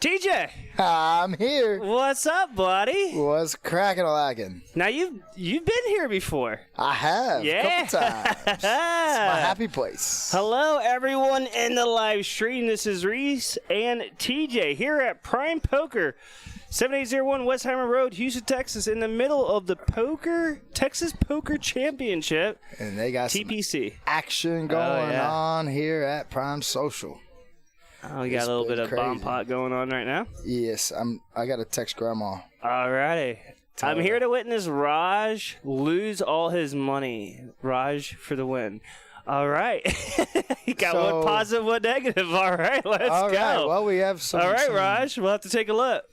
TJ! I'm here. What's up, buddy? What's cracking a lagging? Now, you've been here before. I have. Yeah. A couple times. It's my happy place. Hello, everyone in the live stream. This is Reese and TJ here at Prime Poker, 7801 Westheimer Road, Houston, Texas, in the middle of the Texas Poker Championship. And they got TPC. some action going on here at Prime Social. Oh, we got a little bit of bomb pot going on right now. Yes, I got to text Grandma. All righty. I'm here to witness Raj lose all his money. Raj for the win. All right. He got one positive, one negative. All right, let's go. All right, well, we have some. All right, Raj, we'll have to take a look.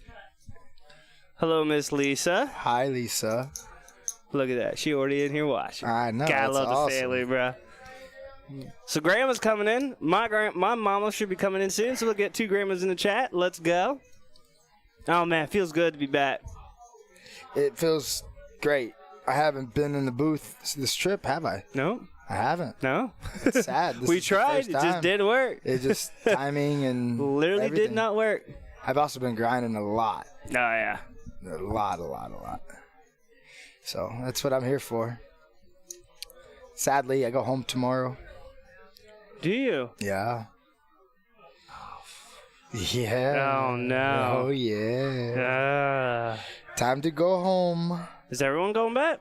Hello, Miss Lisa. Hi, Lisa. Look at that. She already in here watching. I know. Gotta love awesome. the family, bro. So Grandma's coming in. My mama should be coming in soon, so we'll get 2 grandmas in the chat. Let's go. Oh, man, feels good to be back. It feels great. I haven't been in the booth this trip, have I? No. I haven't. No. It's sad. We tried. It just didn't work. It just timing and literally everything. did not work. I've also been grinding a lot. Oh, yeah. A lot. So that's what I'm here for. Sadly, I go home tomorrow. Do you? Yeah. Yeah. Oh, no. Oh, yeah. Time to go home. Is everyone going back?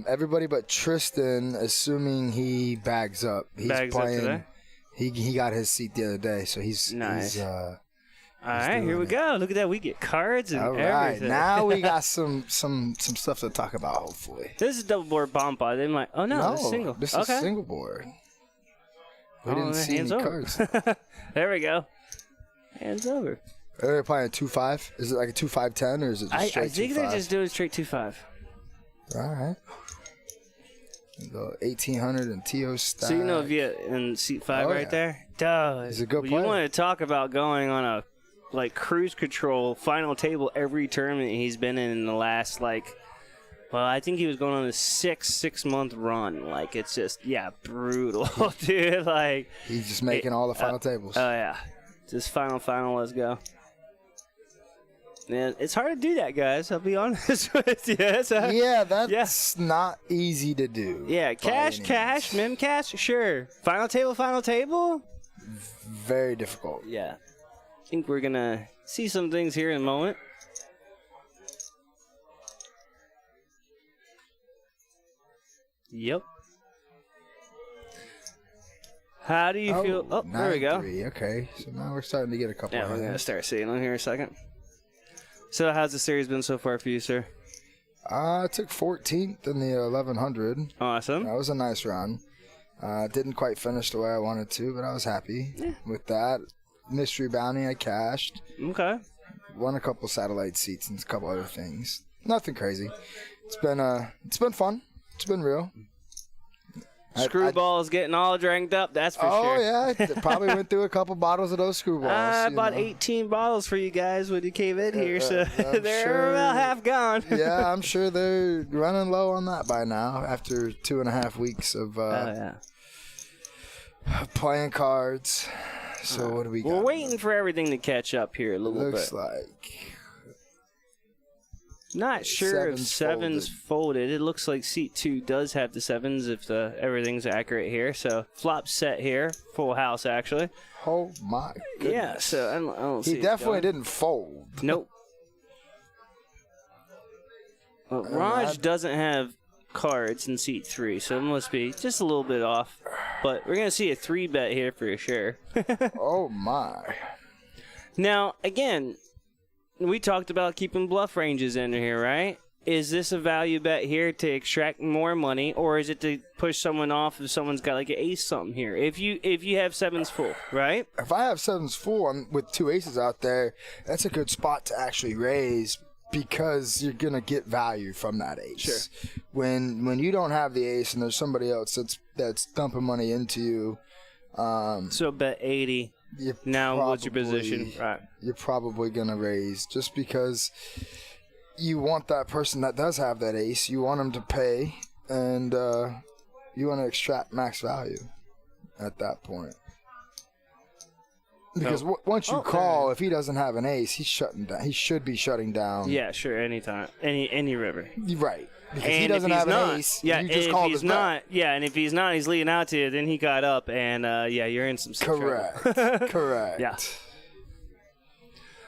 Everybody but Tristan, assuming he bags up. He's bags playing. Up today? He got his seat the other day, so he's nice. All right, here we go. Look at that. We get cards and everything. All right, now we got some stuff to talk about, hopefully. This is double board bomb pot. They might. Oh, no, this is single. This is single board. We didn't see hands any over. cards. There we go. Hands over. Are they playing a 2-5? Is it like a 2-5-10 or is it just straight 2-5? I think they're just doing straight 2-5. All right. Go 1800 and TO style. So you know if you in seat 5 right there? Duh. He's a good You player. want to talk about going on a cruise control final table every tournament he's been in the last well, I think he was going on a 6-month run. It's just brutal, dude. He's just making all the final tables. Oh yeah, just final. Let's go. Man, it's hard to do that, guys. I'll be honest with you. That's not easy to do. Yeah, cash, mem cash, sure. Final table. Very difficult. Yeah, I think we're gonna see some things here in a moment. Yep. How do you feel? Oh, there we go. 9-3. Okay, so now we're starting to get a couple. Yeah, we're gonna start seeing them here in a second. So, how's the series been so far for you, sir? I took 14th in the 1100. Awesome. That was a nice run. Didn't quite finish the way I wanted to, but I was happy with that. Mystery bounty, I cashed. Okay. Won a couple satellite seats and a couple other things. Nothing crazy. It's been fun. It's been real. Screwballs getting all drank up, that's for sure. Oh, yeah. Probably went through a couple bottles of those screwballs. I bought 18 bottles for you guys when you came in here, so they're about half gone. Yeah, I'm sure they're running low on that by now after 2.5 weeks of playing cards. So what do we got? We're waiting for everything to catch up here a little bit. Looks like... Not sure if sevens folded. It looks like seat 2 does have the 7s if everything's accurate here. So flop set here, full house actually. Oh my goodness. Yeah, so I don't see. He definitely didn't fold. Nope. Well, Raj doesn't have cards in seat 3, so it must be just a little bit off. But we're gonna see a 3-bet here for sure. Oh my. Now again, we talked about keeping bluff ranges in here, right? Is this a value bet here to extract more money, or is it to push someone off if someone's got like an ace something here? If you have 7s full, right? If I have 7s full with 2 aces out there, that's a good spot to actually raise because you're gonna get value from that ace. Sure. When you don't have the ace and there's somebody else that's dumping money into you. So bet 80. Now what's your position? Right. You're probably going to raise just because you want that person that does have that ace. You want them to pay, and you want to extract max value at that point. Because once you call, if he doesn't have an ace, he's shutting down. He should be shutting down. Yeah, sure, anytime, any river. Right. Because And he doesn't have an ace. Yeah, you just if called he's his not, yeah, and if he's not, he's leading out to you. Then he got up, and yeah, you're in some Correct. trouble. Correct. Yeah.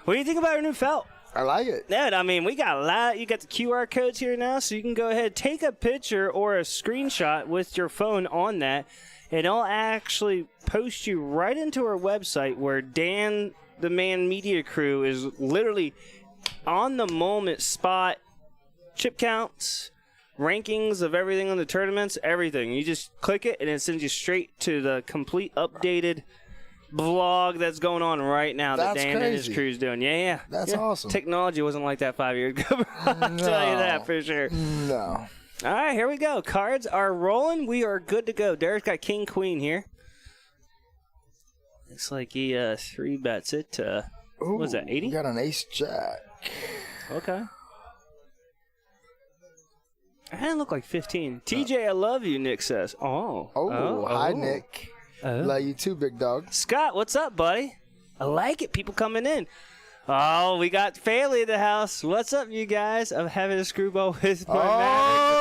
What do you think about our new felt? I like it. Yeah, I mean, we got a lot. You got the QR codes here now, so you can go ahead, take a picture or a screenshot with your phone on that, and it'll actually post you right into our website where Dan, the Man Media Crew, is literally on the moment spot chip counts, rankings of everything on the tournaments, everything. You just click it, and it sends you straight to the complete updated vlog that's going on right now that That's Dan and his crazy. crew's doing. Yeah. That's awesome. Technology wasn't like that 5 years ago. I'll tell you that for sure. No. All right, here we go. Cards are rolling. We are good to go. Derek's got King Queen here. Looks like he 3-bets it to, what was that, 80? You got an ace jack. Okay. That didn't look like 15. TJ, I love you, Nick says. Hi, Nick. Love you too, big dog. Scott, what's up, buddy? I like it. People coming in. Oh, we got family in the house. What's up, you guys? I'm having a screwball with my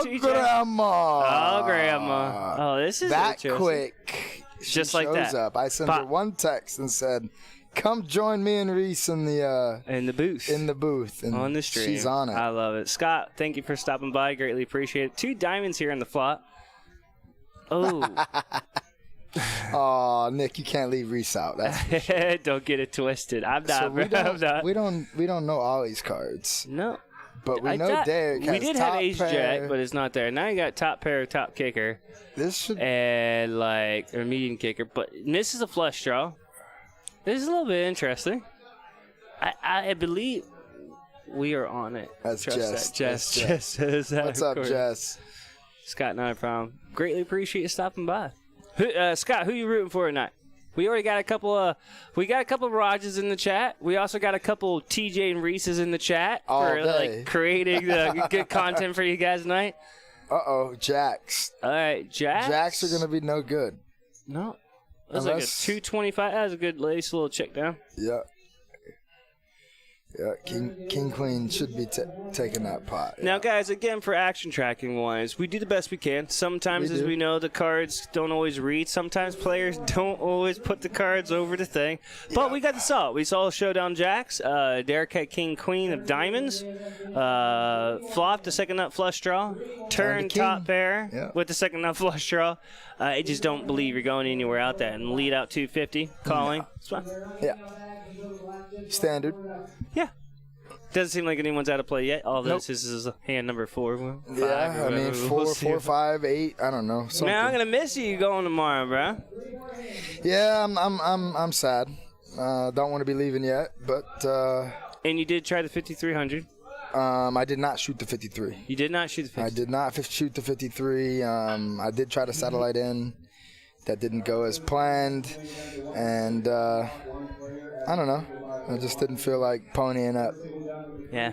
Maverick. Grandma. Oh, Grandma. Oh, this is that interesting. quick. Just she like shows that. Up. I sent her one text and said, "Come join me and Reese in the booth." In the booth. And on the stream. She's on it. I love it. Scott, thank you for stopping by. Greatly appreciate it. 2 diamonds here in the flop. Oh. Oh, Nick, you can't leave Reese out. That's Don't get it twisted. I'm not. so I'm not. we don't know all these cards, No. but we I know thought- Derek has We did top have ace pair. jack, but it's not there. Now you got top pair, top kicker, This should and like a medium kicker. But this is a flush draw. This is a little bit interesting. I believe we are on it. That's Trust Jess. that. Jess. That's Jess says that. What's of up, course. Jess? Scott, not a problem. Greatly appreciate you stopping by. Scott, who you rooting for tonight? We already got a couple of Rogers in the chat. We also got a couple TJ and Reese's in the chat for day. like creating the good content for you guys tonight. Jacks. All right, Jacks are gonna be no good. No. That's like a 225. That was a good nice little check down. Yeah. Yeah, King Queen should be taking that pot. Yeah. Now, guys, again, for action tracking wise, we do the best we can. Sometimes, as we know, the cards don't always read. Sometimes players don't always put the cards over the thing. But we got the saw. We saw Showdown Jacks. Derek had King Queen of Diamonds. Flopped the second nut flush draw. Turn top pair with the second nut flush draw. I just don't believe you're going anywhere out that and lead out 250. Calling. It's fine. Yeah. Standard. Yeah. Doesn't seem like anyone's out of play yet. All this is hand number 4. Five, Yeah, I mean, we'll 4, 5, 8. I don't know. Something. Man, I'm gonna miss you going tomorrow, bro. Yeah, I'm sad. Don't want to be leaving yet, but And you did try the 5300. I did not shoot the 53. You did not shoot the 53. I did not shoot the 53. I did try to satellite in. That didn't go as planned, and I don't know. I just didn't feel like ponying up. Yeah.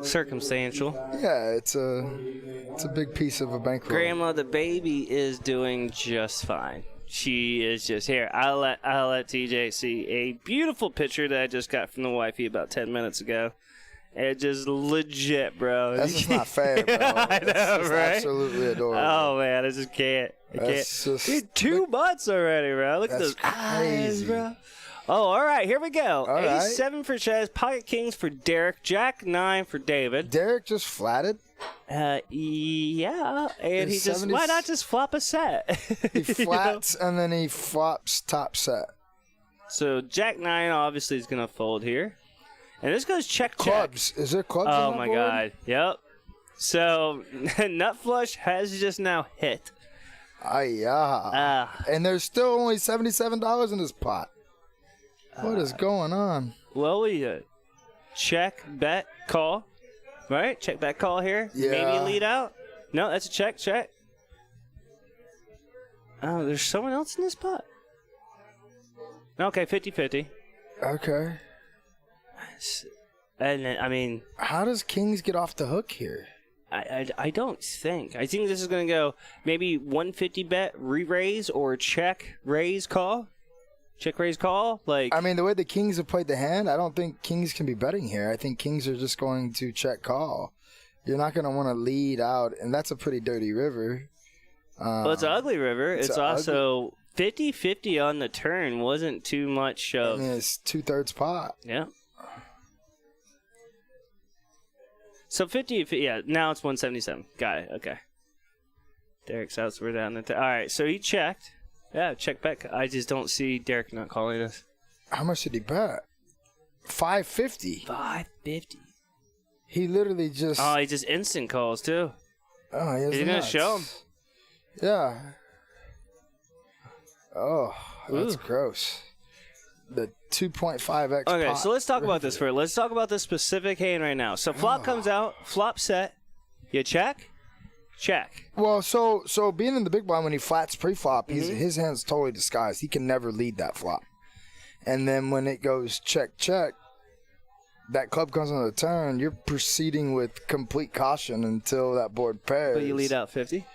Circumstantial. Yeah, it's a big piece of a bankroll. Grandma, the baby is doing just fine. She is just here. I'll let TJ see a beautiful picture that I just got from the wifey about 10 minutes ago. It's just legit, bro. That's just not fair, bro. I know, That's right? Absolutely adorable. Oh man, I just can't. Dude, 2 months already, bro. Look at those eyes, bro. Oh, all right, here we go. All right. Ace 7 for Chaz, Pocket Kings for Derek, Jack 9 for David. Derek just flatted. Yeah, and he just why not just flop a set? He flats and then he flops top set. So Jack 9 obviously is gonna fold here, and this goes check. Clubs. Is there clubs? Oh on my that board? god. Yep. So nut flush has just now hit. Yeah. And there's still only $77 in this pot. What is going on? Well, we check, bet, call. Right? Check, bet, call here. Yeah. Maybe a lead out. No, that's a check. Oh, there's someone else in this pot. Okay, 50-50. Okay. And then, I mean, how does Kings get off the hook here? I don't think. I think this is going to go maybe 150 bet, re-raise, or check, raise, call. Check raise call? Like, I mean, the way the kings have played the hand, I don't think kings can be betting here. I think kings are just going to check call. You're not going to want to lead out, and that's a pretty dirty river. Well, it's an ugly river. It's also 50-50 on the turn. Wasn't too much of... I mean, it's 2/3 pot. Yeah. So 50, yeah, now it's 177. Got it. Okay. Derek's out, so we're down the... All right, so he checked. Yeah, check back. I just don't see Derek not calling us. How much did he bet? 550. 550. He literally just... Oh, he just instant calls, too. Oh, he has He's going to show him. Yeah. Oh, that's Ooh. gross. The 2.5x. Okay, pot so let's talk about river. this first. Let's talk about this specific hand right now. So flop comes out, flop set. You check? Check. Well, so being in the big blind when he flats pre-flop, his hand's totally disguised. He can never lead that flop. And then when it goes check, check, that club comes on the turn, you're proceeding with complete caution until that board pairs. But you lead out 50?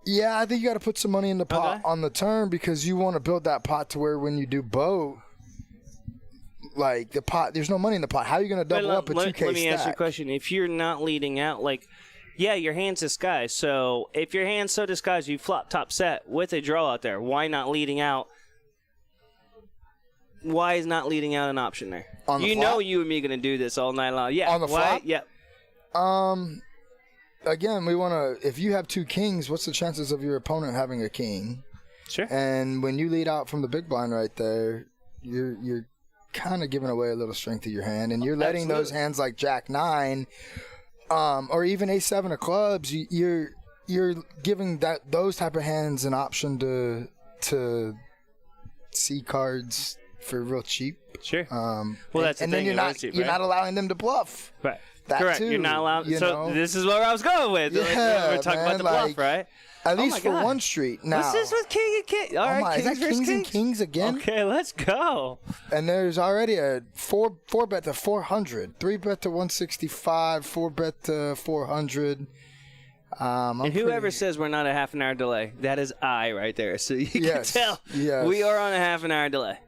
Yeah, I think you got to put some money in the pot on the turn because you want to build that pot to where when you do boat, like the pot, there's no money in the pot. How are you going to double up a 2K stack? Let me ask you a question. If you're not leading out, like, yeah, your hand's disguised. So if your hand's so disguised, you flop top set with a draw out there. Why not leading out? Why is not leading out an option there? On the you flop? know you and me going to do this all night long. Yeah. On the why? flop? Yeah. Again, we want to. If you have two kings, what's the chances of your opponent having a king? Sure. And when you lead out from the big blind right there, you're kind of giving away a little strength of your hand, and you're letting those hands like Jack 9, or even A7 of clubs. You're giving those type of hands an option to see cards for real cheap. Sure. Well, that's and the then thing. you're not allowing them to bluff. Right. That Correct. too, You're not allowed. you So know? this is where I was going with. Yeah, we're talking about the man, bluff, right? At least my for God. one street. Now, What's this with king and king? All right, is kings that versus kings and kings again? Okay, let's go. And there's already a four bet to 400, 3 bet to 165, 4 bet to 400. And whoever says we're not a half an hour delay, that is I right there. So you can tell we are on a half an hour delay.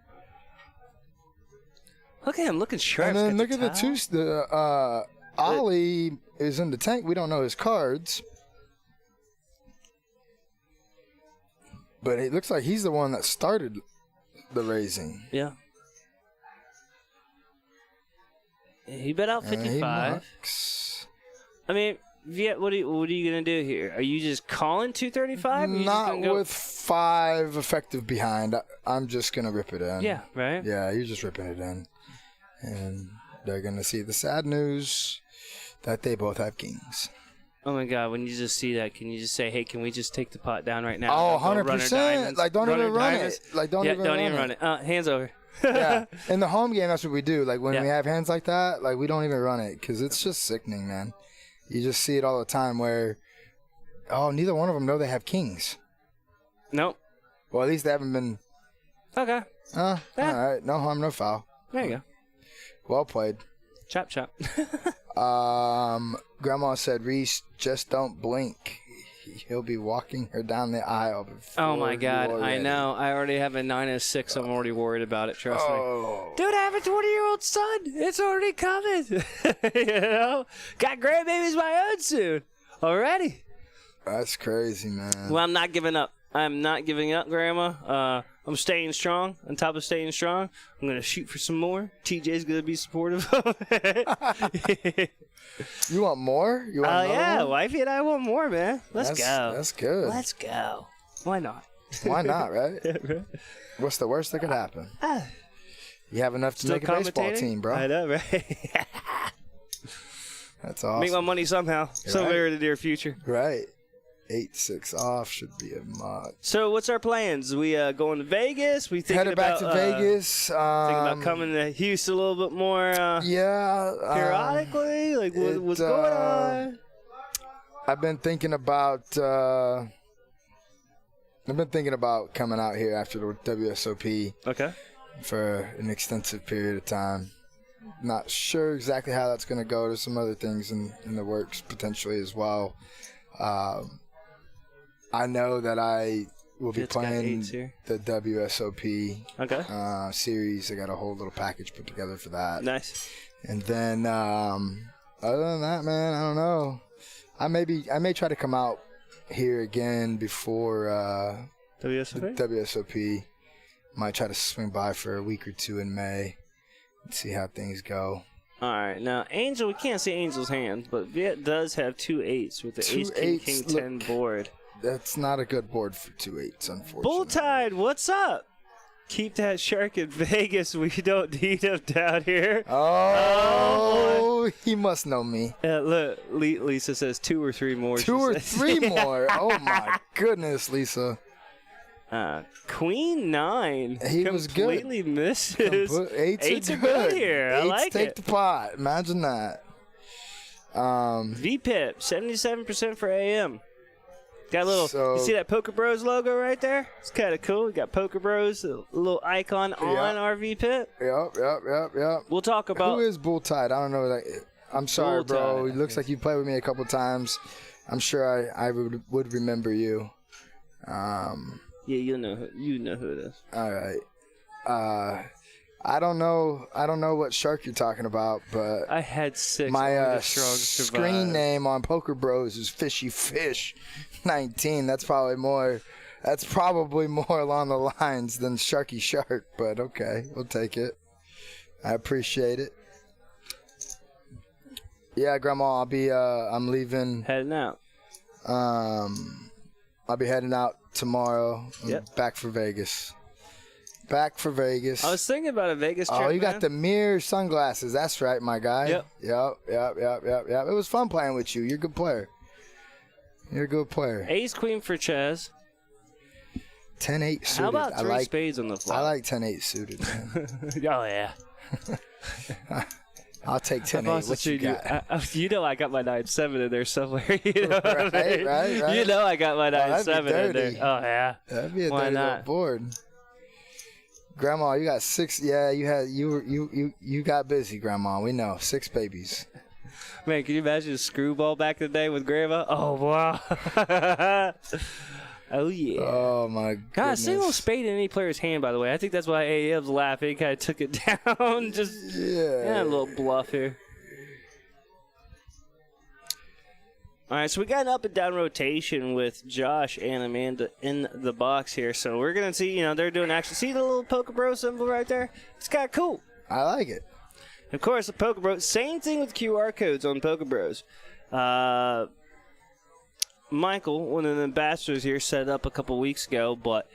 Okay, I'm looking sharp. And then look at the two. Ollie is in the tank. We don't know his cards. But it looks like he's the one that started the raising. Yeah. He bet out 55. I mean, yeah, what are you gonna do here? Are you just calling 235? Not with 5 effective behind. I'm just gonna rip it in. Yeah, right. Yeah, you're just ripping it in, and they're gonna see the sad news that they both have kings. Oh my God! When you just see that, can you just say, "Hey, can we just take the pot down right now?" Oh, 100%. Like, don't even run it. Like, don't even run it. Hands over. Yeah. In the home game, that's what we do. Like, when Yeah. we have hands like that, like, we don't even run it because it's just sickening, man. You just see it all the time where, neither one of them know they have kings. Nope. Well, at least they haven't been. Okay. All right. No harm, no foul. There you go. Well played. Chop, chop. Grandma said, Reese, just don't blink. He'll be walking her down the aisle. Oh my God, I know. I already have a 906. I'm already worried about it. Trust me. Dude, I have a 20-year-old son. It's already coming. You know, got grandbabies of my own soon. Already. That's crazy, man. Well, I'm not giving up. I'm not giving up, Grandma. I'm staying strong. On top of staying strong, I'm going to shoot for some more. TJ's going to be supportive of it. You want more? You want yeah, one? wifey and I want more, man. Let's go. That's good. Let's go. Why not? Why not, right? What's the worst that could happen? You have enough to Still make a baseball team, bro. I know, right? That's awesome. Make my money somehow. Somewhere in the near future. Right. 8-6 off should be a mod. So what's our plans? We going to Vegas? We thinking Headed back about, to Vegas. Thinking about coming to Houston a little bit more periodically? Like what's going on? I've been thinking about coming out here after the WSOP. Okay. For an extensive period of time. Not sure exactly how that's going to go. There's some other things in the works potentially as well. I know that I we'll be Fitz got playing eights here. the WSOP Okay. series. I got a whole little package put together for that. Nice. And then other than that, man, I don't know. I may try to come out here again before WSOP. Might try to swing by for a week or two in May and see how things go. All right. Now, Angel, we can't see Angel's hand, but Viet does have 2 8s with the ace, king, 10 board. That's not a good board for 2 8s, unfortunately. Bull Tide, what's up? Keep that shark in Vegas. We don't need him down here. Oh, he must know me. Look, Lisa says 2 or 3 more. 2 or 3 more. Oh, my goodness, Lisa. Queen 9. He was good. Completely misses. Eights are good here. I like take it. the pot. Imagine that. VPIP, 77% for AM. Got a little, you see that Poker Bros logo right there? It's kind of cool. We got Poker Bros, a little icon on our VPIP. Yep. We'll talk about. Who is Bull Tide? I don't know. I'm sorry, Bull bro. Tide. It looks like you played with me a couple times. I'm sure I would remember you. Yeah, you know who it is. All right. I don't know what shark you're talking about, but I had 6. my screen name on Poker Bros is Fishy Fish 19. That's probably more along the lines than Sharky Shark, but okay, we'll take it. I appreciate it. Yeah, Grandma, I'm leaving. Heading out. I'll be heading out tomorrow. Yep. Back for Vegas. I was thinking about a Vegas trip. Oh, you man. got the mirror sunglasses. That's right, my guy. Yep. It was fun playing with you. You're a good player. Ace Queen for Chaz. 10-8 suited. How about 3 spades on the flop? I like 10-8 suited, man. Oh, yeah. I'll take 10-8. What you got? You know I got my 9-7 in there somewhere. You know what I mean? Right. You know I got my 9-7 in dirty. there. Oh, yeah. That'd be a Why dirty not? little board. Grandma, you got 6. Yeah, you got busy, Grandma. We know 6 babies. Man, can you imagine a screwball back in the day with Grandma? Oh, wow. Oh, yeah. Oh, my goodness. God, a single spade in any player's hand, by the way. I think that's why AM's laughing. He kind of took it down. Just a little bluff here. All right, so we got an up and down rotation with Josh and Amanda in the box here. So we're going to see, they're doing action. See the little Poker Bro symbol right there? It's kind of cool. I like it. Of course, the Poker Bros, same thing with QR codes on Poker Bros. Michael, one of the ambassadors here, set it up a couple weeks ago, but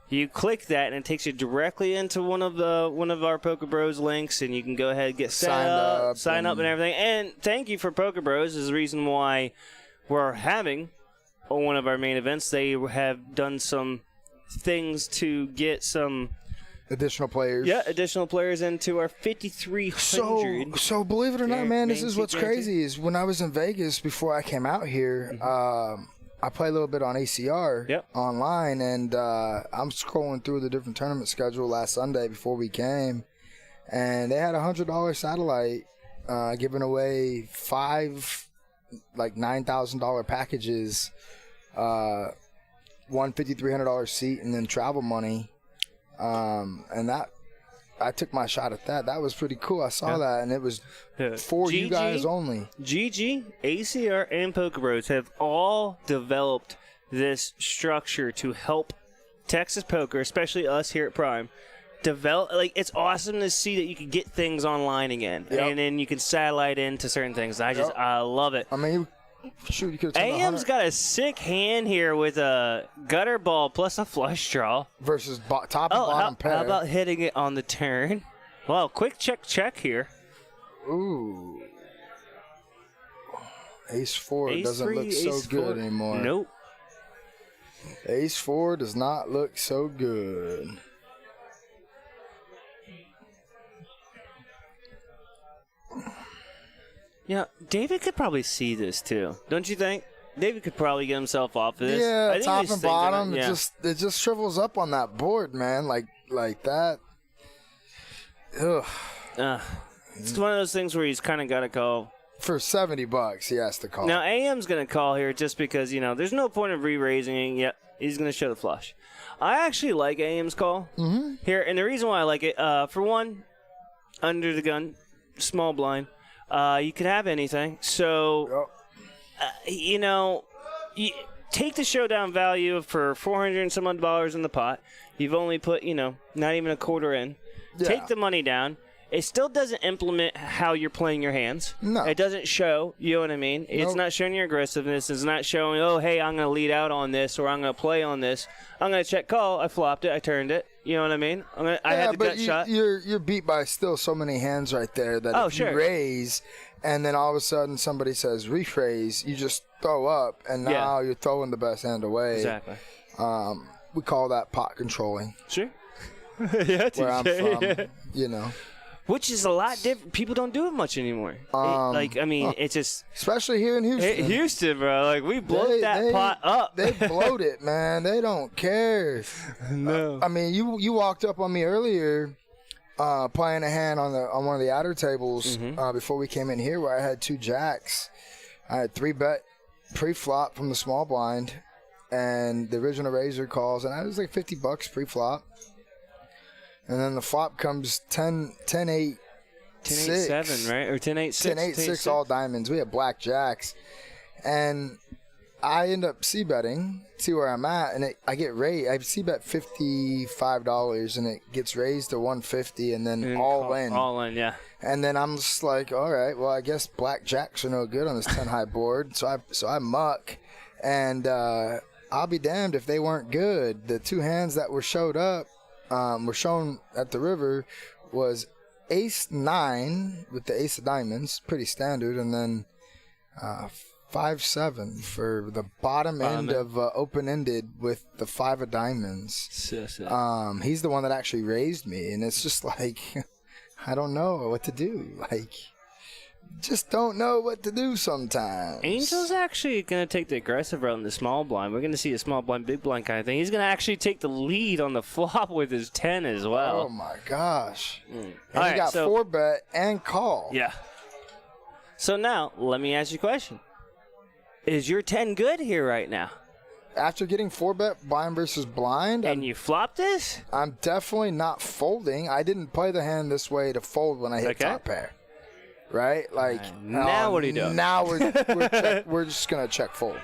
you click that and it takes you directly into one of our Poker Bros links, and you can go ahead and get sign up and everything. And thank you for Poker Bros is the reason why we're having one of our main events. They have done some things to get some additional players. Yeah, additional players into our 5,300. So believe it or not, man, this is what's crazy. Is when I was in Vegas before I came out here, I play a little bit on ACR online, and I'm scrolling through the different tournament schedule last Sunday before we came, and they had a $100 satellite giving away 5 $9,000 packages, one $5,300 seat, and then travel money. And that I took my shot at that. That was pretty cool. I saw that, and it was for you guys only. GG, ACR, and Poker Bros have all developed this structure to help Texas Poker, especially us here at Prime, develop. It's awesome to see that you can get things online again, and then you can satellite into certain things. I love it. I mean, shoot, you could have AM's got a sick hand here with a gutter ball plus a flush draw. Versus top and bottom pair. How about hitting it on the turn? Well, quick check here. Ooh. Ace-4 doesn't look so good anymore. Nope. Ace-4 does not look so good. Yeah, David could probably see this too, don't you think? David could probably get himself off of this. Yeah, I think top and bottom, it just shrivels up on that board, man, like that. Ugh. It's one of those things where he's kind of got to call. For $70, he has to call. Now, AM's going to call here just because, there's no point of re-raising. Yep, he's going to show the flush. I actually like AM's call here, and the reason why I like it, for one, under the gun, small blind, you could have anything. So, you know, you take the showdown value for $400 and some odd dollars in the pot. You've only put, you know, not even a quarter in. Yeah. Take the money down. It still doesn't implement how you're playing your hands. No. It doesn't show, you know what I mean? It's not showing your aggressiveness. It's not showing, oh, hey, I'm going to lead out on this or I'm going to play on this. I'm going to check call. I flopped it. I turned it. You know what I mean? I had the gut shot. You're beat by still so many hands right there that if you raise and then all of a sudden somebody says rephrase, you just throw up and now you're throwing the best hand away. Exactly. We call that pot controlling. Sure. Yeah, where I'm from, you know. Which is a lot different. People don't do it much anymore. It's just... Especially here in Houston. Houston, bro. Like, we blow that pot up. They blowed it, man. They don't care. No. I mean, you walked up on me earlier playing a hand on one of the outer tables before we came in here where I had 2 jacks. I had 3-bet pre-flop from the small blind, and the original raiser calls, and I was like $50 pre-flop. And then the flop comes 10-8, 10-8, 7, right? Or 10-8, 6. 10-8, 6, all diamonds. We had black jacks. And I end up c-betting, see where I'm at, and I get raised. I c-bet $55, and it gets raised to $150, and then all in. All in, yeah. And then I'm just like, all right, well, I guess black jacks are no good on this 10-high board. So I muck, and I'll be damned if they weren't good. The 2 hands that were showed up, were shown at the river was ace-9 with the ace of diamonds, pretty standard, and then 5-7 for the bottom end of open-ended with the 5 of diamonds. He's the one that actually raised me, and it's just like, I don't know what to do. Like, just don't know what to do sometimes. Angel's actually going to take the aggressive route in the small blind. We're going to see a small blind, big blind kind of thing. He's going to actually take the lead on the flop with his 10 as well. Oh, my gosh. And All he got 4-bet and call. Yeah. So now, let me ask you a question. Is your 10 good here right now? After getting 4-bet blind versus blind. And you flopped this? I'm definitely not folding. I didn't play the hand this way to fold when I hit top pair. Right? Like, now what are you doing? Now we're just going to check fold.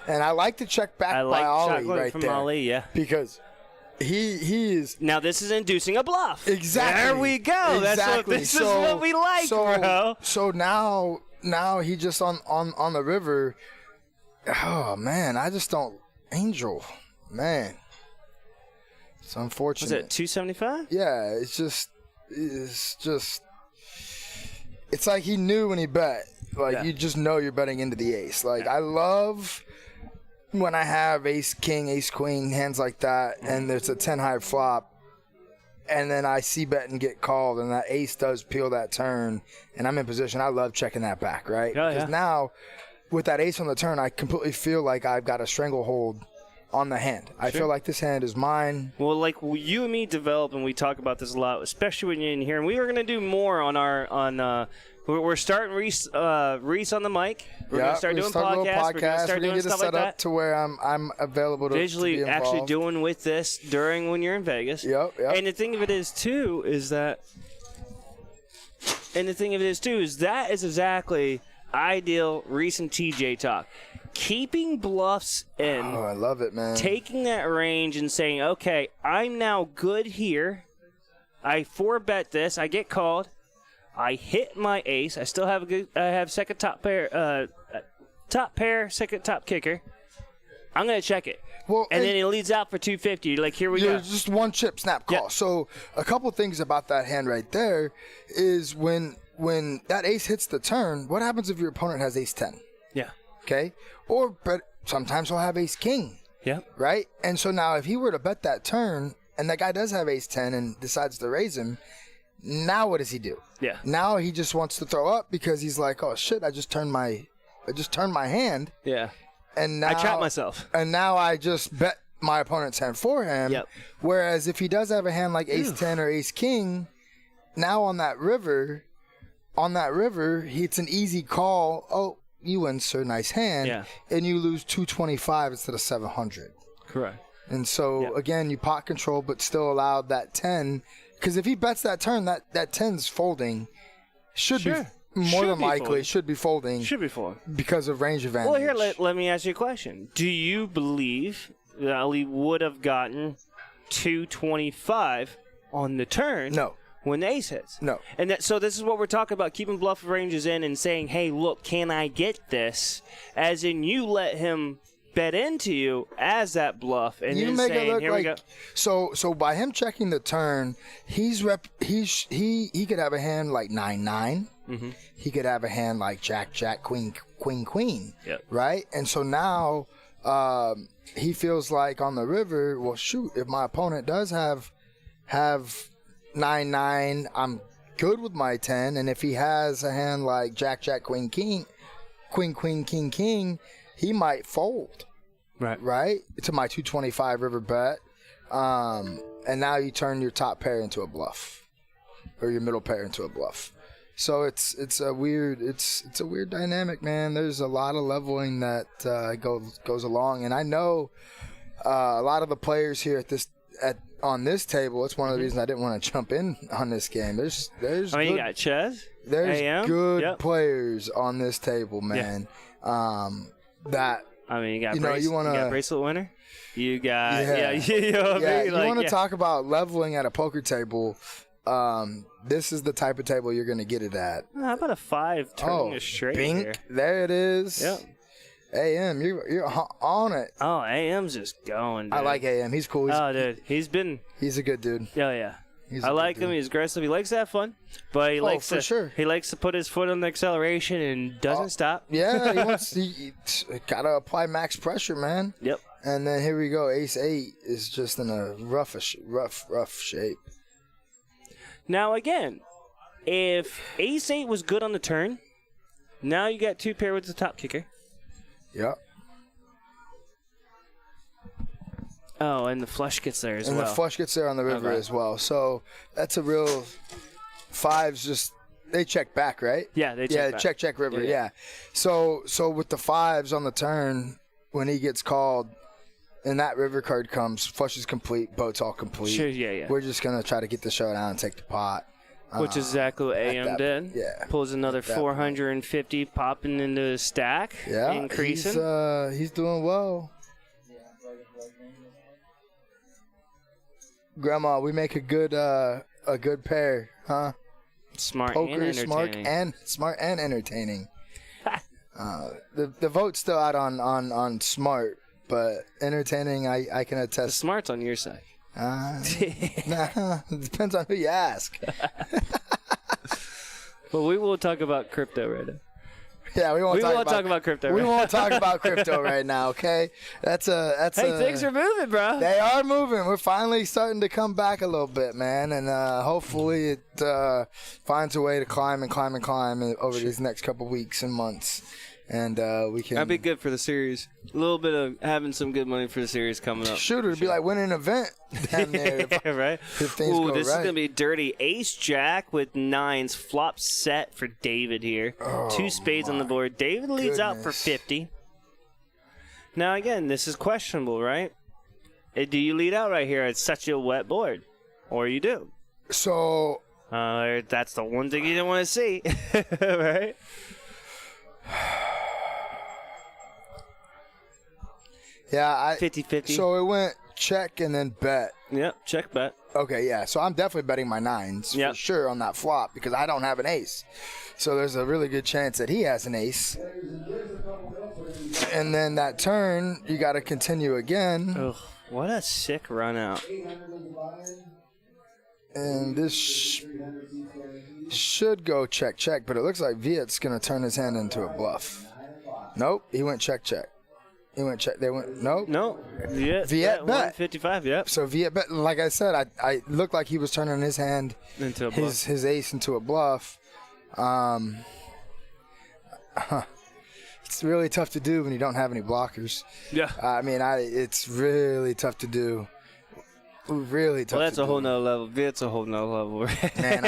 And I like to check back by Ollie right from there. Ollie, yeah. Because he is... Now this is inducing a bluff. Exactly. There we go. Exactly. This is what we like, bro. So now he just on the river... Oh, man, I just don't... Angel, man. It's unfortunate. Was it 275? Yeah, it's just... It's like he knew when he bet. Like, you just know you're betting into the ace. Like, I love when I have ace-king, ace-queen, hands like that, and there's a 10-high flop, and then I see-bet and get called, and that ace does peel that turn, and I'm in position. I love checking that back, right? Because now, with that ace on the turn, I completely feel like I've got a stranglehold on the hand. I feel like this hand is mine. Well, like you and me develop, and we talk about this a lot, especially when you're in here. And we were going to do more on we're starting Reese on the mic. We're going to start doing podcasts. We're going to start doing stuff like that. To where I'm available to visually to be actually doing with this during when you're in Vegas. Yep. And the thing of it is too is that that is exactly ideal Reese and TJ talk. Keeping bluffs in. Oh, I love it, man. Taking that range and saying, okay, I'm now good here. I 4-bet this. I get called. I hit my ace. I still have I have second top pair, second top kicker. I'm gonna check it. Well, and then it leads out for 250. Like, here we go. Just one chip snap call. Yep. So a couple things about that hand right there is when that ace hits the turn, what happens if your opponent has ace 10? Yeah. Okay. But sometimes he'll have ace king. Yeah. Right? And so now if he were to bet that turn and that guy does have ace 10 and decides to raise him, now what does he do? Yeah. Now he just wants to throw up because he's like, oh shit, I just turned my hand. Yeah. And now I trapped myself. And now I just bet my opponent's hand for him. Yep. Whereas if he does have a hand like ace 10 or ace king, now on that river, it's an easy call. Oh, you win, sir. Nice hand. Yeah. And you lose 225 instead of 700. Correct. And so, again, you pot control, but still allowed that 10. Because if he bets that turn, that 10's folding. Should be folding. Should be folding. Because of range advantage. Well, here, let me ask you a question. Do you believe that he would have gotten 225 on the turn? No. When the ace hits? No. And so this is what we're talking about, keeping bluff ranges in and saying, hey, look, can I get this? As in you let him bet into you as that bluff, and you then make saying, it look here like, we go. So by him checking the turn, he could have a hand like 9-9. Mm-hmm. He could have a hand like Jack, Queen. Yep. Right? And so now he feels like on the river, well, shoot, if my opponent does have 9-9, I'm good with my 10. And if he has a hand like Jack, Queen, King, he might fold. Right? To my 225 river bet. And now you turn your top pair into a bluff. Or your middle pair into a bluff. So it's a weird dynamic, man. There's a lot of leveling that goes along, and I know a lot of the players here on this table. It's one of the reasons I didn't want to jump in on this game. There's you got Ches. There's AM? good players on this table, man. Yeah. You got you got bracelet winner. You got you want to talk about leveling at a poker table. This is the type of table you're going to get it at. How about a 5 turning a straight bink, here? There it is. Yep. AM, you're on it. Oh, AM's just going, dude. I like AM. He's cool. Dude. He's a good dude. Oh, yeah. I like him. He's aggressive. He likes to have fun, but he likes to put his foot on the acceleration and doesn't stop. Yeah, he got to apply max pressure, man. Yep. And then here we go. Ace 8 is just in a rough shape. Now, again, if Ace 8 was good on the turn, now you got 2 pair with the top kicker. Yep. Oh, and the flush gets there as well. And the flush gets there on the river as well. So that's a real 5s just they check back, right? Yeah, they check back. check river, yeah. So with the 5s on the turn, when he gets called, and that river card comes, flush is complete, boat's all complete. Sure, yeah. We're just going to try to get the showdown and take the pot. Which is exactly what AM did. Yeah. Pulls another 450, popping into the stack. Yeah, increasing. He's doing well. Grandma, we make a good pair, huh? Smart Poker, and smart and entertaining. The vote's still out on smart. But entertaining, I can attest. The smart's on your side. It depends on who you ask. Well, we will talk about crypto right now. Yeah, we won't talk about crypto. We won't talk about crypto right now, okay? Hey, things are moving, bro. They are moving. We're finally starting to come back a little bit, man, and hopefully it finds a way to climb over these next couple weeks and months. And we can. That'd be good for the series. A little bit of having some good money for the series coming up. Shoot, it'd be like winning an event down there. Right? If things go this right. is gonna be dirty. Ace Jack with 9s flop set for David here. 2 spades on the board. David leads out for 50. Now again, this is questionable, right? Do you lead out right here? It's such a wet board, or you do. So. That's the one thing you didn't want to see, right? Yeah, 50-50. So it went check and then bet. Yep, check bet. Okay, yeah. So I'm definitely betting my 9s for sure on that flop because I don't have an ace. So there's a really good chance that he has an ace. And then that turn, you got to continue again. Ugh, what a sick run out. And this should go check, but it looks like Viet's going to turn his hand into a bluff. Nope, he went check. He went check. They went nope. No. Viet bet. 155. Yep. So Viet bet. Like I said, I looked like he was turning his hand into a bluff. His ace into a bluff. It's really tough to do when you don't have any blockers. Yeah. I mean, it's really tough to do. Really tough. Well, that's to a do. whole nother level. Viet's a whole nother level. Man,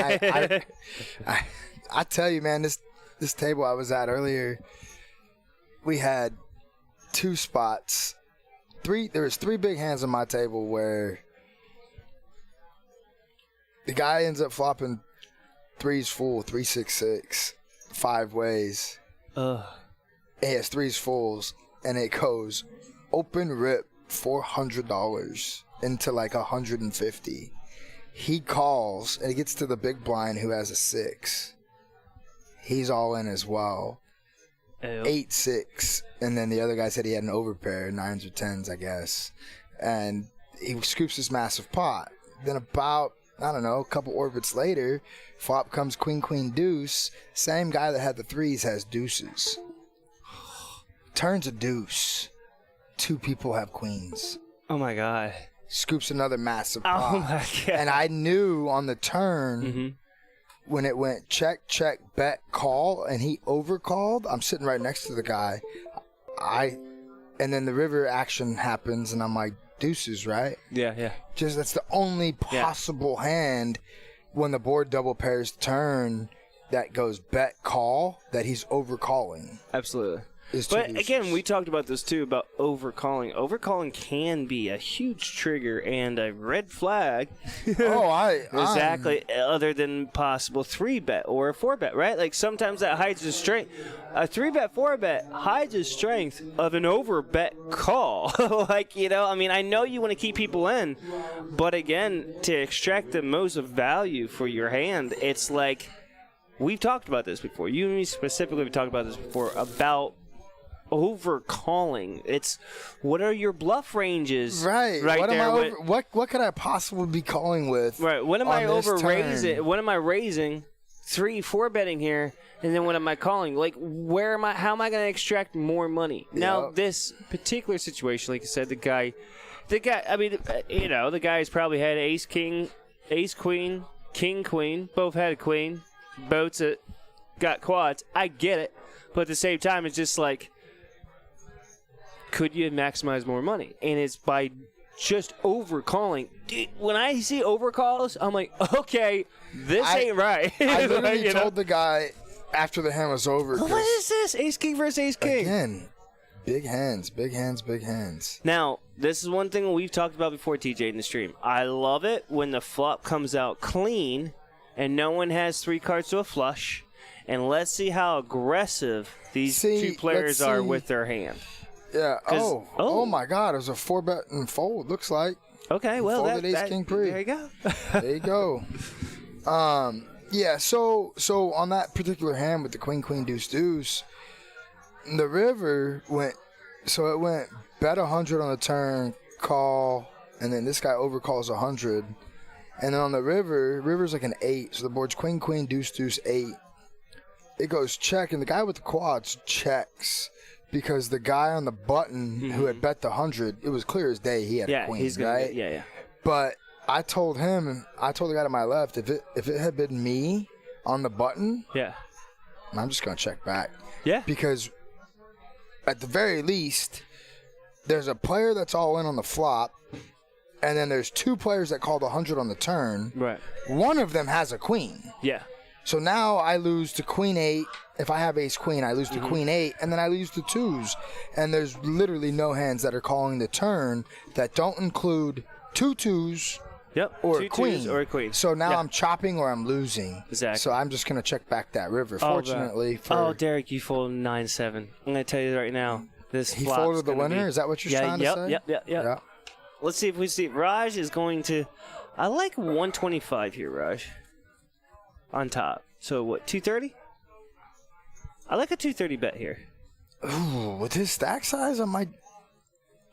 I tell you, man, this table I was at earlier, we had 2 spots three big hands on my table where the guy ends up flopping threes full, 3-6-6, 5 ways. He has threes fulls, and it goes open rip $400 into like 150. He calls, and it gets to the big blind who has a 6. He's all in as well. 8-6, and then the other guy said he had an overpair, 9s or 10s, I guess. And he scoops this massive pot. Then about, I don't know, a couple orbits later, flop comes queen, queen, deuce. Same guy that had the 3s has deuces. Turns a deuce. 2 people have queens. Oh, my God. Scoops another massive pot. Oh, my God. And I knew on the turn, when it went check, check, bet, call, and he overcalled, I'm sitting right next to the guy. And then the river action happens, and I'm like, deuces, right? Yeah. Just that's the only possible hand when the board double pairs turn that goes bet, call, that he's overcalling. Absolutely. But again, we talked about this too, about overcalling. Overcalling can be a huge trigger and a red flag. Exactly. Other than possible 3-bet or a 4-bet, right? Like sometimes that hides the strength. A 3-bet, 4-bet hides the strength of an over-bet call. Like, you know, I mean, I know you want to keep people in, but again, to extract the most value for your hand, it's like we've talked about this before. You and me specifically have talked about this before about overcalling. It's what are your bluff ranges? Right what there. am I what could I possibly be calling with? Right. When am I over raising? When am I raising? 3-4 betting here, and then what am I calling? Like, where am I? How am I going to extract more money? Yep. Now, this particular situation, like I said, the guy. I mean, you know, the guy's probably had ace king, ace queen, king queen. Both had a queen. Boats got quads. I get it, but at the same time, it's just like, could you maximize more money? And it's by just overcalling. Dude, when I see overcalls, I'm like, okay, this ain't right. I literally told the guy after the hand was over. What is this? Ace king versus ace king. Again, big hands, big hands, big hands. Now, this is one thing we've talked about before, TJ, in the stream. I love it when the flop comes out clean and no one has 3 cards to a flush. And let's see how aggressive these two players are with their hand. Yeah. Oh my God! It was a 4-bet and fold. Looks like. Okay. Well, ace king pre. There you go. There you go. Yeah. So on that particular hand with the queen, queen, deuce, deuce, the river went. So it went bet 100 on the turn, call, and then this guy overcalls 100, and then on the river's like an 8. So the board's queen, queen, deuce, deuce, 8. It goes check, and the guy with the quads checks. Because the guy on the button who had bet the 100, it was clear as day he had a queen, right? Yeah. But I told the guy to my left, if it had been me on the button, I'm just gonna check back. Yeah. Because at the very least, there's a player that's all in on the flop, and then there's 2 players that called 100 on the turn. Right. One of them has a queen. Yeah. So now I lose to queen 8. If I have ace queen, I lose to queen 8, and then I lose to 2s. And there's literally no hands that are calling the turn that don't include 2 2s or a queen. So now I'm chopping or I'm losing. Exactly. So I'm just going to check back that river. Fortunately for Derek, you folded 9-7. I'm going to tell you right now. He folded the winner? Is that what you're trying to say? Yep. Let's see if we see. Raj is going to. I like 125 here, Raj. On top. So what, 230? I like a 230 bet here. Ooh, with his stack size, I might.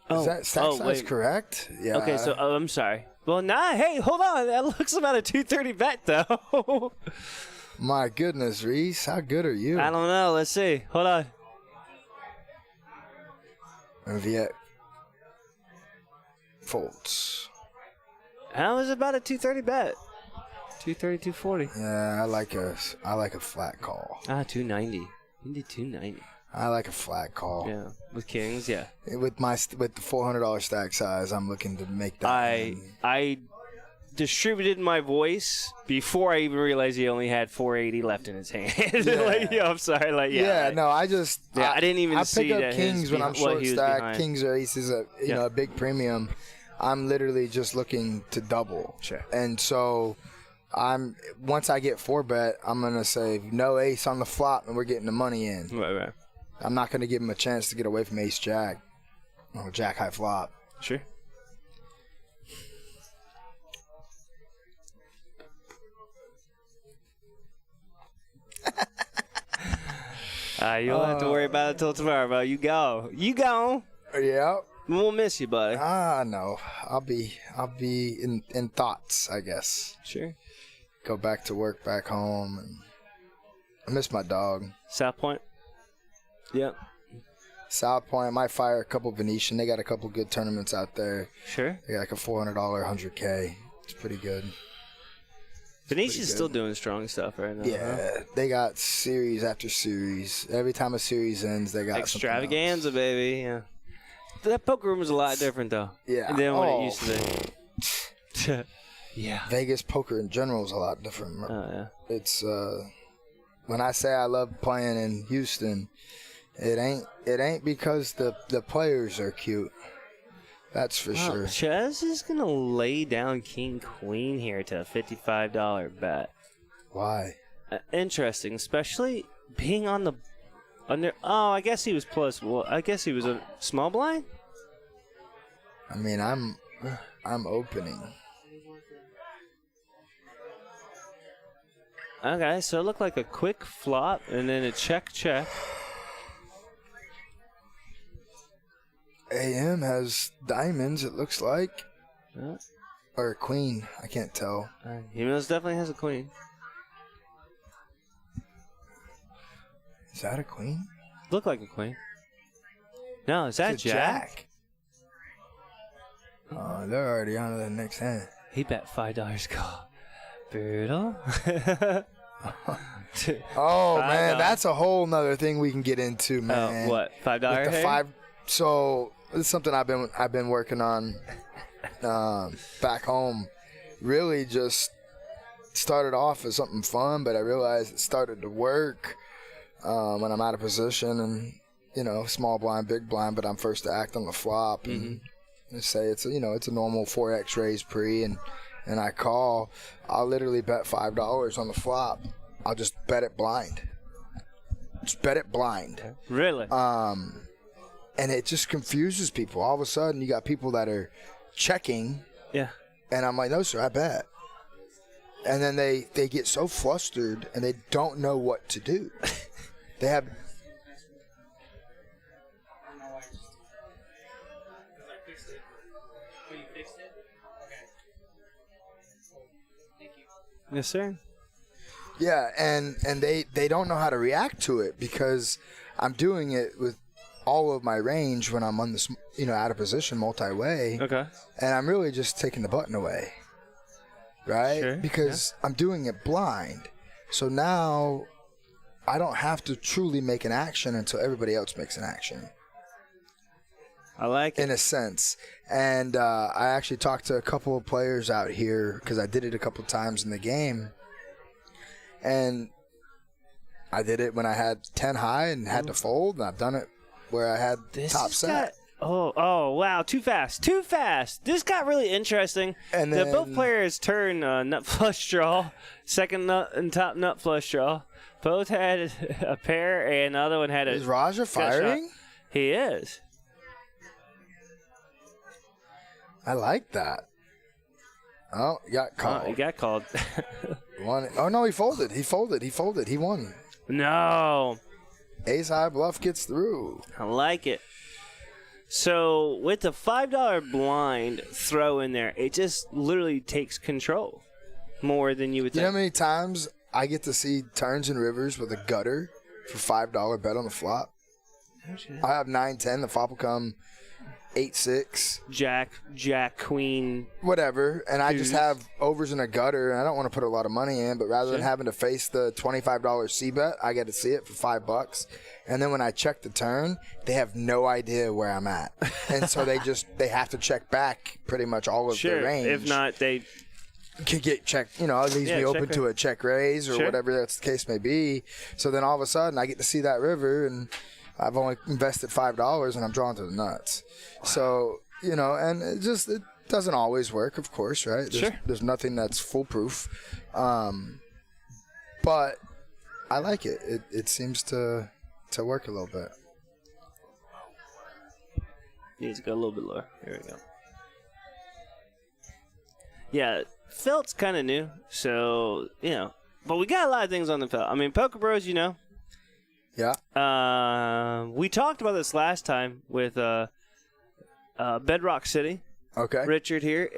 Is that stack size correct? Yeah. Okay, so I'm sorry. Well, hey, hold on. That looks about a 230 bet, though. My goodness, Reese, how good are you? I don't know. Let's see. Hold on. Viet folds. How is it about a 230 bet? 230, 240. Yeah, I like a flat call. 290. You did 290. I like a flat call. Yeah, with kings, yeah. With the $400 stack size, I'm looking to make that. I distributed my voice before I even realized he only had 480 left in his hand. I'm sorry. No, I just I didn't even see pick that up kings when I'm short stacked. Kings or aces at a big premium. I'm literally just looking to double. Sure. And so once I get 4-bet, I'm gonna say no ace on the flop, and we're getting the money in. Right. I'm not gonna give him a chance to get away from ace jack or jack high flop. Sure. You don't have to worry about it till tomorrow, bro. You go. Yeah. We'll miss you, buddy. No. I'll be in thoughts, I guess. Sure. Go back to work back home, and I miss my dog. South Point. Yep. South Point. Might fire a couple Venetian. They got a couple good tournaments out there. Sure. They got like a $400 100K. It's pretty good. Venetian's still doing strong stuff right now. Yeah, they got series after series. Every time a series ends, they got extravaganza, baby. Yeah, that poker room is a lot different though. Yeah, than what it used to be. Yeah, Vegas poker in general is a lot different. Yeah. It's when I say I love playing in Houston, it ain't because the players are cute. That's for sure. Ches is going to lay down King Queen here to a $55 bet. Why? Interesting, especially being on the under. Oh, I guess he was plus. Well, I guess he was a small blind. I mean, I'm opening. Okay, so it looked like a quick flop and then a check. AM has diamonds, it looks like. Yeah. Or a queen, I can't tell. He most definitely has a queen. Is that a queen? Look like a queen. No, is that it's a jack? Oh, they're already on to the next hand. He bet $5 call. Brutal. Oh, man, that's a whole nother thing we can get into, man. What? $5 with the $5. So it's something I've been working on back home. Really just started off as something fun, but I realized it started to work when I'm out of position and small blind, big blind, but I'm first to act on the flop and say it's a normal 4x raise pre and I call. I'll literally bet $5 on the flop. I'll just bet it blind. Just bet it blind. Really? And it just confuses people. All of a sudden, you got people that are checking. Yeah. And I'm like, no, sir, I bet. And then they get so flustered, and they don't know what to do. They have... Yes, sir. Yeah, and they don't know how to react to it because I'm doing it with all of my range when I'm on this, out of position multi-way. Okay. And I'm really just taking the button away, right? Sure. Because I'm doing it blind. So now I don't have to truly make an action until everybody else makes an action. I like it. In a sense. And I actually talked to a couple of players out here because I did it a couple of times in the game. And I did it when I had 10 high and had to fold, and I've done it where I had top set. Oh, wow. Too fast. This got really interesting. And then, both players turned nut flush draw, second nut and top nut flush draw. Both had a pair, and the other one had a... Is Raja firing? He is. I like that. Oh, he got called. He got called. Oh, no, he folded. He won. No. Ace high bluff gets through. I like it. So with the $5 blind throw in there, it just literally takes control more than you would think. You know how many times I get to see turns and rivers with a gutter for $5 bet on the flop? I have 9-10. The flop will come 8-6. Jack, queen. Whatever. And I just have overs in a gutter, and I don't want to put a lot of money in, but rather than having to face the $25 C bet, I get to see it for $5. And then when I check the turn, they have no idea where I'm at. And so they have to check back pretty much all of their range. If not, they could get check, it leaves me open to a check raise or whatever that's the case may be. So then all of a sudden I get to see that river, and I've only invested $5 and I'm drawn to the nuts. So, and it doesn't always work, of course, right? There's nothing that's foolproof. But I like it. It seems to work a little bit. Needs to go a little bit lower. Here we go. Yeah, felt's kind of new, so, but we got a lot of things on the felt. I mean, Poker Bros, Yeah. We talked about this last time with Bedrock City. Okay. Richard here.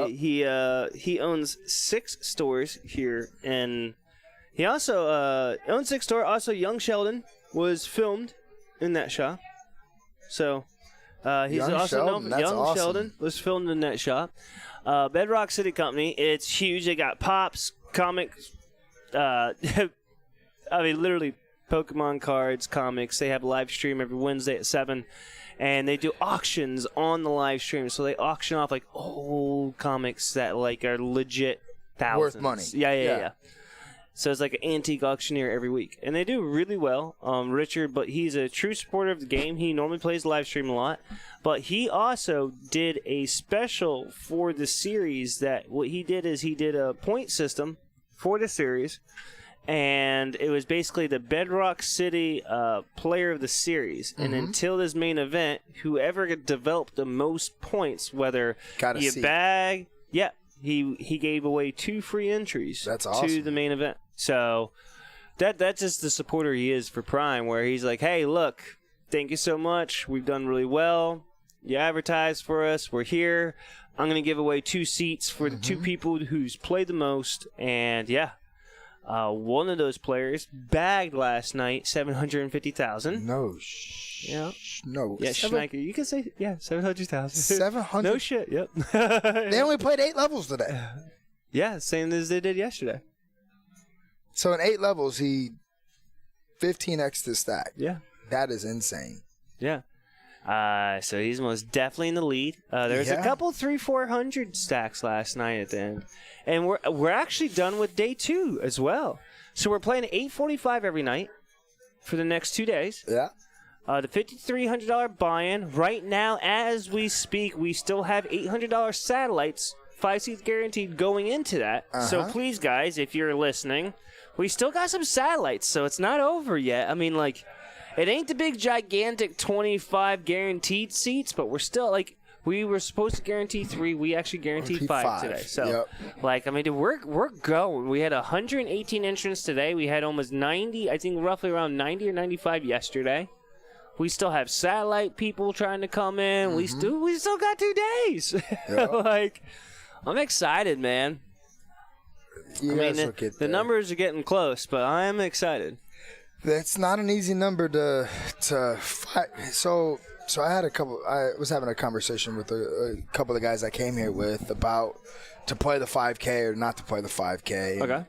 He owns 6 stores here, and he also owns 6 stores. Also, Young Sheldon was filmed in that shop. So, he's Young also Sheldon, known. Young awesome. Sheldon was filmed in that shop. Bedrock City Company. It's huge. They got pops, comics. I mean, literally Pokemon cards, comics. They have a live stream every Wednesday at 7, and they do auctions on the live stream. So they auction off like old comics that are legit thousands. Worth money. Yeah. So it's like an antique auctioneer every week. And they do really well. Richard, but he's a true supporter of the game. He normally plays live stream a lot. But he also did a special for the series that what he did is he did a point system for the series. And it was basically the Bedrock City player of the series. And until this main event, whoever developed the most points, whether bag... Yeah. He gave away 2 free entries to the main event. So that's just the supporter he is for Prime, where he's like, hey, look, thank you so much. We've done really well. You advertised for us. We're here. I'm going to give away 2 seats for the 2 people who's played the most. And, one of those players bagged last night $750,000. No. No. Yeah, Schnecker. You can say, $700,000. 700. No shit. Yep. They only played 8 levels today. Yeah, same as they did yesterday. So in 8 levels, he 15x'd his stack. Yeah. That is insane. Yeah. So he's most definitely in the lead. There's a couple 300-400 stacks last night at the end. And we're actually done with day 2 as well. So we're playing at 8:45 every night for the next 2 days. Yeah. The $5,300 buy-in. Right now, as we speak, we still have $800 satellites, 5 seats guaranteed going into that. So please, guys, if you're listening, we still got some satellites, so it's not over yet. I mean, it ain't the big, gigantic 25 guaranteed seats, but we're still, we were supposed to guarantee 3. We actually guaranteed 5 today. So, dude, we're going. We had 118 entrants today. We had almost 90, I think roughly around 90 or 95 yesterday. We still have satellite people trying to come in. We still got 2 days. I'm excited, man. The numbers are getting close, but I am excited. That's not an easy number to fight. So I was having a conversation with a couple of guys I came here with about to play the 5K or not to play the 5K. Okay.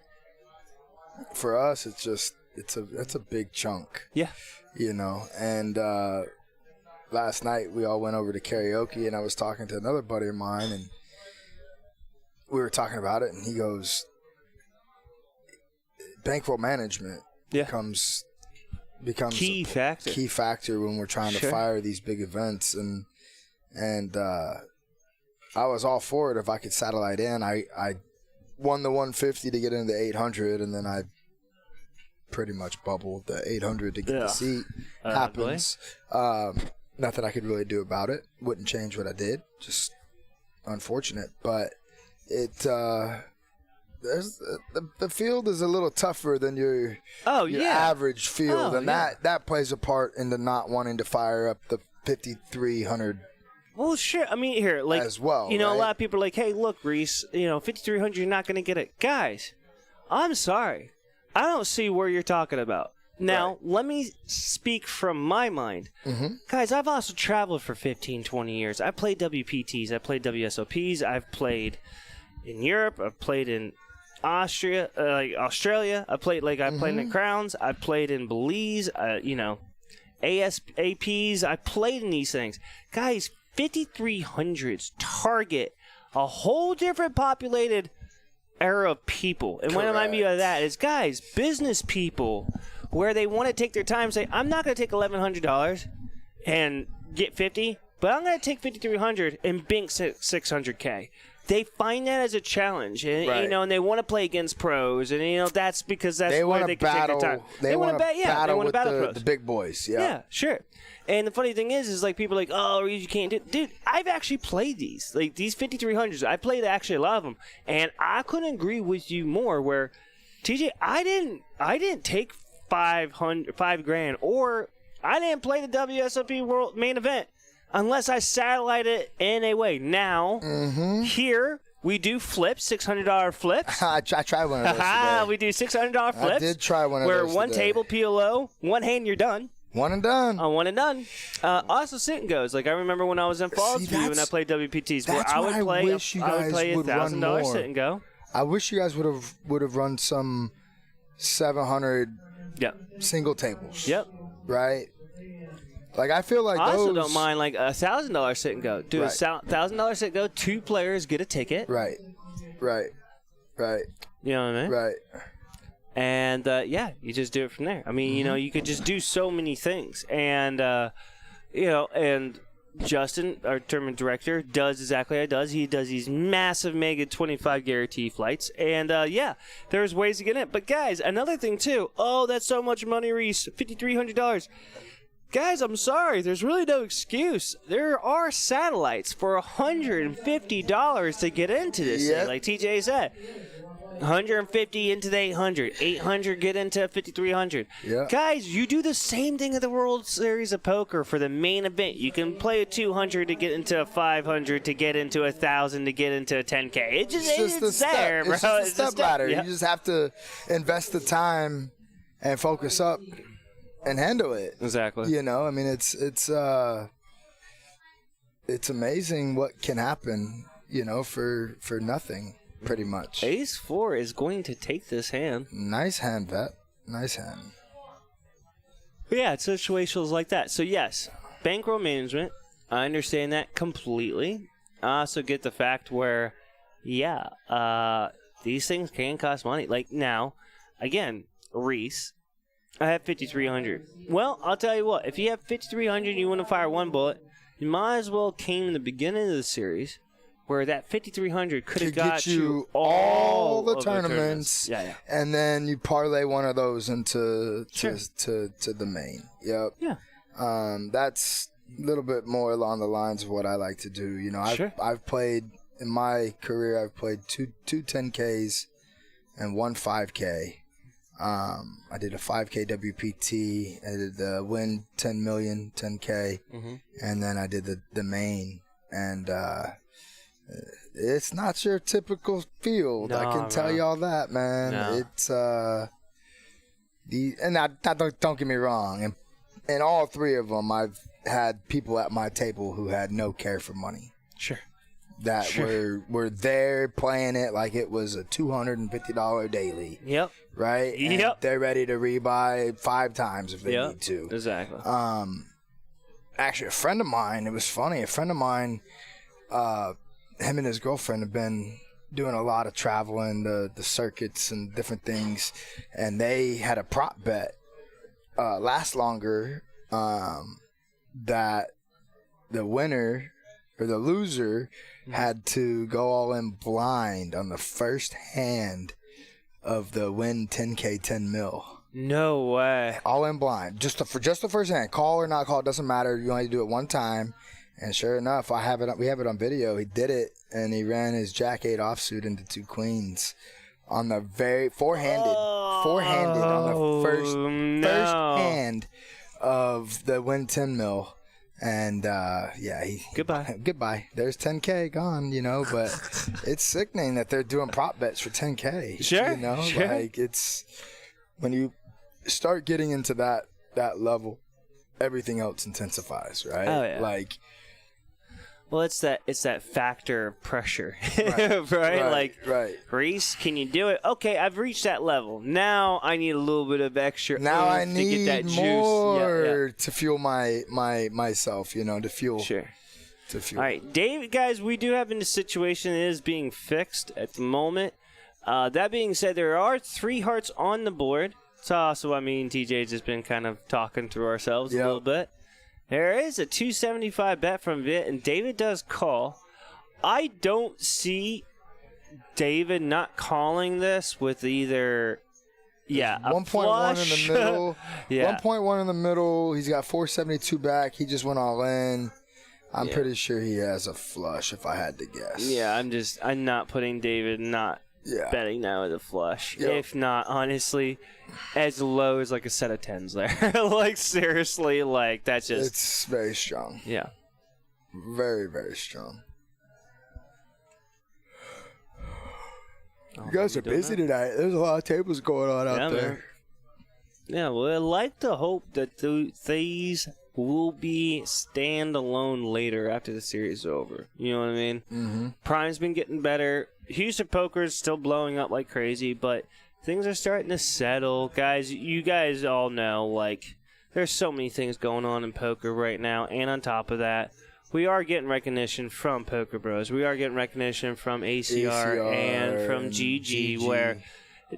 For us, it's a big chunk. Yeah. And last night we all went over to karaoke, and I was talking to another buddy of mine, and we were talking about it, and he goes, bankroll management becomes key factor when we're trying to fire these big events, and I was all for it if I could satellite in. I won the 150 to get into the 800, and then I pretty much bubbled the 800 to get the seat. Happens. Nothing I could really do about it. Wouldn't change what I did. Just unfortunate, but it. There's the field is a little tougher than your average field, and that plays a part into not wanting to fire up the 5,300. Well, sure. I mean, here, as well, a lot of people are like, "Hey, look, Reese, 5,300, you're not going to get it." Guys, I'm sorry, I don't see where you're talking about. Now, let me speak from my mind. Guys, I've also traveled for 15, 20 years. I played WPTs, I played WSOPs, I've played in Europe, I've played in Australia. I played in the Crowns. I played in Belize. ASAPs. I played in these things, guys. 5,300s target a whole different populated era of people. And what I mean by that is, guys, business people, where they want to take their time and say, I'm not going to take $1,100 and get 50, but I'm going to take $5,300 and bank $600K. They find that as a challenge, and and they want to play against pros, and that's because that's where they can take their time. They want to battle with pros. The big boys. Yeah, sure. And the funny thing is like people are like, oh, you can't do it. Dude, I've actually played these. Like these 5,300s. I played actually a lot of them. And I couldn't agree with you more where, TJ, I didn't take $5,000 or I didn't play the WSOP World Main Event unless I satellite it in a way. Now, here we do flips, $600 flips. I tried one of those today. We do $600 flips. I did try one of those today. Where one table PLO, one hand, you're done. One and done. One and done. Also, sit and goes. Like I remember when I was in Falls View and I played WPTs, where I would play $1,000 sit and go. I wish you guys would have run some 700 single tables. Yep. Right. Like I feel like I those. also don't mind like $1,000 sit and go. Do a $1,000 sit and go. 2 players get a ticket. Right. You know what I mean? Right. And, you just do it from there. I mean, you could just do so many things. And, and Justin, our tournament director, does exactly what he does. He does these massive mega 25 guarantee flights. And, there's ways to get in. But, guys, another thing, too. Oh, that's so much money, Reese. $5,300. Guys, I'm sorry. There's really no excuse. There are satellites for $150 to get into this thing, like TJ said. 150 into the 800, 800 get into 5,300. Yeah. Guys, you do the same thing at the World Series of Poker for the main event. You can play a 200 to get into a 500 to get into 1,000 to get into a 10K. It's there, bro. It's just a step ladder. Yep. You just have to invest the time and focus up and handle it. Exactly. I mean, it's amazing what can happen, for nothing. Pretty much. Ace 4 is going to take this hand. Nice hand, Vet. Nice hand. But yeah, it's situations like that. So yes, bankroll management. I understand that completely. I also get the fact where, these things can cost money. Like now, again, Reese, I have 5,300. Well, I'll tell you what. If you have 5,300 and you want to fire one bullet, you might as well came in the beginning of the series, where that 5,300 could have got you all the tournaments. Yeah. And then you parlay one of those into to the main. Yep. Yeah. That's a little bit more along the lines of what I like to do. I've played in my career. I've played two 10Ks and one 5K. I did a 5K WPT. I did the win 10 million 10K, and then I did the main and. It's not your typical field. I can tell you all that, man. No. It's don't get me wrong. In all 3 of them, I've had people at my table who had no care for money. Sure. That were there playing it like it was a $250 daily. Yep. Right. And they're ready to rebuy 5 times if they need to. Exactly. Actually, a friend of mine. It was funny. A friend of mine. Him and his girlfriend have been doing a lot of traveling, the circuits and different things, and they had a prop bet last longer that the winner or the loser had to go all in blind on the first hand of the win 10K 10 mil. No way. All in blind, just the first hand, call or not call, doesn't matter. You only do it one time. And sure enough, we have it on video. He did it, and he ran his Jack 8 offsuit into 2 queens on the very four-handed on the first hand of the win 10 mil. And goodbye. There's 10K gone, But it's sickening that they're doing prop bets for 10K. Sure, sure. Like it's when you start getting into that level, everything else intensifies, right? Oh, yeah. Like. Well, it's that factor of pressure, right? Right. Reese, can you do it? Okay, I've reached that level. Now I need a little bit of extra. Now I need to get that more to fuel myself, to fuel. Sure. To fuel. All right, David, guys, we do have in a situation that is being fixed at the moment. That being said, there are 3 hearts on the board. So also, I mean, TJ's just been kind of talking through ourselves a little bit. There is a 275 bet from Vit, and David does call. I don't see David not calling this with either, a 1.1 flush. in the middle. 1.1 in the middle. He's got 472 back. He just went all in. I'm pretty sure he has a flush, if I had to guess. Yeah, I'm not putting David betting now with a flush. Yep. If not, honestly, as low as like a set of 10s there. Like, seriously, like, that's just... It's very strong. Yeah. Very, very strong. You guys are busy tonight. There's a lot of tables going on out there. Man. Yeah, well, I'd like to hope that these will be standalone later after the series is over. You know what I mean? Mm-hmm. Prime's been getting better. Houston Poker is still blowing up like crazy, but things are starting to settle. Guys, you guys all know, like, there's so many things going on in poker right now, and on top of that, we are getting recognition from Poker Bros. We are getting recognition from ACR and from GG, where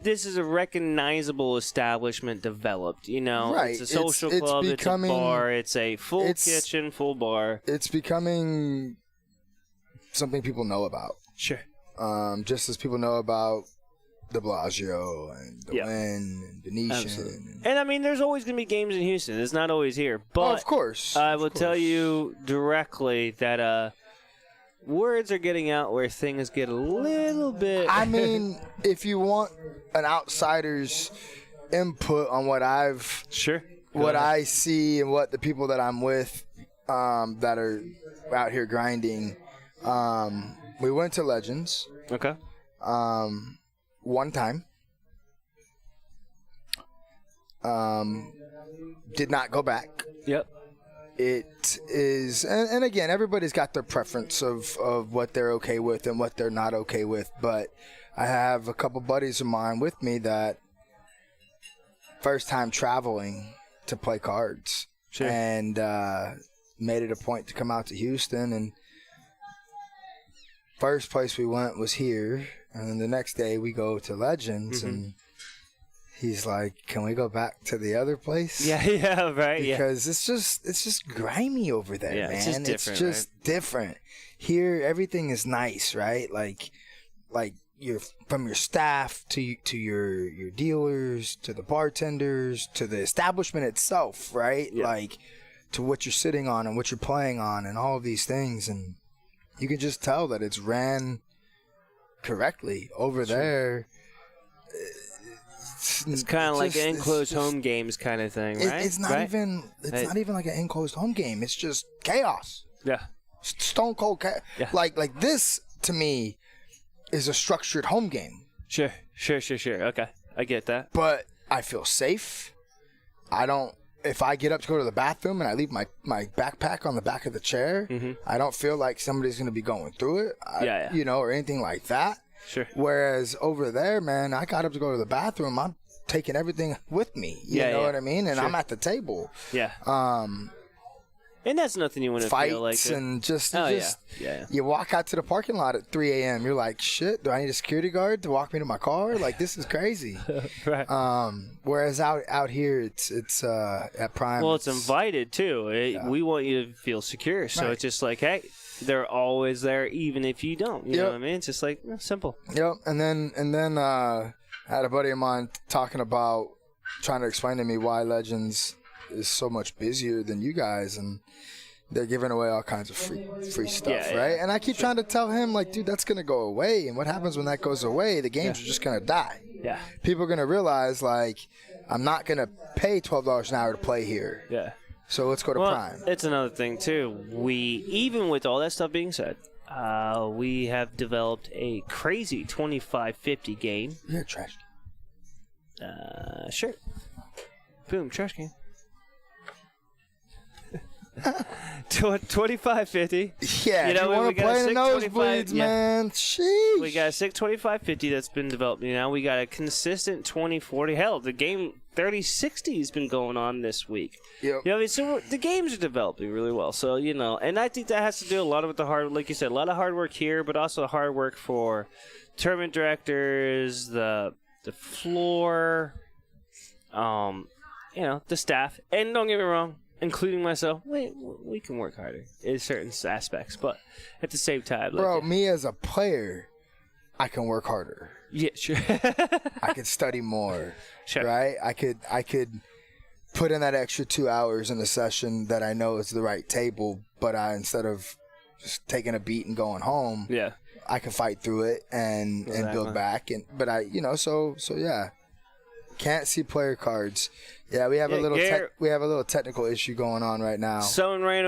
this is a recognizable establishment developed. You know, right. It's a social club, it's a bar, it's a full kitchen, full bar. It's becoming something people know about. Sure. Just as people know about the Bellagio and the Wynn and Venetian. And I mean, there's always going to be games in Houston. It's not always here. But of course. I will tell you directly that words are getting out where things get a little bit... I mean, if you want an outsider's input on what I've... Sure. What I see and what the people that I'm with that are out here grinding, we went to Legends. Okay. One time. Did not go back. Yep. It is, and again, everybody's got their preference of what they're okay with and what they're not okay with. But I have a couple buddies of mine with me that first time traveling to play cards. Sure. And made it a point to come out to Houston. And first place we went was here. And then the next day we go to Legends, and he's like, "Can we go back to the other place?" Yeah, right. Because it's just grimy over there, man. It's just different. Here, everything is nice, right? Like you're from your staff to your dealers to the bartenders to the establishment itself, right? Yeah. Like to what you're sitting on and what you're playing on and all of these things, and you can just tell that it's ran correctly over there. It's kind of like an enclosed home games kind of thing, right? It's not even like an enclosed home game. It's just chaos. Yeah. Stone cold chaos. Yeah. Like this to me is a structured home game. Sure. Okay, I get that. But I feel safe. If I get up to go to the bathroom and I leave my backpack on the back of the chair, I don't feel like somebody's going to be going through it, you know, or anything like that. Sure. Whereas over there, man, I got up to go to the bathroom. I'm taking everything with me. You know what I mean? And I'm at the table. Yeah. And that's nothing you want to feel like. Fights and just you walk out to the parking lot at 3 a.m. You're like, shit, do I need a security guard to walk me to my car? Like, this is crazy. Right. Whereas out here, it's at Prime. Well, it's invited, too. We want you to feel secure. So it's just like, hey, they're always there even if you don't. You know what I mean? It's just like, simple. Yep. And then I had a buddy of mine talking about trying to explain to me why Legends is so much busier than you guys, and they're giving away all kinds of free stuff, right? And I keep trying to tell him, like, dude, that's going to go away. And what happens when that goes away? The games are just going to die. Yeah. People are going to realize, like, I'm not going to pay $12 an hour to play here. Yeah. So let's go to Prime. It's another thing, too. Even with all that stuff being said, we have developed a crazy 25-50 game. You're a trash can. Sure. Boom, trash can. 25-50. Yeah, you know, we want to play in the nosebleeds, man. Sheesh. We got a sick 25-50 that's been developed. You know, we got a consistent 20-40. Hell, the game 30-60 has been going on this week. Yep. You know, so the games are developing really well. So, you know, and I think that has to do a lot with the hard, like you said, a lot of hard work here, but also hard work for tournament directors, the floor, the staff. And don't get me wrong, including myself, we can work harder in certain aspects, but at the same time, bro, me as a player, I can work harder. Yeah, sure. I could study more, sure. Right? I could put in that extra 2 hours in the session that I know is the right table, but instead of just taking a beat and going home, yeah, I can fight through it and build back. So yeah. Can't see player cards. Yeah, we have a little technical issue going on right now. Someone ran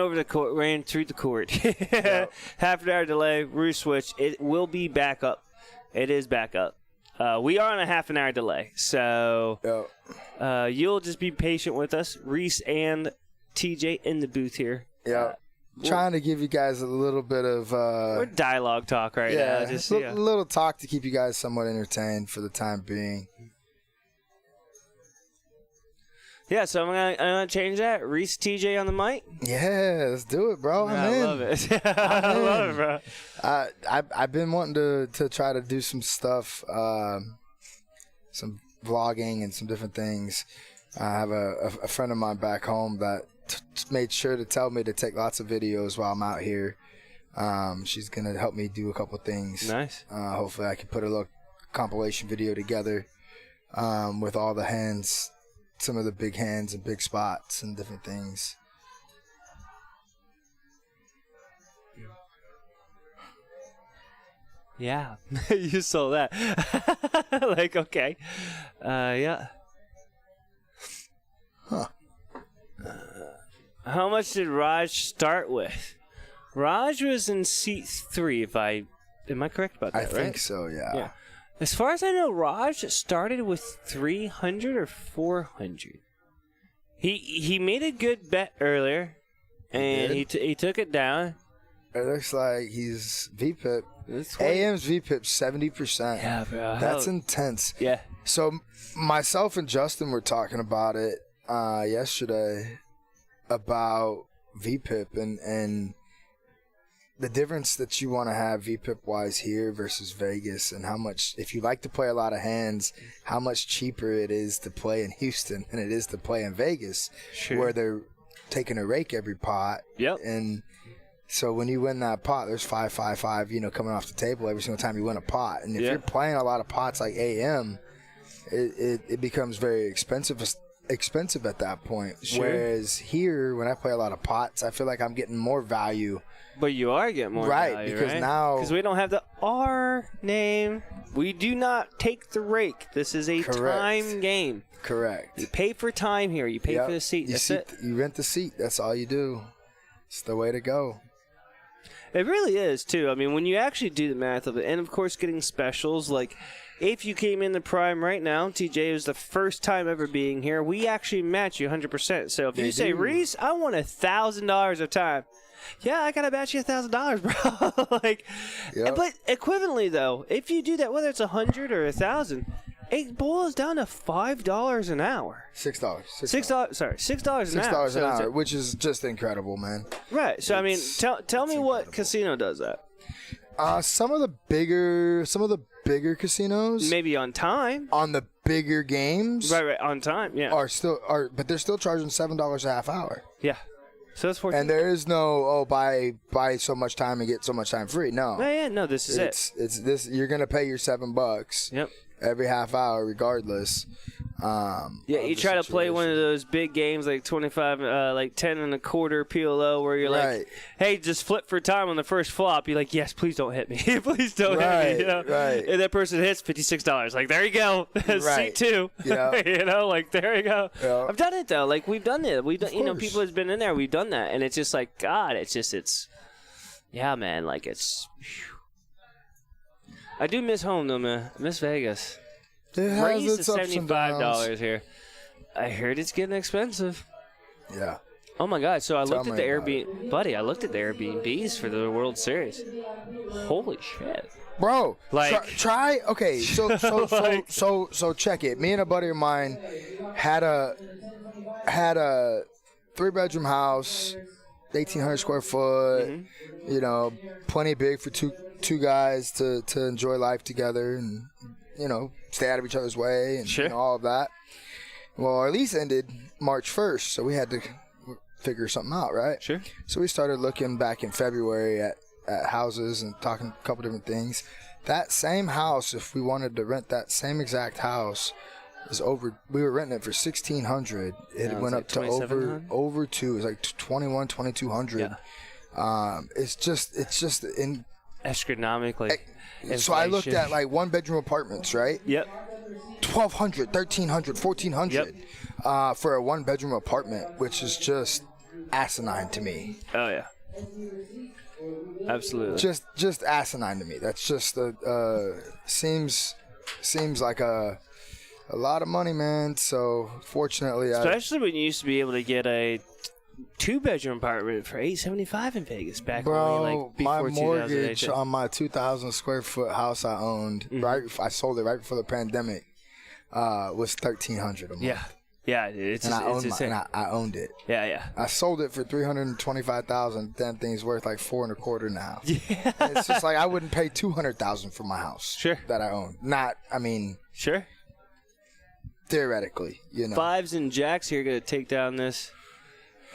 through the court. Yep. Half an hour delay, re-switch. It will be back up. It is back up. We are on a half an hour delay, so you'll just be patient with us. Reese and TJ in the booth here. Yeah. Trying to give you guys a little bit of we're dialogue talk right now. Just a little talk to keep you guys somewhat entertained for the time being. Yeah, so I'm gonna change that. Reese, TJ on the mic. Yeah, let's do it, bro. I love it. I love it, bro. I've been wanting to try to do some stuff, some vlogging and some different things. I have a friend of mine back home that made sure to tell me to take lots of videos while I'm out here. She's gonna help me do a couple things. Nice. Hopefully, I can put a little compilation video together with all the hands. Some of the big hands and big spots and different things. Yeah, you saw that. Like, okay. Yeah. Huh. How much did Raj start with? Raj was in seat 3, am I correct about that, I think so, yeah. As far as I know, Raj started with 300 or 400. He made a good bet earlier, and he took it down. It looks like he's VPIP. AM's VPIP 70%. Yeah, bro. That's intense. Yeah. So myself and Justin were talking about it yesterday about VPIP and the difference that you want to have VPIP-wise here versus Vegas, and how much, if you like to play a lot of hands, how much cheaper it is to play in Houston than it is to play in Vegas, where they're taking a rake every pot. Yep. And so when you win that pot, there's 5-5-5, coming off the table every single time you win a pot. And if you're playing a lot of pots like AM, it becomes very expensive at that point. Sure. Whereas here, when I play a lot of pots, I feel like I'm getting more value. But you are getting more value, because now... Because we don't have the R name. We do not take the rake. This is a time game. Correct. You pay for time here. You pay for the seat. That's it. You rent the seat. That's all you do. It's the way to go. It really is, too. I mean, when you actually do the math of it, and, of course, getting specials, like... If you came in the prime right now, TJ is the first time ever being here, we actually match you 100%. So if you say, Reese, I want $1,000 of time. Yeah, I got to match you $1,000, bro. But equivalently, though, if you do that, whether it's 100 or 1,000, it boils down to $5 an hour. $6. $6. Sorry, $6 an hour. $6 an hour, which is just incredible, man. Right. So, I mean, tell me what casino does that. Some of the bigger casinos, maybe on time, on the bigger games, right, on time, yeah, but they're still charging $7 a half hour. Yeah, so that's 14. And there is no buy so much time and get so much time free. No, no, this is it. It's this. You're gonna pay your $7. Yep. Every half hour, regardless. You try to play one of those big games like 25, like 10 and a quarter PLO, where you're like, hey, just flip for time on the first flop. You're like, yes, please don't hit me. Please don't hit me. Right. And that person hits $56. Like, there you go. Seat 2. Yeah. Like, there you go. Yeah. I've done it, though. Like, we've done it. We've done, people has been in there. We've done that. And it's just like, God, yeah, man. Like, it's... Whew. I do miss home, though, man. I miss Vegas. It has its ups and downs. $75 here. I heard it's getting expensive. Yeah. Oh, my God. So I looked at the Airbnb. Buddy, I looked at the Airbnbs for the World Series. Holy shit. Bro, like, try. Okay, so check it. Me and a buddy of mine had a 3-bedroom house 1,800 square foot. Mm-hmm. You know, plenty big for two guys to enjoy life together and, you know, stay out of each other's way and Sure. you know, all of that. Well, our lease ended March 1st, so we had to figure something out, right? Sure. So we started looking back in February at houses and talking a couple different things. That same house, if we wanted to rent that same exact house, is over. We were renting it for $1,600. It went up to over two. It was like $2,200. Yeah. It's just in astronomically. So I looked at like 1-bedroom apartments, right? Yep. $1,200, $1,300, $1,400 for a 1-bedroom apartment, which is just asinine to me. Oh yeah. Absolutely. Just asinine to me. That's just seems like a lot of money, man. So fortunately, especially when you used to be able to get a 2-bedroom apartment for $875 in Vegas back only like before my mortgage 2008. on my 2,000 square foot house I owned I sold it right before the pandemic was $1,300 a month. Yeah, it's insane. I owned it. Yeah. I sold it for $325,000. Damn thing's worth like $4.25 now. Yeah. It's just like I wouldn't pay $200,000 for my house. Sure. That I own. Sure. Theoretically, you know. 5s and jacks here gonna take down this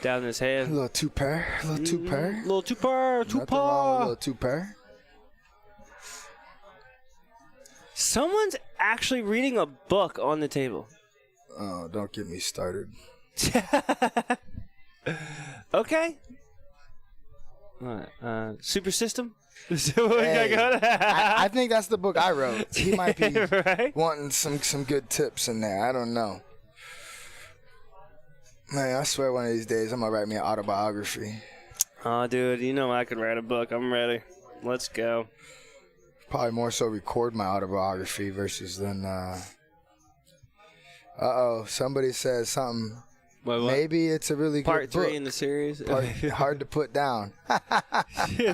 hand. A little two-pair. Little two pair. Nothing wrong with a little two-pair. Someone's actually reading a book on the table. Oh, don't get me started. Okay. Super System? Hey, I think that's the book I wrote. He might be right? wanting some good tips in there. I don't know. Man, I swear one of these days I'm going to write me an autobiography. Oh, dude, you know I could write a book. I'm ready. Let's go. Probably more so record my autobiography versus than... somebody says something. What? Maybe it's a really Part good book. 3 in the series. Hard to put down.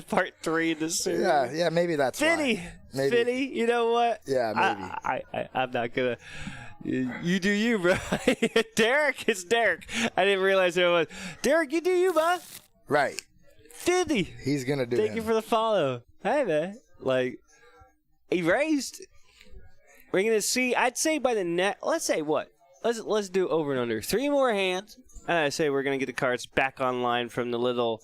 Part 3 in the series. Yeah, maybe that's Fitty. why. Maybe. Fitty, you know what? Yeah, maybe. I'm not gonna. You do you, bro. Derek, it's Derek. I didn't realize who it was. Derek, you do you, bud. Right. Fitty. He's gonna do. Thank you for the follow. Hey, man. Like, erased. We're gonna see. I'd say by the net. Let's say what? Let's do over and under 3 more hands. And I say we're gonna get the cards back online from the little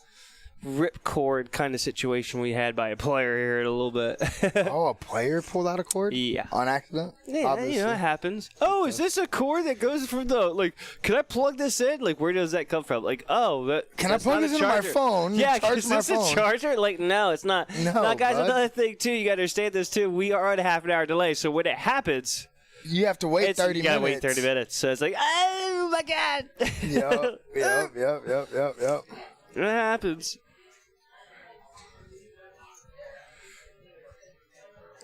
ripcord kind of situation we had by a player here in a little bit. Oh, a player pulled out a cord? Yeah. On accident? Yeah, obviously. you know, it happens. Oh, is this a cord that goes from the, like, can I plug this in? Like, where does that come from? Like, oh, can I plug this into my phone? Yeah, charge is my this phone? a charger? Like, no, it's not. No, now, guys, bud. another thing, too, you got to understand this, too. We are at a half-an-hour delay, so when it happens, you have to wait 30 minutes. You got to wait 30 minutes. So it's like, oh, my God. Yep. It happens.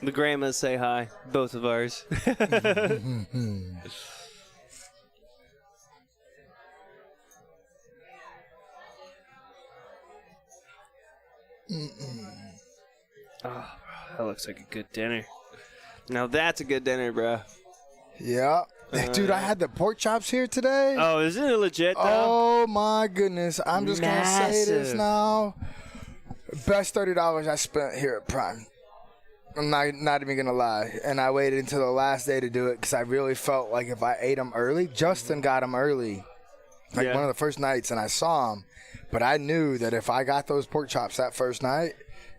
The grandmas say hi, both of ours. Oh, that looks like a good dinner. Now that's a good dinner, bro. Yeah. Dude, I had the pork chops here today. Oh, is it legit, though? Oh, my goodness. I'm just going to say this now. Best $30 I spent here at Prime. I'm not even going to lie. And I waited until the last day to do it because I really felt like if I ate them early, Justin got them early. Like one of the first nights, and I saw him. But I knew that if I got those pork chops that first night,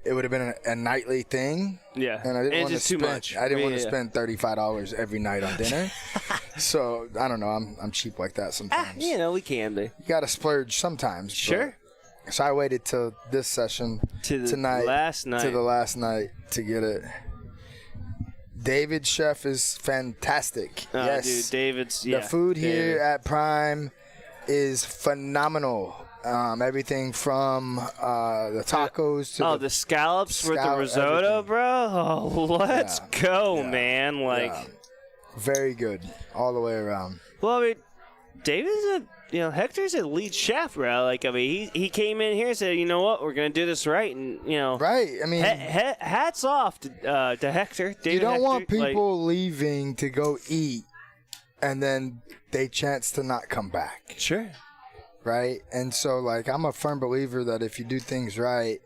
it would have been a nightly thing. Yeah. And I didn't want to just too spend, much. I didn't want to spend $35 every night on dinner. So, I don't know. I'm cheap like that sometimes. You know, we can be. You got to splurge sometimes. Sure. So I waited till this session tonight. To the last night to get it. David's chef is fantastic. Oh, yes. Dude, David's, The food here at Prime is phenomenal. Everything from the tacos to the scallops with the risotto, everything. Bro. Oh, let's go, man. Like, very good all the way around. Well, I mean, Hector's a lead chef, bro. Like, I mean, he came in here and said, you know what, we're gonna do this right, and right. I mean, hats off to Hector. David you don't Hector, want people leaving to go eat, and then they chance to not come back. Sure. right? And so, like, I'm a firm believer that if you do things right,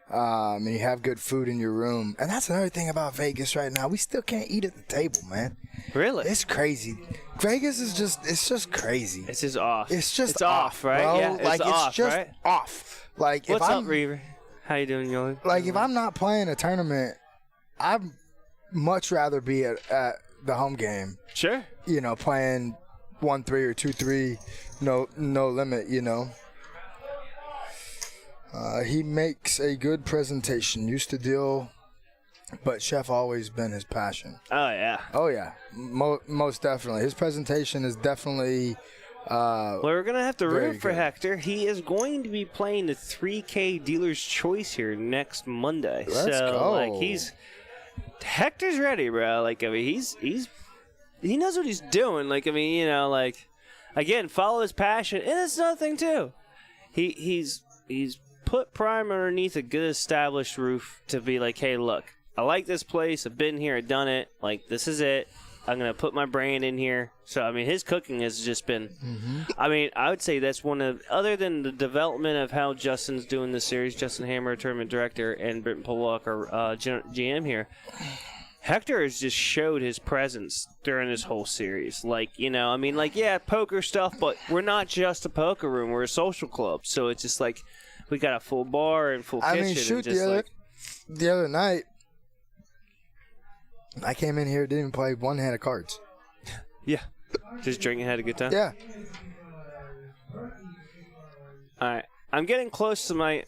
and you have good food in your room, and that's another thing about Vegas right now. We still can't eat at the table, man. Really? It's crazy. Vegas is it's just crazy. It's just off. It's just off, right? Bro. Yeah, like off, it's just right? off. Like What's if up, I'm Reaver? How you doing, Yolan? like if I'm not playing a tournament, I'd much rather be at the home game. Sure. You know, playing 1-3 or 2-3, no limit. You know. He makes a good presentation. Used to deal, but chef always been his passion. Oh, yeah. Oh, yeah. Most definitely. His presentation is definitely well, we're going to have to root for good. Hector. He is going to be playing the 3K Dealer's Choice here next Monday. Let's so, go. like, Hector's ready, bro. Like, I mean, he knows what he's doing. Like, I mean, you know, like, again, follow his passion. And it's another thing, too. He's put Prime underneath a good established roof to be like, hey, look, I like this place. I've been here. I've done it. Like, this is it. I'm going to put my brand in here. So, I mean, his cooking has just been, I mean, I would say that's one of, other than the development of how Justin's doing the series, Justin Hammer, tournament director, and Britton Pollock, our GM here, Hector has just showed his presence during this whole series. Like, you know, I mean, like, yeah, poker stuff, but we're not just a poker room. We're a social club. So it's just like, we got a full bar and full kitchen. I mean, shoot, and just the other night, I came in here, didn't even play one hand of cards. Yeah. Just drinking, had a good time? Yeah. All right. I'm getting close to my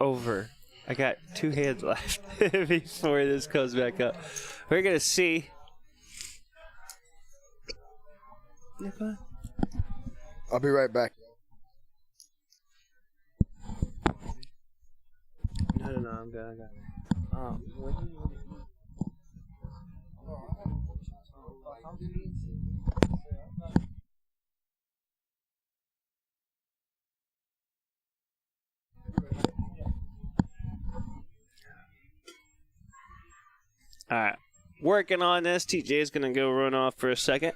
over. I got 2 hands left before this goes back up. We're going to see. I'll be right back. No, I'm good. All right. Working on this. TJ is going to go run off for a second.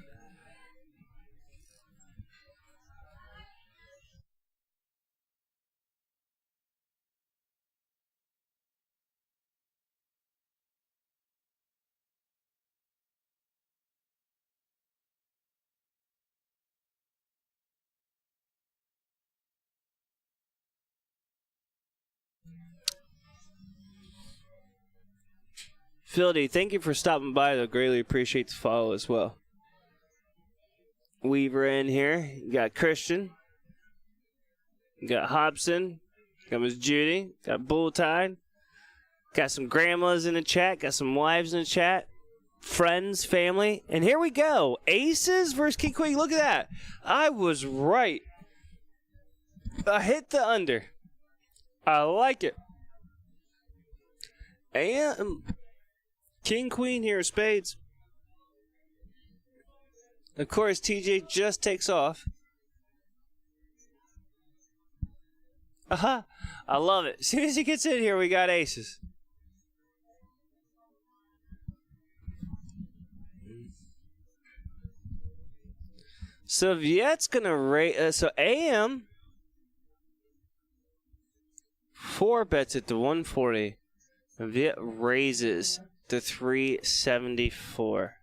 Phildy, thank you for stopping by. I greatly appreciate the follow as well. Weaver in here. You got Christian. You got Hobson. Got Miss Judy. Got Bulltide. Got some grandmas in the chat. Got some wives in the chat. Friends, family. And here we go. Aces versus King Queen. Look at that. I was right. I hit the under. I like it. And King Queen here, spades. Of course, TJ just takes off. Aha! I love it. As soon as he gets in here, we got aces. So Viet's gonna raise. So AM 4 bets at the 140. Viet raises to 374.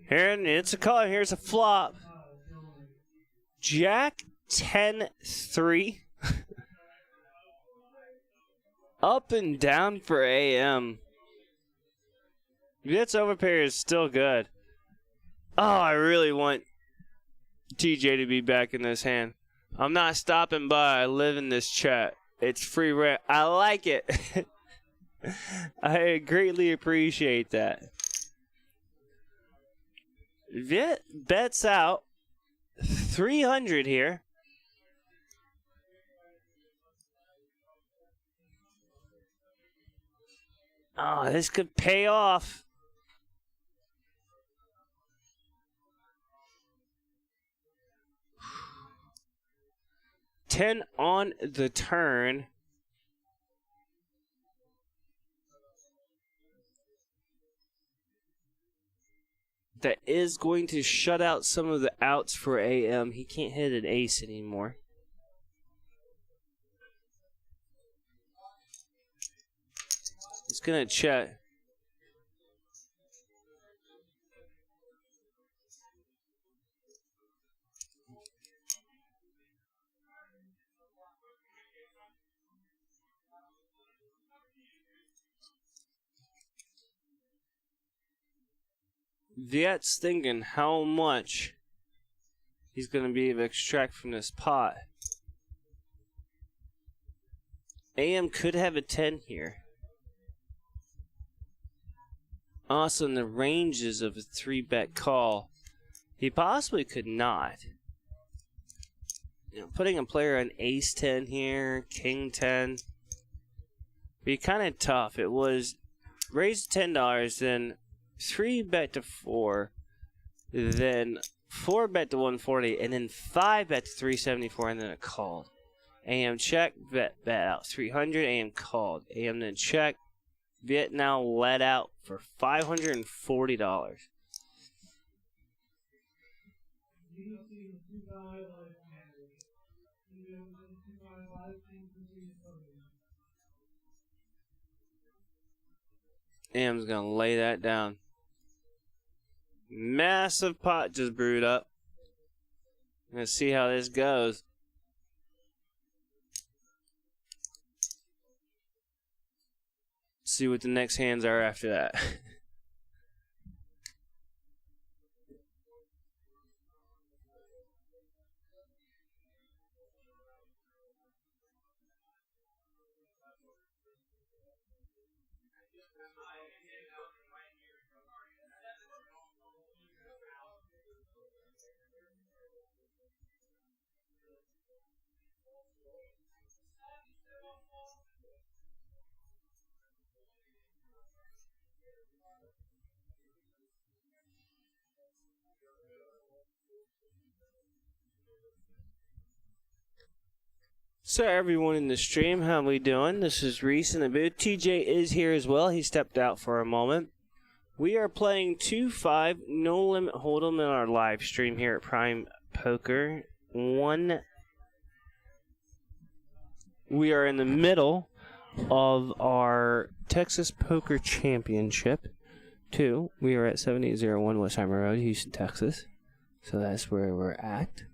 Here, it's a call. Here's a flop. Jack 10-3. Up and down for AM. Viet's overpair is still good. Oh, I really want TJ to be back in this hand. I'm not stopping by. I live in this chat. It's free rent. I like it. I greatly appreciate that. Viet bets out 300 here. Oh, this could pay off. $10 on the turn. That is going to shut out some of the outs for AM. He can't hit an ace anymore. He's going to check. Viet's thinking how much he's going to be able to extract from this pot. AM could have a 10 here. Also in the ranges of a 3-bet call. He possibly could not. You know, putting a player on ace 10 here, king 10, be kind of tough. It was raised $10, then 3-bet to 4, then 4-bet to 140, and then 5-bet to 374, and then a call. AM check, bet out 300, AM called. AM then check, Viet now let out for $540. AM's gonna lay that down. Massive pot just brewed up. Let's see how this goes. See what the next hands are after that. So everyone in the stream, how we doing? This is Reese in the booth. TJ is here as well. He stepped out for a moment. We are playing 2-5 no limit hold'em in our live stream here at Prime Poker. We are in the middle of our Texas Poker Championship. 2. We are at 7801 Westheimer Road, Houston, Texas. So that's where we're at.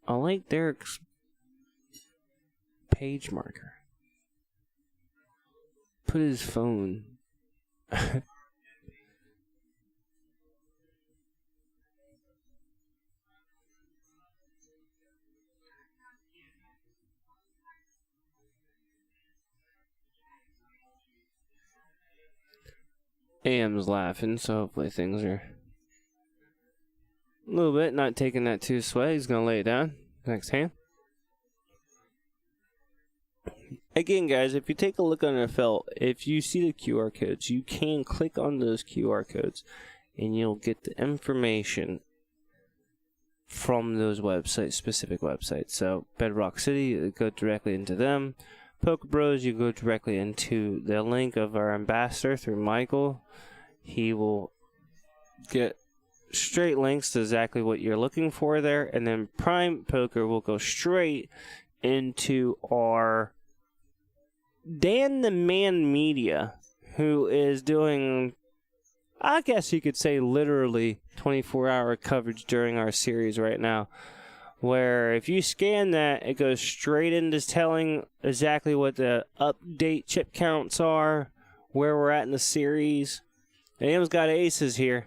I like Derek's page marker. Put his phone. AM's laughing, so hopefully things are a little bit, not taking that too sweat. He's going to lay it down. Next hand. Again, guys, if you take a look on the felt, if you see the QR codes, you can click on those QR codes and you'll get the information from those websites, specific websites. So, Bedrock City, you go directly into them. Poker Bros, you go directly into the link of our ambassador through Michael. He will get straight links to exactly what you're looking for there, and then Prime Poker will go straight into our Dan the Man Media, who is doing, I guess you could say, literally 24-hour coverage during our series right now, where if you scan that, it goes straight into telling exactly what the update chip counts are, where we're at in the series. AM's got aces here.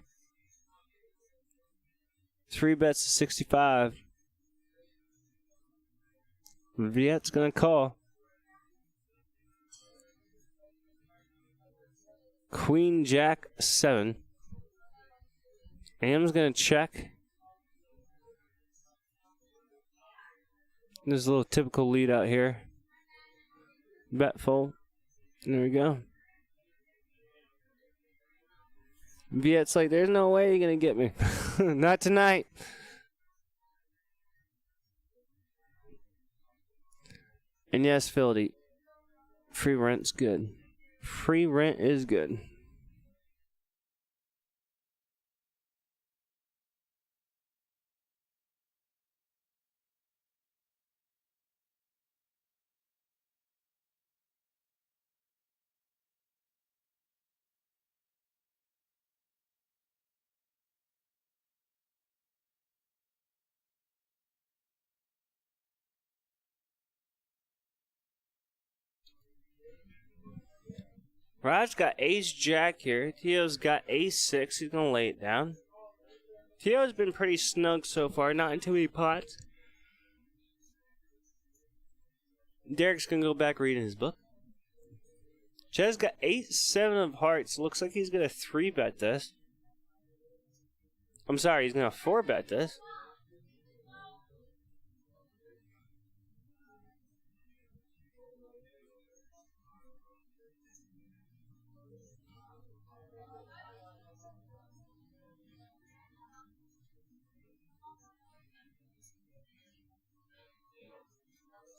3 bets to 65. Viet's going to call. Queen Jack 7. Am's gonna check. There's a little typical lead out here. Bet fold. There we go. Viet's like, there's no way you're gonna get me. Not tonight. And yes, Phildy, free rent's good. Free rent is good. Raj got ace jack here. Tio's got ace 6. He's going to lay it down. Tio's been pretty snug so far, not in too many pots. Derek's going to go back reading his book. Ches got ace 7 of hearts. Looks like he's going to 3-bet this. I'm sorry, he's going to 4-bet this.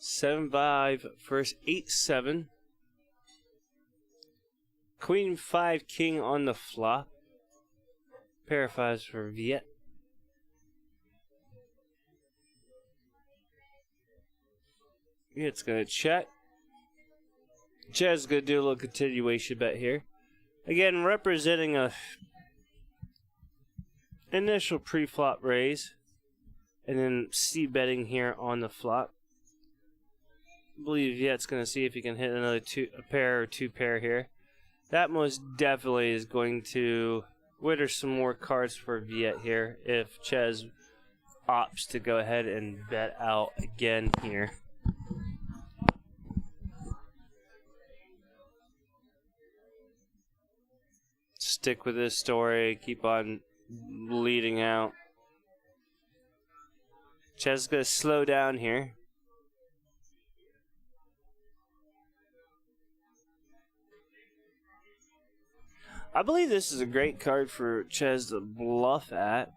Seven 5 versus 8-7. Queen 5 king on the flop. Pair of 5s for Viet. Viet's gonna check. Ches gonna do a little continuation bet here. Again, representing a initial pre-flop raise, and then c-betting here on the flop. I believe Viet's going to see if he can hit another a pair or 2 pair here. That most definitely is going to wither some more cards for Viet here if Ches opts to go ahead and bet out again here. Stick with this story. Keep on leading out. Ches is going to slow down here. I believe this is a great card for Ches to bluff at.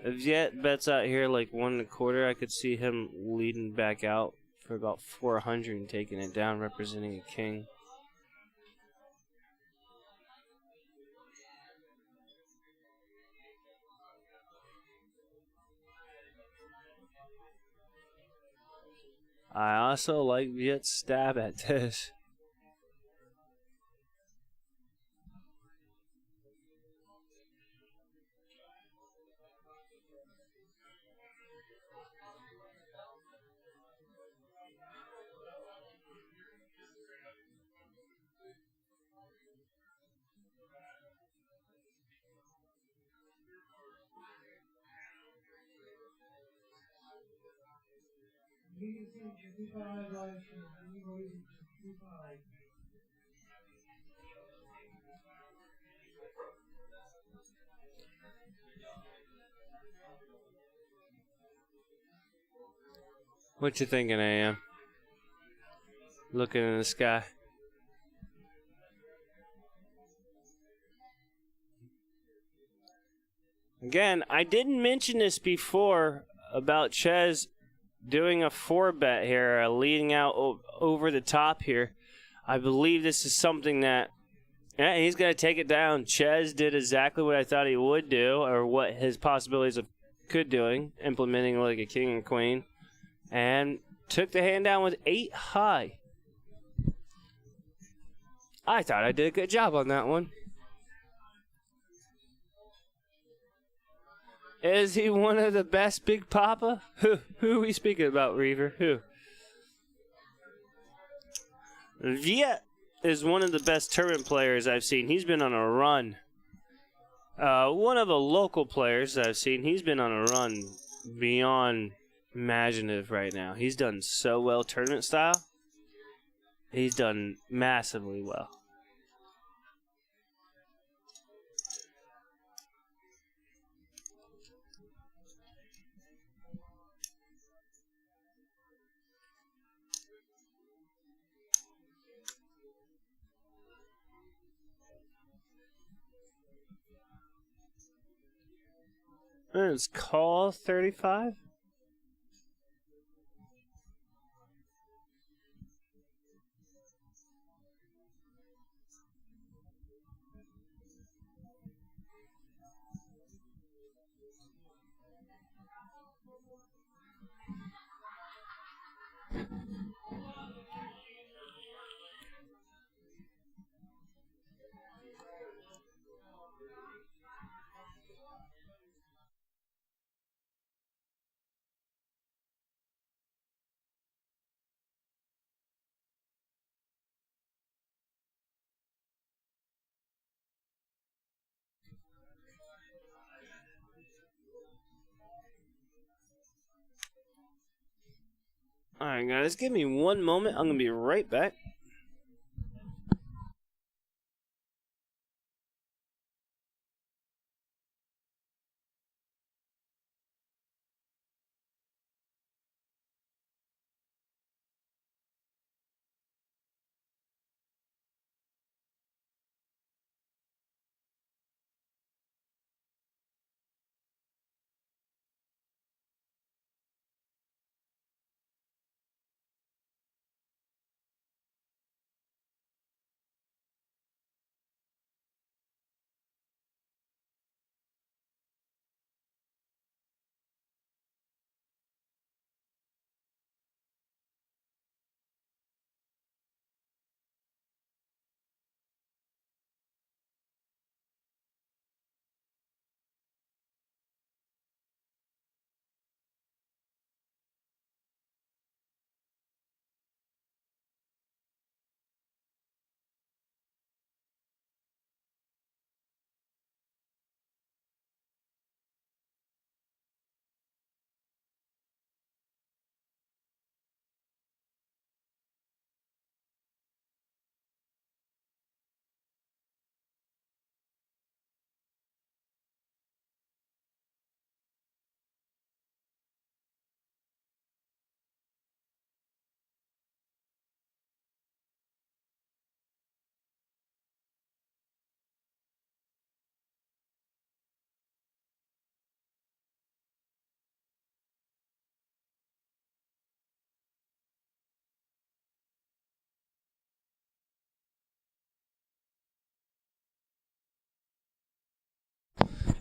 If Viet bets out here like 1 1/4, I could see him leading back out for about 400 and taking it down, representing a king. I also like Viet's stab at this. What you thinking, AM? Looking in the sky. Again, I didn't mention this before about Ches doing a 4-bet here, leading out over the top here. I believe this is something that, yeah, he's going to take it down. Ches did exactly what I thought he would do, or what his possibilities of could doing, implementing like a king and queen, and took the hand down with 8 high. I thought I did a good job on that one. Is he one of the best Big Papa? Who are we speaking about, Reaver? Who? Viet is one of the best tournament players I've seen. He's been on a run. One of the local players I've seen, he's been on a run beyond imaginative right now. He's done so well tournament style. He's done massively well. And it's call 35. Alright, guys, give me one moment. I'm going to be right back.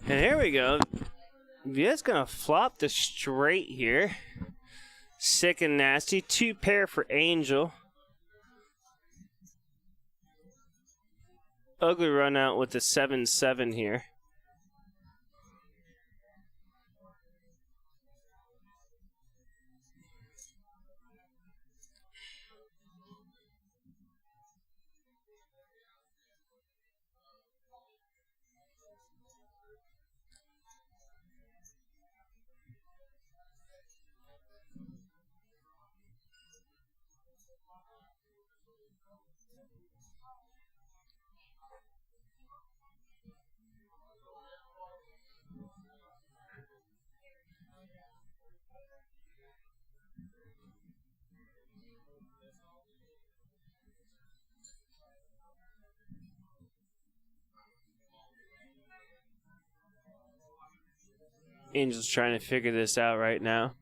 And here we go. Viet's going to flop the straight here. Sick and nasty. 2 pair for Angel. Ugly run out with the 7-7 here. Angel's trying to figure this out right now.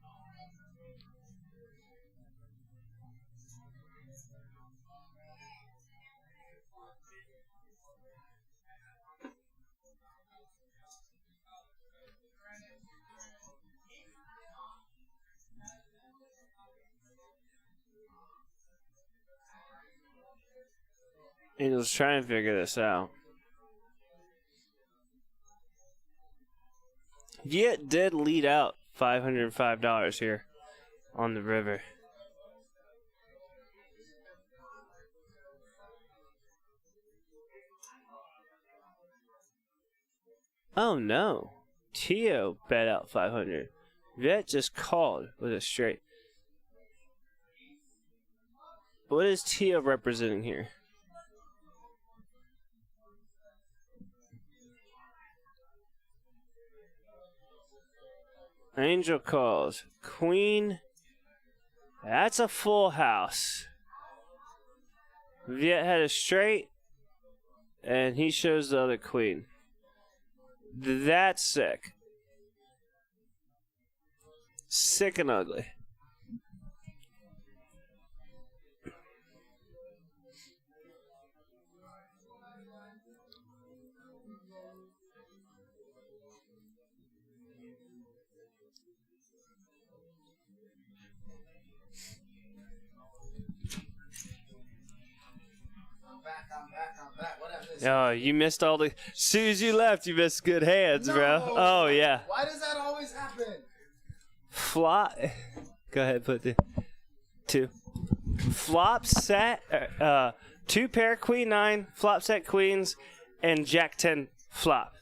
Angel's trying to figure this out. Viet did lead out $505 here on the river. Oh no. Tio bet out 500. Viet just called with a straight. What is Tio representing here? Angel calls. Queen. That's a full house. Viet had a straight. And he shows the other queen. That's sick. sick and ugly. I'm back. What happened? Oh, you missed all the. As soon as you left, you missed good hands, bro. Oh, yeah. Why does that always happen? Flop. Go ahead, put the 2. Flop set. 2 pair queen 9, flop set queens, and jack 10 flop.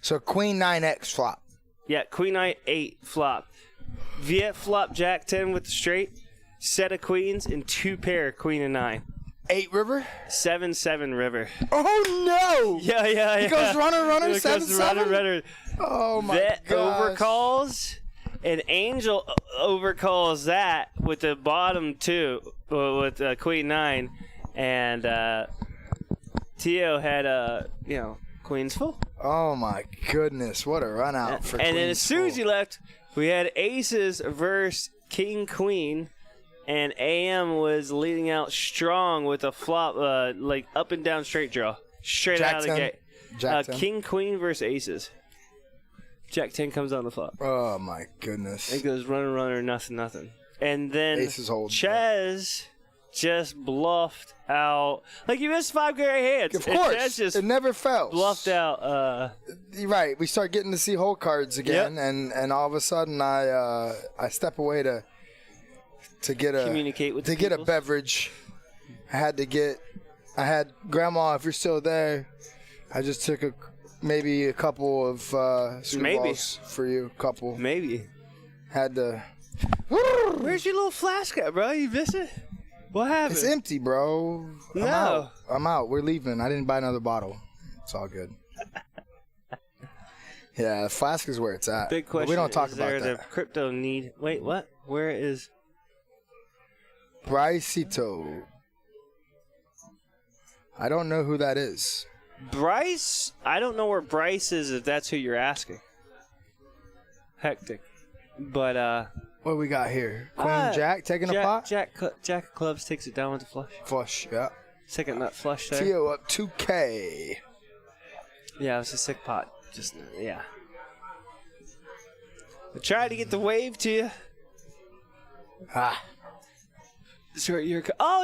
So queen 9x flop. Yeah, queen 9 8 flop. Viet flop jack 10 with the straight, set of queens, and 2 pair queen and 9. 8 river. 7-7 river. Oh no! Yeah. It goes runner, 7-7. Runner. Oh my That gosh. overcalls, and Angel overcalls that with the bottom 2 with queen 9, and Tio had queens full. Oh my goodness! What a run out for. And then as soon as full. you left, we had aces versus king queen, and AM was leading out strong with a flop, like up and down straight draw, straight Jack out of 10. the gate. Jack 10. King queen versus aces. Jack 10 comes on the flop. Oh my goodness! It goes runner, nothing. And then Aces hold. Ches just bluffed out. Like, you missed 5 great hands. Of And course, Ches just it never fails. bluffed out. You're right. We start getting to see whole cards again, and all of a sudden I step away to get a Communicate with to the get a peoples. beverage. I had Grandma. If you're still there, I just took maybe a couple of screwballs for you. Couple. Maybe. Had to. Where's your little flask at, bro? You miss it? What happened? It's empty, bro. No. I'm out. We're leaving. I didn't buy another bottle. It's all good. Yeah, the flask is where it's at. Big question. But we don't talk is about there that. the crypto need? Wait, what? Where is Brycito. I don't know who that is. Bryce? I don't know where Bryce is, if that's who you're asking. Hectic. But, What we got here? Queen Jack taking a pot? Jack of clubs takes it down with the flush. Flush, yeah. Second nut flush there. Tio up 2K. Yeah, it was a sick pot. Just, yeah. I tried to get the wave to you. Ah. Sure, all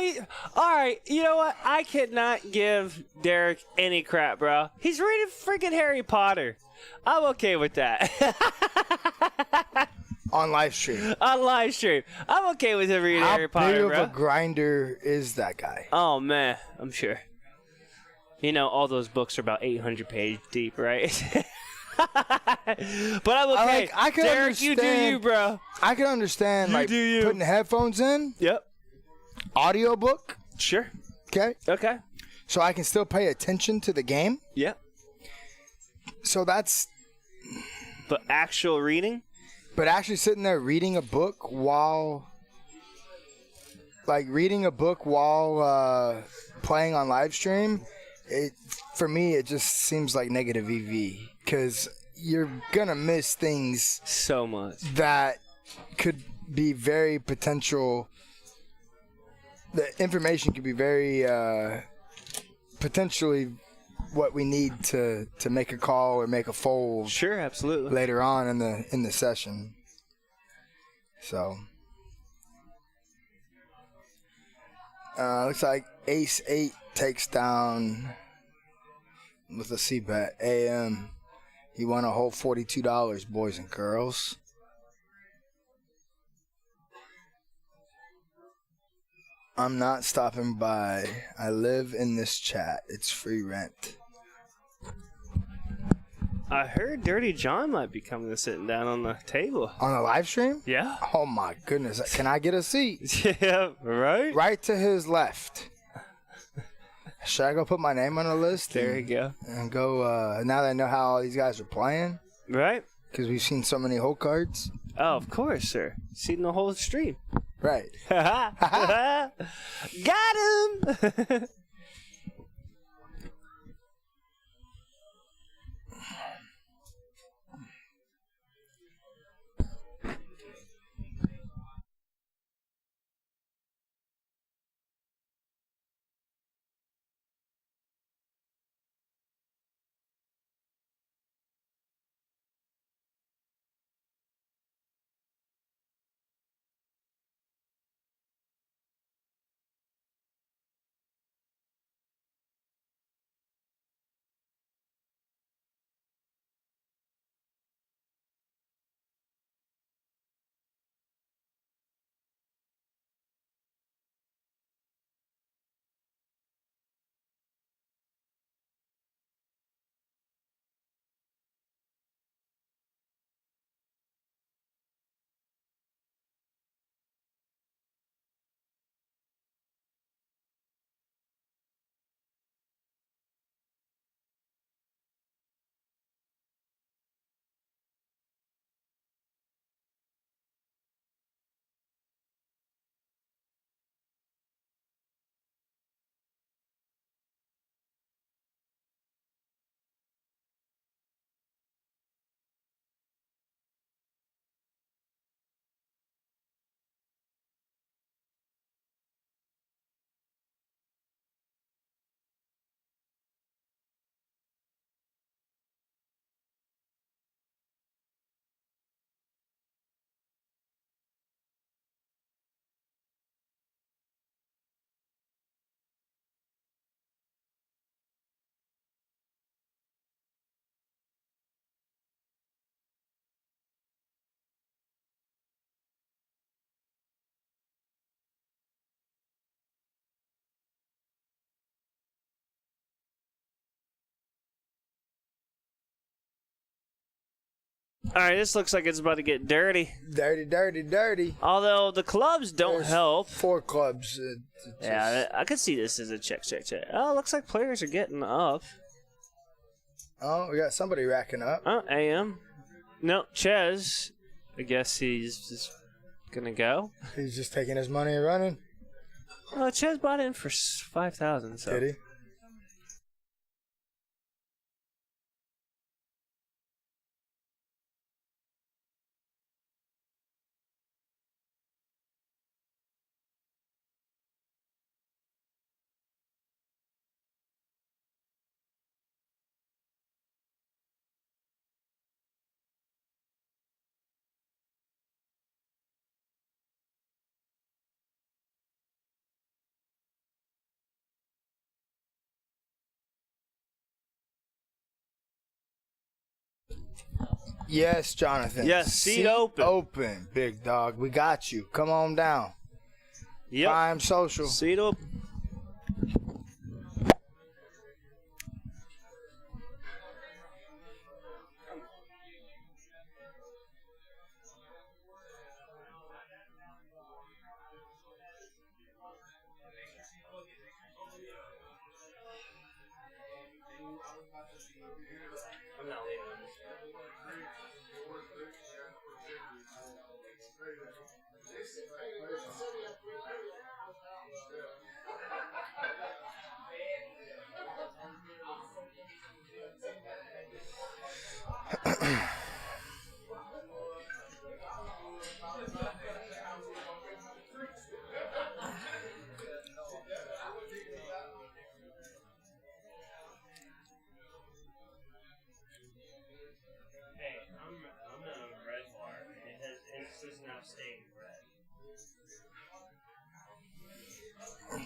right. You know what? I cannot give Derek any crap, bro. He's reading freaking Harry Potter. I'm okay with that. On live stream. On live stream, I'm okay with him reading Harry How big Potter, of bro. a grinder is that guy? Oh man, I'm sure. You know, all those books are about 800 pages deep, right? But I'm okay. I can Derek, you do understand- you, bro. I can understand like do you. putting headphones in, Yep. audiobook, Sure. okay? Okay. So I can still pay attention to the game. Yep. So that's But actual reading? but actually sitting there reading a book while playing on live stream, for me it just seems like negative EV because you're gonna miss things So much. that could be very potential. The information could be very potentially what we need to make a call or make a fold Sure, absolutely. later on in the session. So looks like Ace 8 takes down with a C bet. AM, he won a whole $42, boys and girls. I'm not stopping by. I live in this chat. It's free rent. I heard Dirty John might be coming and sitting down on the table. On a live stream? Yeah. Oh my goodness. Can I get a seat? Yeah, right? Right to his left. Should I go put my name on the list? There you go. And go, now that I know how all these guys are playing, Right? because we've seen so many whole cards. Oh, of course, sir. Seen the whole stream. Right. Got him! All right, this looks like it's about to get dirty. Dirty. Although the clubs don't help. 4 clubs. Yeah, I could see this as a check. Oh, looks like players are getting up. Oh, we got somebody racking up. Oh, AM. No, Ches. I guess he's just gonna go. He's just taking his money and running. Oh, Ches bought in for 5,000. So. Did he? Yes, Jonathan. Yes, seat open. Open, big dog. We got you. Come on down. Yep. Prime Social. Seat open.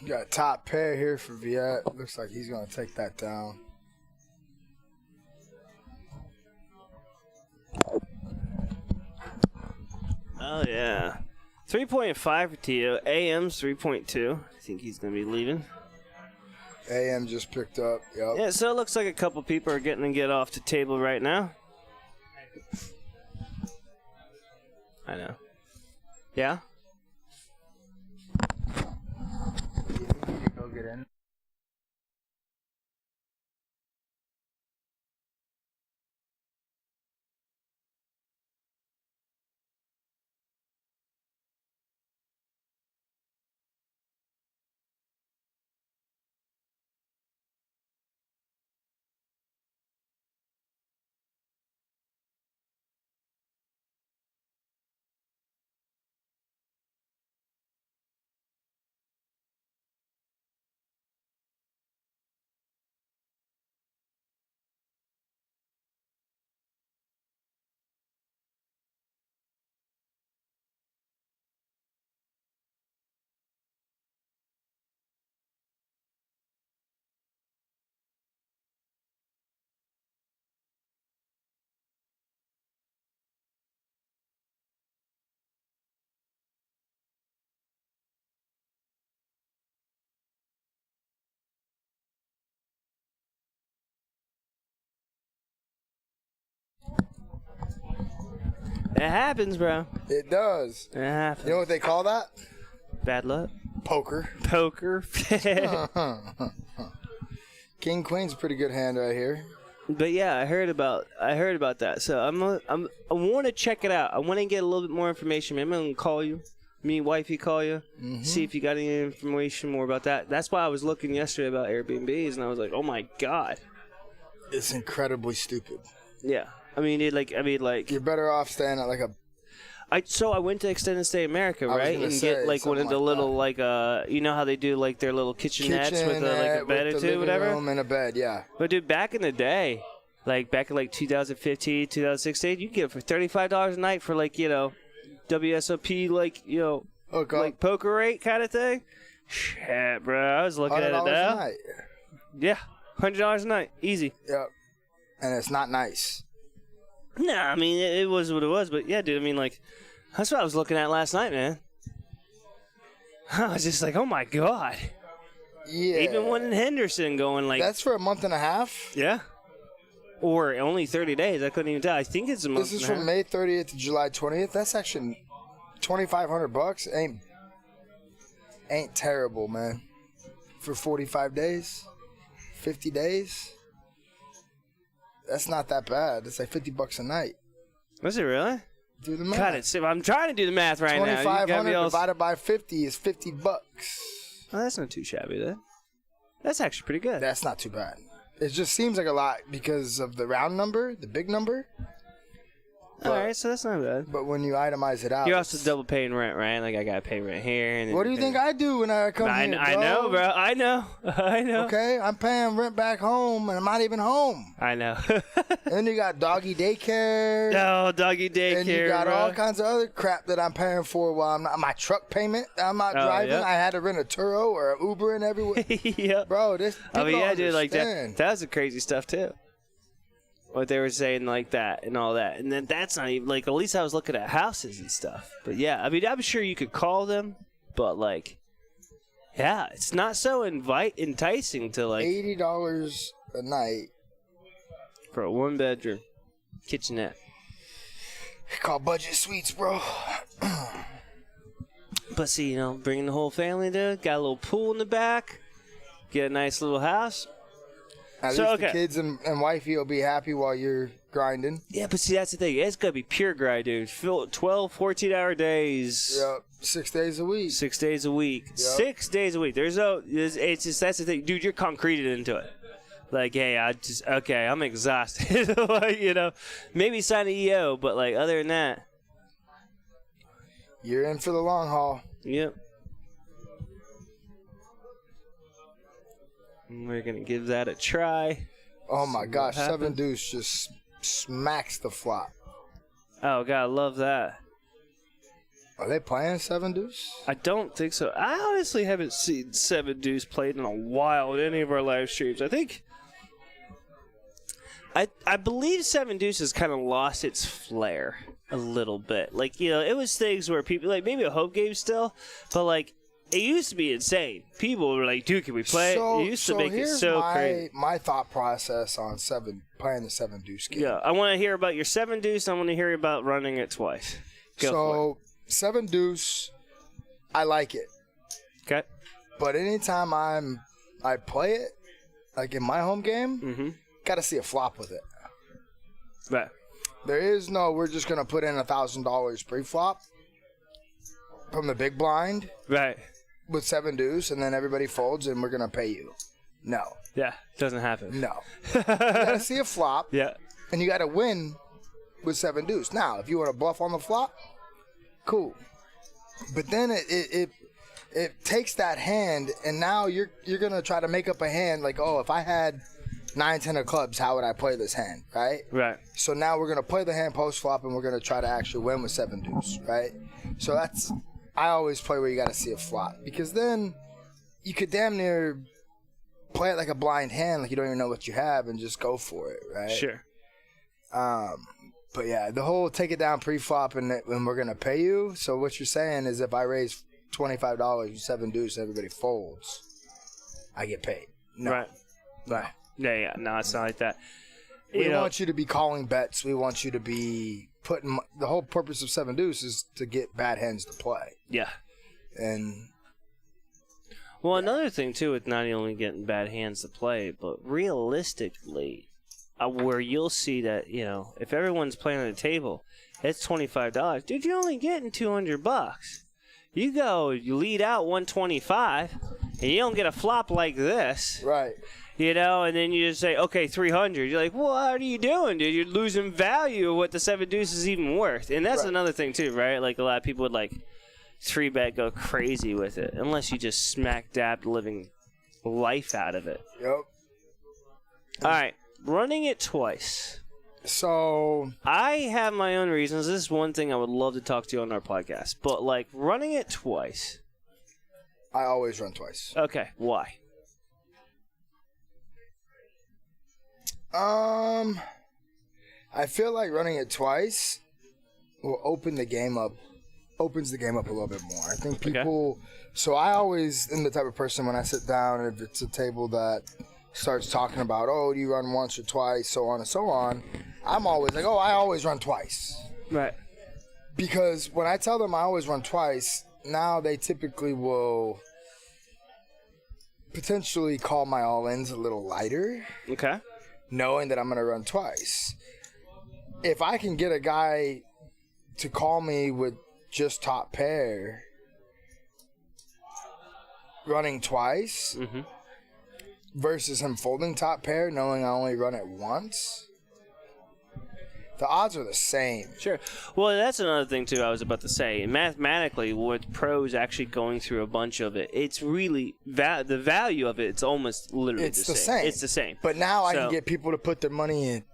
Got top pair here for Viet. Looks like he's going to take that down. Oh, yeah. 3.5 for Tio. AM's 3.2. I think he's going to be leaving. AM just picked up. Yep. Yeah, so it looks like a couple people are getting to get off the table right now. I know. Yeah? Go get in. It happens, bro. It does. It happens. You know what they call that? Bad luck. Poker. Poker. King Queen's a pretty good hand right here. But yeah, I heard about that. So I want to check it out. I want to get a little bit more information. Maybe I'm gonna call you. Me and wifey call you. See if you got any information more about that. That's why I was looking yesterday about Airbnbs, and I was like, oh my god, it's incredibly stupid. Yeah. I mean, you're better off staying at like a. I went to Extended Stay America, right, and get like one of the little you know how they do like their little kitchenettes with like a bed or two, whatever. Room and a bed, yeah. But dude, back in the day, like back in like 2015, 2016, you could get it for $35 a night for like WSOP like poker rate kind of thing. Shit, bro, I was looking at it now. $100 a night. Yeah, $100 a night, easy. Yep, and it's not nice. Nah, I mean, it was what it was, but yeah, dude, I mean, like, that's what I was looking at last night, man. I was just like, oh my god. Yeah. Even one in Henderson going like. That's for a month and a half? Yeah. Or only 30 days. I couldn't even tell. I think it's a month. This is from May 30th to July 20th. That's actually $2,500. Ain't terrible, man. For 45 days, 50 days. That's not that bad. It's like $50 a night. Was it really? Do the math. God, I'm trying to do the math right now. 2,500 divided by 50 is $50. Oh, that's not too shabby, then. That's actually pretty good. That's not too bad. It just seems like a lot because of the round number, the big number. All right, so that's not bad. But when you itemize it out, you're also double paying rent, right? Like I gotta pay rent here. And what do you think I do when I come here, bro? I know, bro. I know. Okay, I'm paying rent back home, and I'm not even home. I know. And then you got doggy daycare. No, doggy daycare. And you got bro. all kinds of other crap that I'm paying for while I'm not. My truck payment, I'm not driving. Yep. I had to rent a Turo or an Uber and everywhere. Yep. Bro, this. I mean, yeah, dude, like that. That was the crazy stuff too. What they were saying like that and all that. And then that's not even, like, at least I was looking at houses and stuff. But, yeah, I mean, I'm sure you could call them. But, like, yeah, it's not so enticing to, like. $80 a night. For a one-bedroom kitchenette. Called budget suites, bro. But, see, you know, bringing the whole family there. Got a little pool in the back. Get a nice little house. At least the kids and wifey will be happy while you're grinding. Yeah, but see, that's the thing. It's got to be pure grind, dude. 12, 14-hour days. Yep. 6 days a week. 6 days a week. Yep. 6 days a week. It's just, that's the thing. Dude, you're concreted into it. Like, hey, I'm exhausted. Like, you know, maybe sign an EO, but, like, other than that. You're in for the long haul. Yep. We're going to give that a try. Oh, my gosh. 7 deuce just smacks the flop. Oh, God, I love that. Are they playing 7 deuce? I don't think so. I honestly haven't seen 7 deuce played in a while in any of our live streams. I think... I believe 7 deuce has kind of lost its flair a little bit. Like, you know, it was things where people... Like, maybe a hope game still, but, like... It used to be insane. People were like, dude, can we play? It used to make it so crazy. My thought process on playing the 7 deuce game. Yeah, I want to hear about your 7 deuce. I want to hear about running it twice. Go for it. 7 deuce, I like it. Okay. But anytime I play it, like in my home game, got to see a flop with it. Right. There is no, we're just going to put in $1,000 pre-flop from the big blind. Right. With 7 deuce, and then everybody folds, and we're going to pay you. No. Yeah, doesn't happen. No. You got to see a flop. Yeah. And you got to win with 7 deuce. Now, if you want to bluff on the flop, cool. But then it takes that hand, and now you're going to try to make up a hand like, oh, if I had 9, 10 of clubs, how would I play this hand, right? Right. So now we're going to play the hand post-flop, and we're going to try to actually win with 7 deuce, right? So that's... I always play where you got to see a flop, because then you could damn near play it like a blind hand, like you don't even know what you have, and just go for it, right? Sure. But yeah, the whole take it down pre-flop and we're going to pay you. So what you're saying is if I raise $25, you 7 deuce, everybody folds, I get paid. No. Right. Right. Yeah. No, it's not like that. We want you to be calling bets. We want you to be putting – the whole purpose of 7 deuce is to get bad hands to play. Yeah. And – well, another thing, too, with not only getting bad hands to play, but realistically, where you'll see that, you know, if everyone's playing on the table, it's $25. Dude, you're only getting $200. You lead out 125, and you don't get a flop like this. Right. You know, and then you just say, okay, 300. You're like, well, what are you doing, dude? You're losing value of what the 7 deuce is even worth. And that's another thing, too, right? Like, a lot of people would, like, 3-bet go crazy with it, unless you just smack dab the living life out of it. Yep. All right, running it twice. So I have my own reasons. This is one thing I would love to talk to you on our podcast. But, like, running it twice. I always run twice. Okay, why? I feel like running it twice will opens the game up a little bit more. I think people, so I always am the type of person when I sit down, if it's a table that starts talking about, oh, do you run once or twice, so on and so on, I'm always like, oh, I always run twice. Right. Because when I tell them I always run twice, now they typically will potentially call my all-ins a little lighter. Okay. Knowing that I'm going to run twice. If I can get a guy to call me with just top pair running twice versus him folding top pair knowing I only run it once, the odds are the same. Sure. Well, that's another thing, too, I was about to say. Mathematically, with pros actually going through a bunch of it, it's really, the value of it, it's almost literally the same. It's the same. But now I can get people to put their money in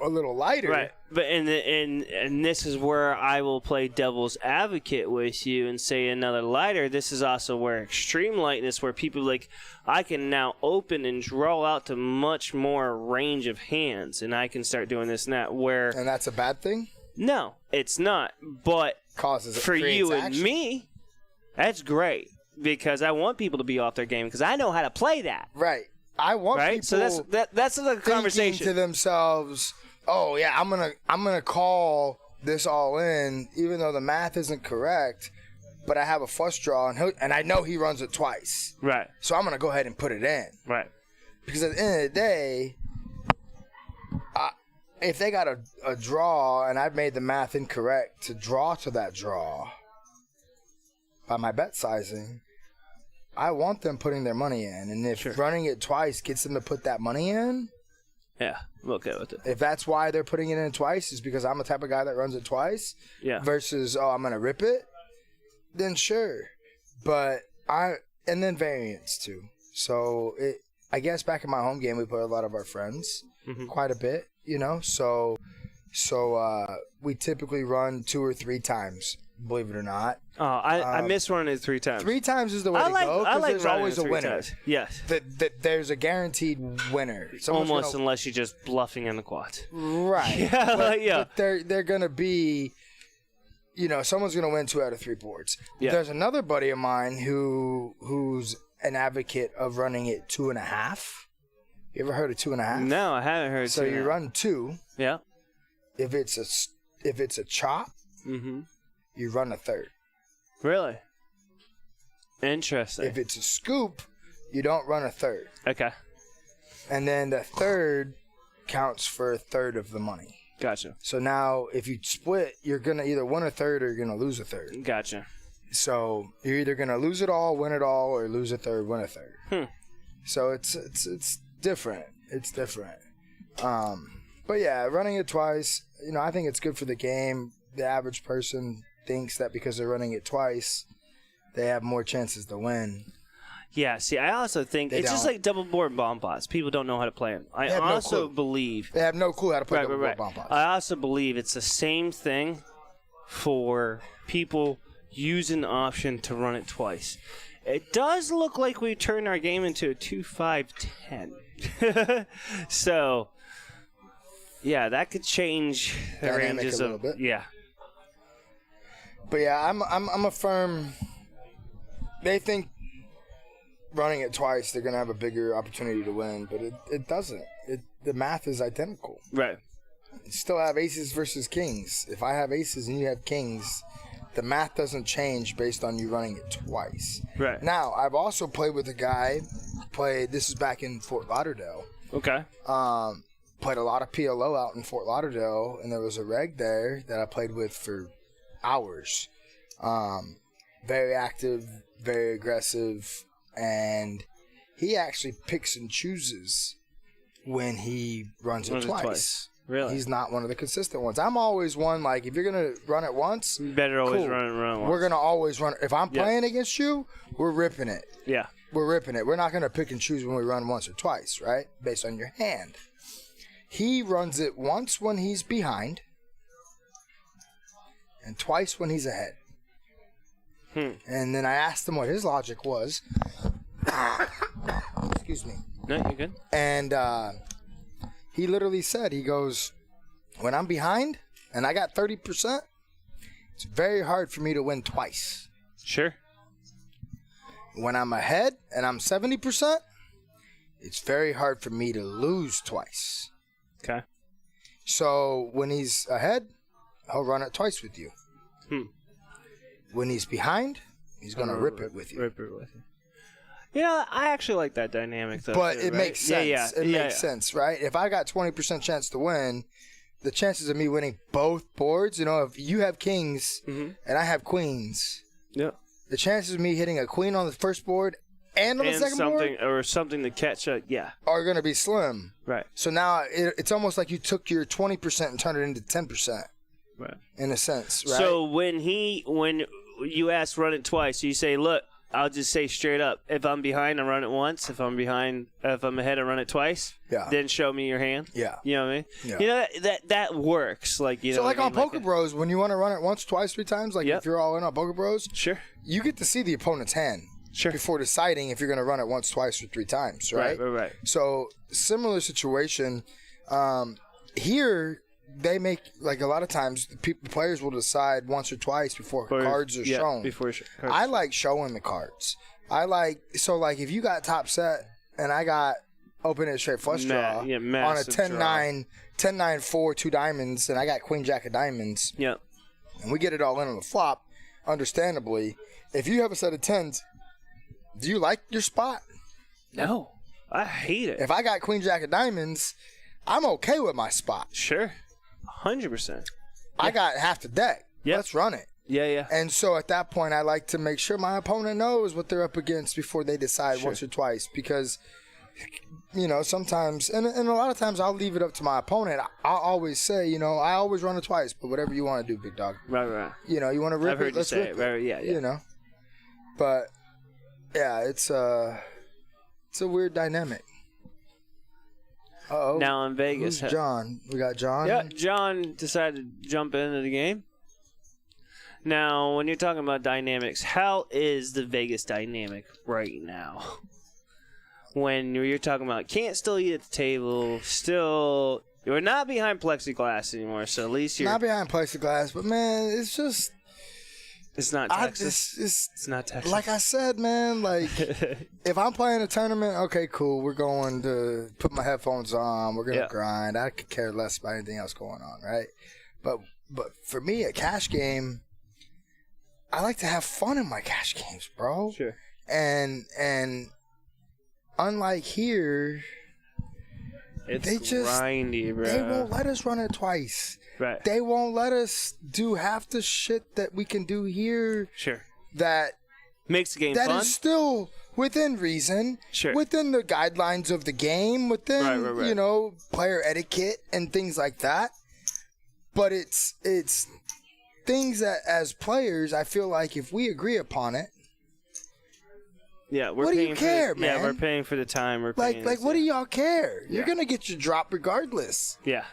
a little lighter. Right. But and this is where I will play devil's advocate with you and say another lighter. This is also where extreme lightness, where people like, I can now open and draw out to much more range of hands, and I can start doing this and that. And that's a bad thing? No, it's not. But for you and me, that's great because I want people to be off their game because I know how to play that. Right. I want people. So that's the conversation to themselves. Oh yeah, I'm gonna call this all in, even though the math isn't correct. But I have a flush draw, and I know he runs it twice. Right. So I'm gonna go ahead and put it in. Right. Because at the end of the day, if they got a draw and I've made the math incorrect to draw to that draw by my bet sizing, I want them putting their money in. And if running it twice gets them to put that money in, yeah, I'm okay with it. If that's why they're putting it in twice is because I'm the type of guy that runs it twice versus, oh, I'm going to rip it, then sure. But and then variance too. So I guess back in my home game, we play a lot of our friends quite a bit, you know. So we typically run 2 or 3 times, believe it or not. Oh, I missed running it 3 times. 3 times is the way to go because there's always a winner. Times. Yes. There's a guaranteed winner. Unless you're just bluffing in the quads. Right. But they're going to be, you know, someone's going to win 2 out of 3 boards. Yeah. There's another buddy of mine who's an advocate of running it 2.5. You ever heard of 2.5? No, I haven't heard. So you run 2. Yeah. If it's a chop, you run a third. Really? Interesting. If it's a scoop, you don't run a third. Okay. And then the third counts for a third of the money. Gotcha. So now if you split, you're going to either win a third or you're going to lose a third. Gotcha. So you're either going to lose it all, win it all, or lose a third, win a third. So it's different. It's different. But yeah, running it twice, you know, I think it's good for the game. The average person thinks that because they're running it twice, they have more chances to win. Yeah, see, I also think it's just like double board bomb pots. People don't know how to play them. I also believe they have no clue how to play double board bomb pots. I also believe it's the same thing for people using the option to run it twice. It does look like we turned our game into a 2-5-10. So, yeah, that could change the ranges a little bit. Yeah. But yeah, I'm a firm. They think running it twice, they're gonna have a bigger opportunity to win, but it doesn't. The math is identical. Right. You still have aces versus kings. If I have aces and you have kings, the math doesn't change based on you running it twice. Right. Now, I've also played with a guy. This is back in Fort Lauderdale. Okay. Played a lot of PLO out in Fort Lauderdale, and there was a reg there that I played with for hours. Very active, very aggressive, and he actually picks and chooses when he runs it twice. Really? He's not one of the consistent ones. I'm always one, like, if you're going to run it once, you better always run it once. We're going to always run it. If I'm playing against you, we're ripping it. Yeah. We're ripping it. We're not going to pick and choose when we run once or twice, right? Based on your hand. He runs it once when he's behind and twice when he's ahead. And then I asked him what his logic was. Excuse me. No, you're good. And he literally said, he goes, when I'm behind and I got 30%, it's very hard for me to win twice. Sure. When I'm ahead and I'm 70%, it's very hard for me to lose twice. Okay. So when he's ahead, he'll run it twice with you. When he's behind, he's going to rip it with you. Rip it with you. You know, I actually like that dynamic, though. But too, it right? makes sense. Yeah. It makes sense, right? If I got 20% chance to win, the chances of me winning both boards, you know, if you have kings and I have queens, the chances of me hitting a queen on the first board and on the second board or something to catch up, are going to be slim. Right. So now it's almost like you took your 20% and turned it into 10%. Right. In a sense, right? So when you ask run it twice, you say, look, I'll just say straight up, if I'm behind, I run it once. If I'm ahead, I run it twice. Yeah. Then show me your hand. Yeah. You know what I mean? Yeah. You know, that works. Like, you know. So like on Poker Bros, when you want to run it once, twice, 3 times, like if you're all in on Poker Bros, sure, you get to see the opponent's hand. Sure. Before deciding if you're going to run it once, twice, or 3 times, right? Right. So similar situation. Here, they make, like a lot of times, players will decide once or twice before cards are shown. I like showing the cards. So if you got top set and I got open and straight flush draw on a 10-9, 10-9-4, 2 diamonds, and I got queen jack of diamonds. Yep. And we get it all in on the flop, understandably. If you have a set of 10s, do you like your spot? No. I hate it. If I got queen jack of diamonds, I'm okay with my spot. Sure. 100%. I got half the deck. Yep. Let's run it. Yeah. And so at that point, I like to make sure my opponent knows what they're up against before they decide once or twice. Because, you know, sometimes, and a lot of times I'll leave it up to my opponent. I'll always say, you know, I always run it twice, but whatever you want to do, big dog. Right. You know, you want to rip I've heard it, let's you say rip it. Right, yeah. You know. But, yeah, it's a weird dynamic. Uh-oh. Now in Vegas. Who's John? We got John? Yeah, John decided to jump into the game. Now, when you're talking about dynamics, how is the Vegas dynamic right now? When you're talking about can't still eat at the table, still you're not behind plexiglass anymore, so at least you're not behind plexiglass, but man, it's just it's not Texas. It's not Texas. Like I said, man, like if I'm playing a tournament, okay, cool, we're going to put my headphones on, we're gonna grind. I could care less about anything else going on, right? But for me, a cash game, I like to have fun in my cash games, bro. Sure. And unlike here, it's they just grindy, bro. They won't let us run it twice. Right. They won't let us do half the shit that we can do here. Sure. That makes the game fun. That is still within reason. Sure. Within the guidelines of the game, within right. you know, player etiquette and things like that. But it's things that as players, I feel like if we agree upon it. Yeah, we're what paying do you care, man? Yeah, we're paying for the time. We're paying what do y'all care? Yeah. You're gonna get your drop regardless. Yeah.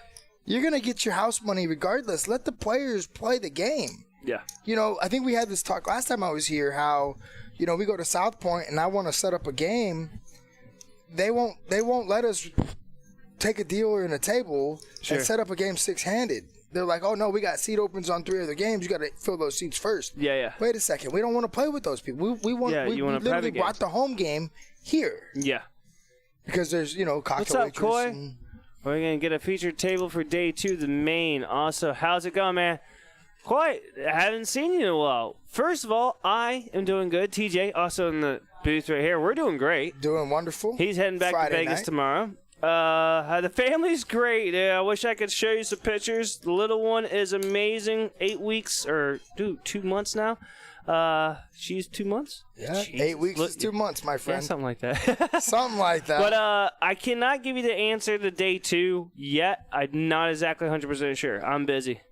You're gonna get your house money regardless. Let the players play the game. Yeah. You know, I think we had this talk last time I was here. How, you know, we go to South Point and I want to set up a game. They won't let us take a dealer and a table and set up a game 6-handed. They're like, oh, no, we got seat opens on 3 other games. You got to fill those seats first. Yeah. Wait a second. We don't want to play with those people. We literally brought the home game here. Yeah. Because there's, you know, cocktail waitress. What's up, Coy? We're going to get a featured table for day 2, the main. Also, how's it going, man? Coy, I haven't seen you in a while. First of all, I am doing good. TJ, also in the booth right here. We're doing great. Doing wonderful. He's heading back to Vegas tomorrow. The family's great. Yeah, I wish I could show you some pictures. The little one is amazing. 8 weeks or 2 months now. She's 2 months. Yeah, Jesus. 8 weeks is 2 months, my friend. Yeah, something like that. Something like that. But I cannot give you the answer to day 2 yet. I'm not exactly 100% sure. I'm busy.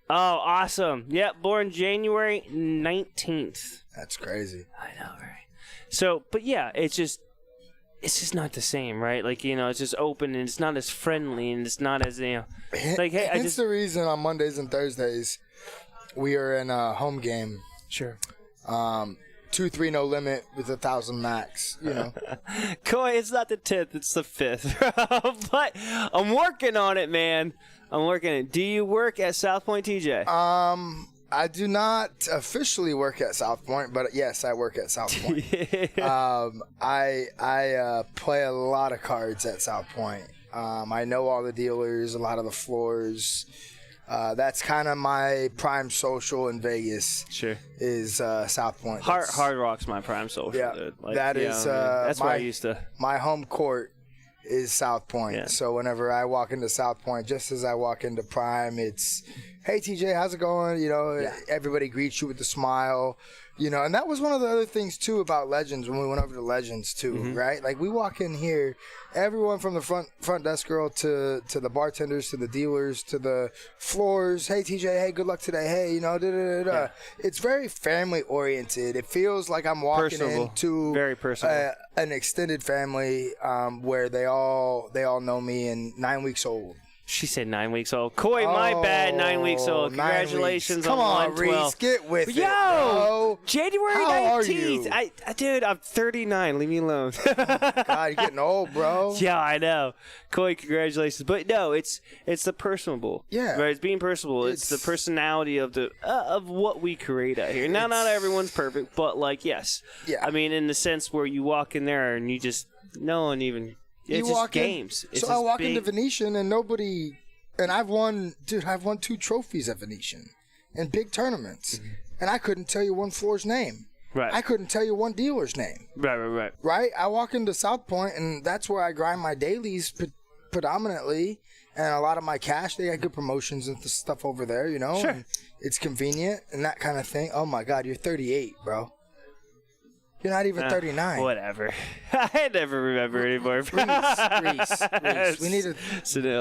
Oh, awesome. Yep, born January 19th. That's crazy. I know, right? So, but yeah, it's just not the same, right? Like, you know, it's just open and it's not as friendly and it's not as, you know, like, hey, It's the reason on Mondays and Thursdays we are in a home game. Sure. 2-3 no limit with 1,000 max, you know. Coy, it's not the 10th, it's the 5th. But I'm working on it, man. I'm working on it. Do you work at South Point, TJ? I do not officially work at South Point, but yes, I work at South Point. I play a lot of cards at South Point. I know all the dealers, a lot of the floors. That's kind of my prime social in Vegas. Sure. Is South Point. Hard Rock's my prime social. Yeah, dude. Like, that is. That's where I used to. My home court is South Point. Yeah. So whenever I walk into South Point, just as I walk into Prime, it's, hey TJ, how's it going? You know, everybody greets you with a smile. You know, and that was one of the other things too about Legends when we went over to Legends too, right? Like we walk in here, everyone from the front desk girl to the bartenders to the dealers to the floors. Hey TJ, hey, good luck today. Hey, you know, Yeah. It's very family oriented. It feels like I'm walking into very personal. An extended family where they all know me and 9 weeks old. She said 9 weeks old. Coy, my bad, 9 weeks old. Congratulations Come on, 112. Reese, get with Yo, it, bro. January 19th. How are you? Dude, I'm 39. Leave me alone. God, you're getting old, bro. Yeah, I know. Coy, congratulations. But no, it's the personable. Yeah. Right, it's being personable. It's the personality of the of what we create out here. Now, not everyone's perfect, but like, yes. Yeah. I mean, in the sense where you walk in there and you just, no one even... It's just games. So I walk into Venetian and nobody, and I've won 2 trophies at Venetian in big tournaments, and I couldn't tell you one floor's name. Right. I couldn't tell you one dealer's name. Right. Right. I walk into South Point, and that's where I grind my dailies predominantly, and a lot of my cash. They got good promotions and stuff over there, you know. Sure. And it's convenient and that kind of thing. Oh my God, you're 38, bro. You're not even 39. Whatever. I never remember anymore. Reese. We need to.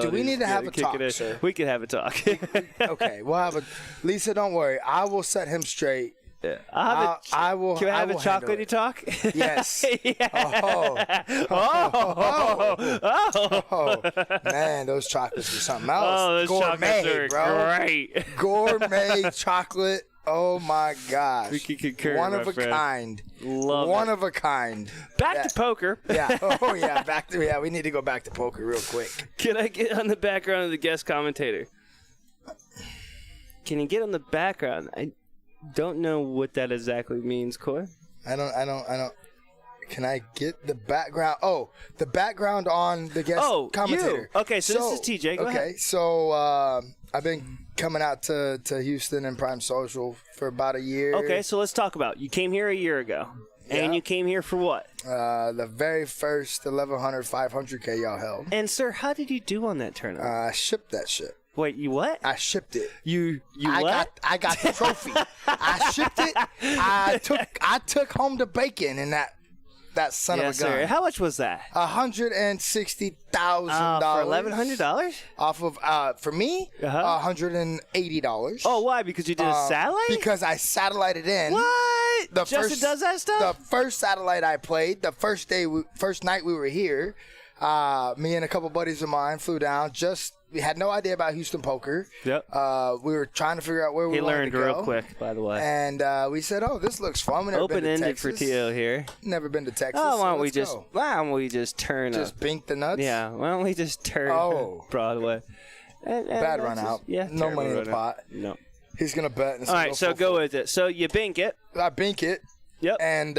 Do we need to have a talk, sir? We can have a talk. Okay, we'll have a. Lisa, don't worry. I will set him straight. Yeah. I will. Can I have a chocolatey talk? Yes. Oh, man, those chocolates are something else. Oh, those gourmet, chocolates are bro. great. Gourmet chocolate. Oh my gosh. We can concur, One my of a friend. kind. Love One it. of a kind. Back to poker. Yeah. Oh yeah. We need to go back to poker real quick. Can I get on the background of the guest commentator? Can you get on the background? I don't know what that exactly means, Coy. I don't. Can I get the background? Oh, the background on the guest commentator. You. Okay, so this is TJ. Go ahead. So I've been coming out to Houston and Prime Social for about a year. Okay, so let's talk about you came here a year ago. And you came here for what? The very first 1100 500K y'all held. And sir, how did you do on that tournament? I shipped that shit. Wait, you what? I shipped it. You I got the trophy. I shipped it. I took home the bacon in that son of a gun. Sir. How much was that? $160,000 for $1,100 off of for me. $180. Oh, why? Because you did a satellite? Because I satellited in. What? Justin does that stuff? The first satellite I played, the first night we were here, me and a couple buddies of mine flew down. We had no idea about Houston poker. Yep. We were trying to figure out where we wanted to go. He learned real quick, by the way. And we said, "Oh, this looks fun." Open-ended for T.O. here. Never been to Texas. Oh, why don't we just turn Just bink the nuts? Yeah, why don't we just turn Broadway? And bad run out. Yeah, no money in the pot. No. He's going to bet. All right, so go with it. So you bink it. I bink it. Yep. And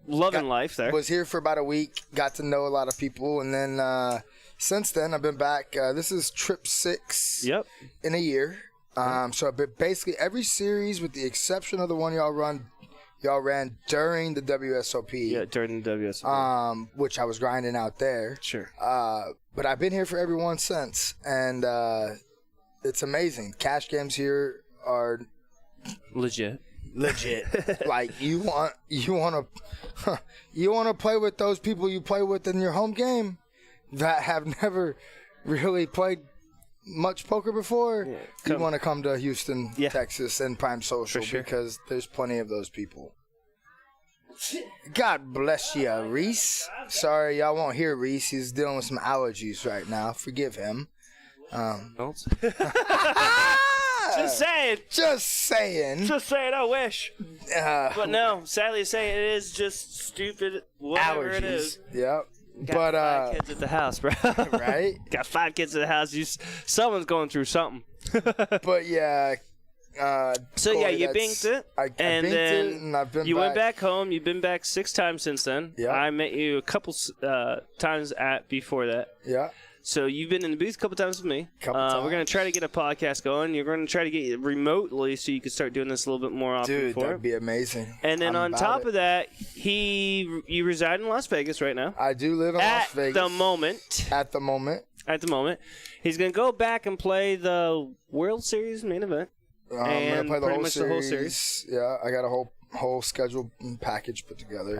loving life there. Was here for about a week. Got to know a lot of people. And then since then, I've been back. This is trip 6 in a year. So I've been basically every series with the exception of the one y'all ran during the WSOP. Yeah, during the WSOP. Which I was grinding out there. Sure. But I've been here for every one since. And it's amazing. Cash games here are legit. Like you want to play with those people you play with in your home game that have never really played much poker before. You want to come to Houston, Texas, and Prime Social because there's plenty of those people. God bless you, Reese. Sorry, y'all won't hear Reese. He's dealing with some allergies right now. Forgive him. Just saying. I wish. But no, sadly to say, it is just stupid. Whatever allergies. It is. Yep. Got 5 kids at the house, bro. Right? Got 5 kids at the house. Someone's going through something. But yeah, So yeah, you binked it, I and binked then it, and I've been you back. went back home. You've been back 6 times since then. Yeah. I met you a couple times before that. Yeah. So you've been in the booth a couple times with me. Couple times. We're gonna try to get a podcast going. You're gonna try to get it remotely so you can start doing this a little bit more often. Dude, for that'd be amazing. And then I'm on top about of that, you reside in Las Vegas right now. I do live in Las Vegas. At the moment. At the moment. He's gonna go back and play the World Series main event. I'm gonna play the whole series. series. Yeah, I got a whole schedule and package put together.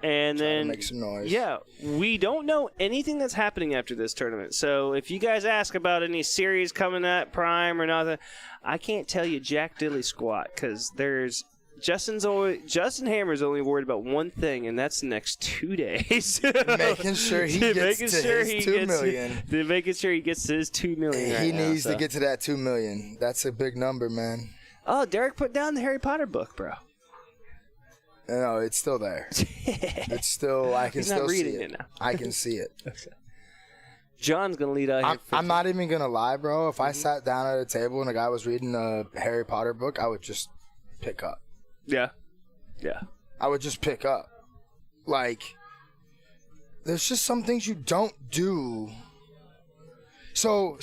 And then to make some noise. Yeah, we don't know anything that's happening after this tournament. So if you guys ask about any series coming at Prime or nothing, I can't tell you jack diddly squat because there's Justin Hammer's only worried about one thing, and that's the next 2 days. Making sure he gets to his $2 million. Making sure he gets to his $2 million. He needs to get to that $2 million. That's a big number, man. Oh, Derek put down the Harry Potter book, bro. No, it's still there. It's still. I can He's still not reading see it now. I can see it. Okay. John's gonna lead out here. I'm not even gonna lie, bro. If I sat down at a table and a guy was reading a Harry Potter book, I would just pick up. Yeah. I would just pick up. Like, there's just some things you don't do. So,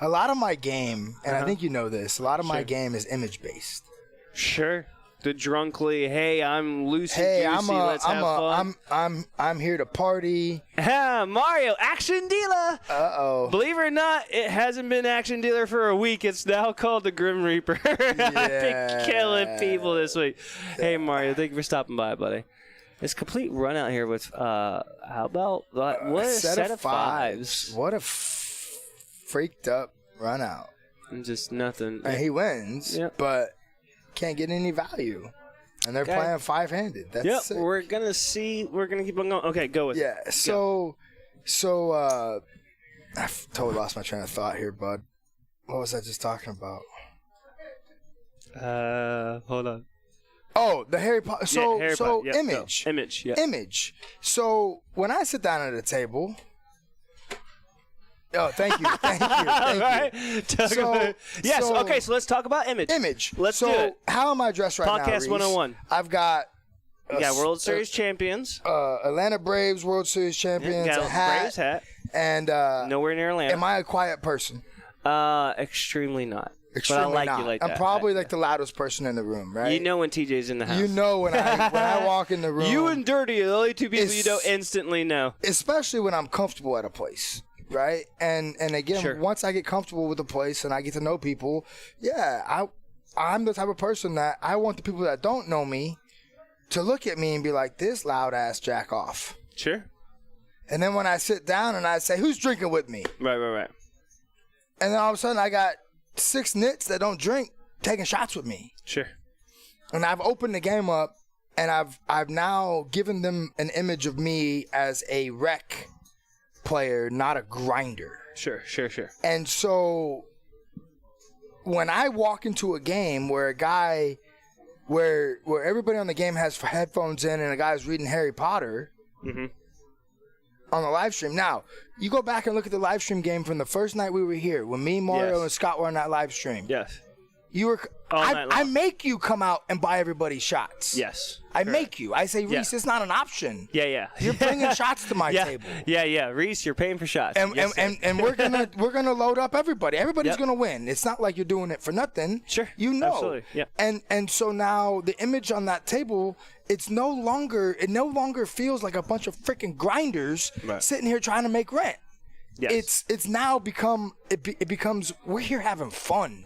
a lot of my game, and I think you know this, a lot of my game is image based. Sure. The drunkly, hey, I'm loosey goosey, let's have fun. I'm here to party. Mario, action dealer. Uh-oh. Believe it or not, it hasn't been action dealer for a week. It's now called the Grim Reaper. I've been killing people this week. Hey, Mario, thank you for stopping by, buddy. It's complete run out here with, how about, what a set of fives. What a freaked up run out. And just nothing. And he wins, but can't get any value. And they're playing five-handed. That's sick. We're going to see. We're going to keep on going. Okay, go with it. Yeah, so I've totally lost my train of thought here, bud. What was I just talking about? Hold on. Oh, the Harry Potter. Image. Go. Image, yeah. Image. So when I sit down at a table. Oh, thank you. Right. Okay, so let's talk about image. Let's do it. How am I dressed right now, Podcast Reese? 101. I've got... World Series champions. Atlanta Braves World Series champions, got a hat. Braves hat. And... nowhere near Atlanta. Am I a quiet person? Extremely not. Extremely but I like not. you like I'm that. probably like the loudest person in the room, right? You know when TJ's in the house. You know when I walk in the room. You and Dirty are the only two people you don't instantly know. Especially when I'm comfortable at a place, right? And again, once I get comfortable with a place and I get to know people, I'm the type of person that I want the people that don't know me to look at me and be like, this loud ass jack off. Sure. And then when I sit down and I say, who's drinking with me? Right. And then all of a sudden I got 6 nits that don't drink taking shots with me. Sure. And I've opened the game up and I've now given them an image of me as a rec player, not a grinder. Sure. And so when I walk into a game where a guy where everybody on the game has headphones in and a guy's reading Harry Potter on the live stream. Now, you go back and look at the live stream game from the first night we were here when me, Mario, and Scott were on that live stream. Yes. You were. I make you come out and buy everybody shots. Yes. I make you. I say, Reese, it's not an option. Yeah. You're bringing shots to my table. Yeah. Reese, you're paying for shots. And we're gonna load up everybody. Everybody's gonna win. It's not like you're doing it for nothing. Sure. You know. Absolutely. Yeah. And so now the image on that table, it no longer feels like a bunch of freaking grinders sitting here trying to make rent. Yes. It's now become it becomes we're here having fun.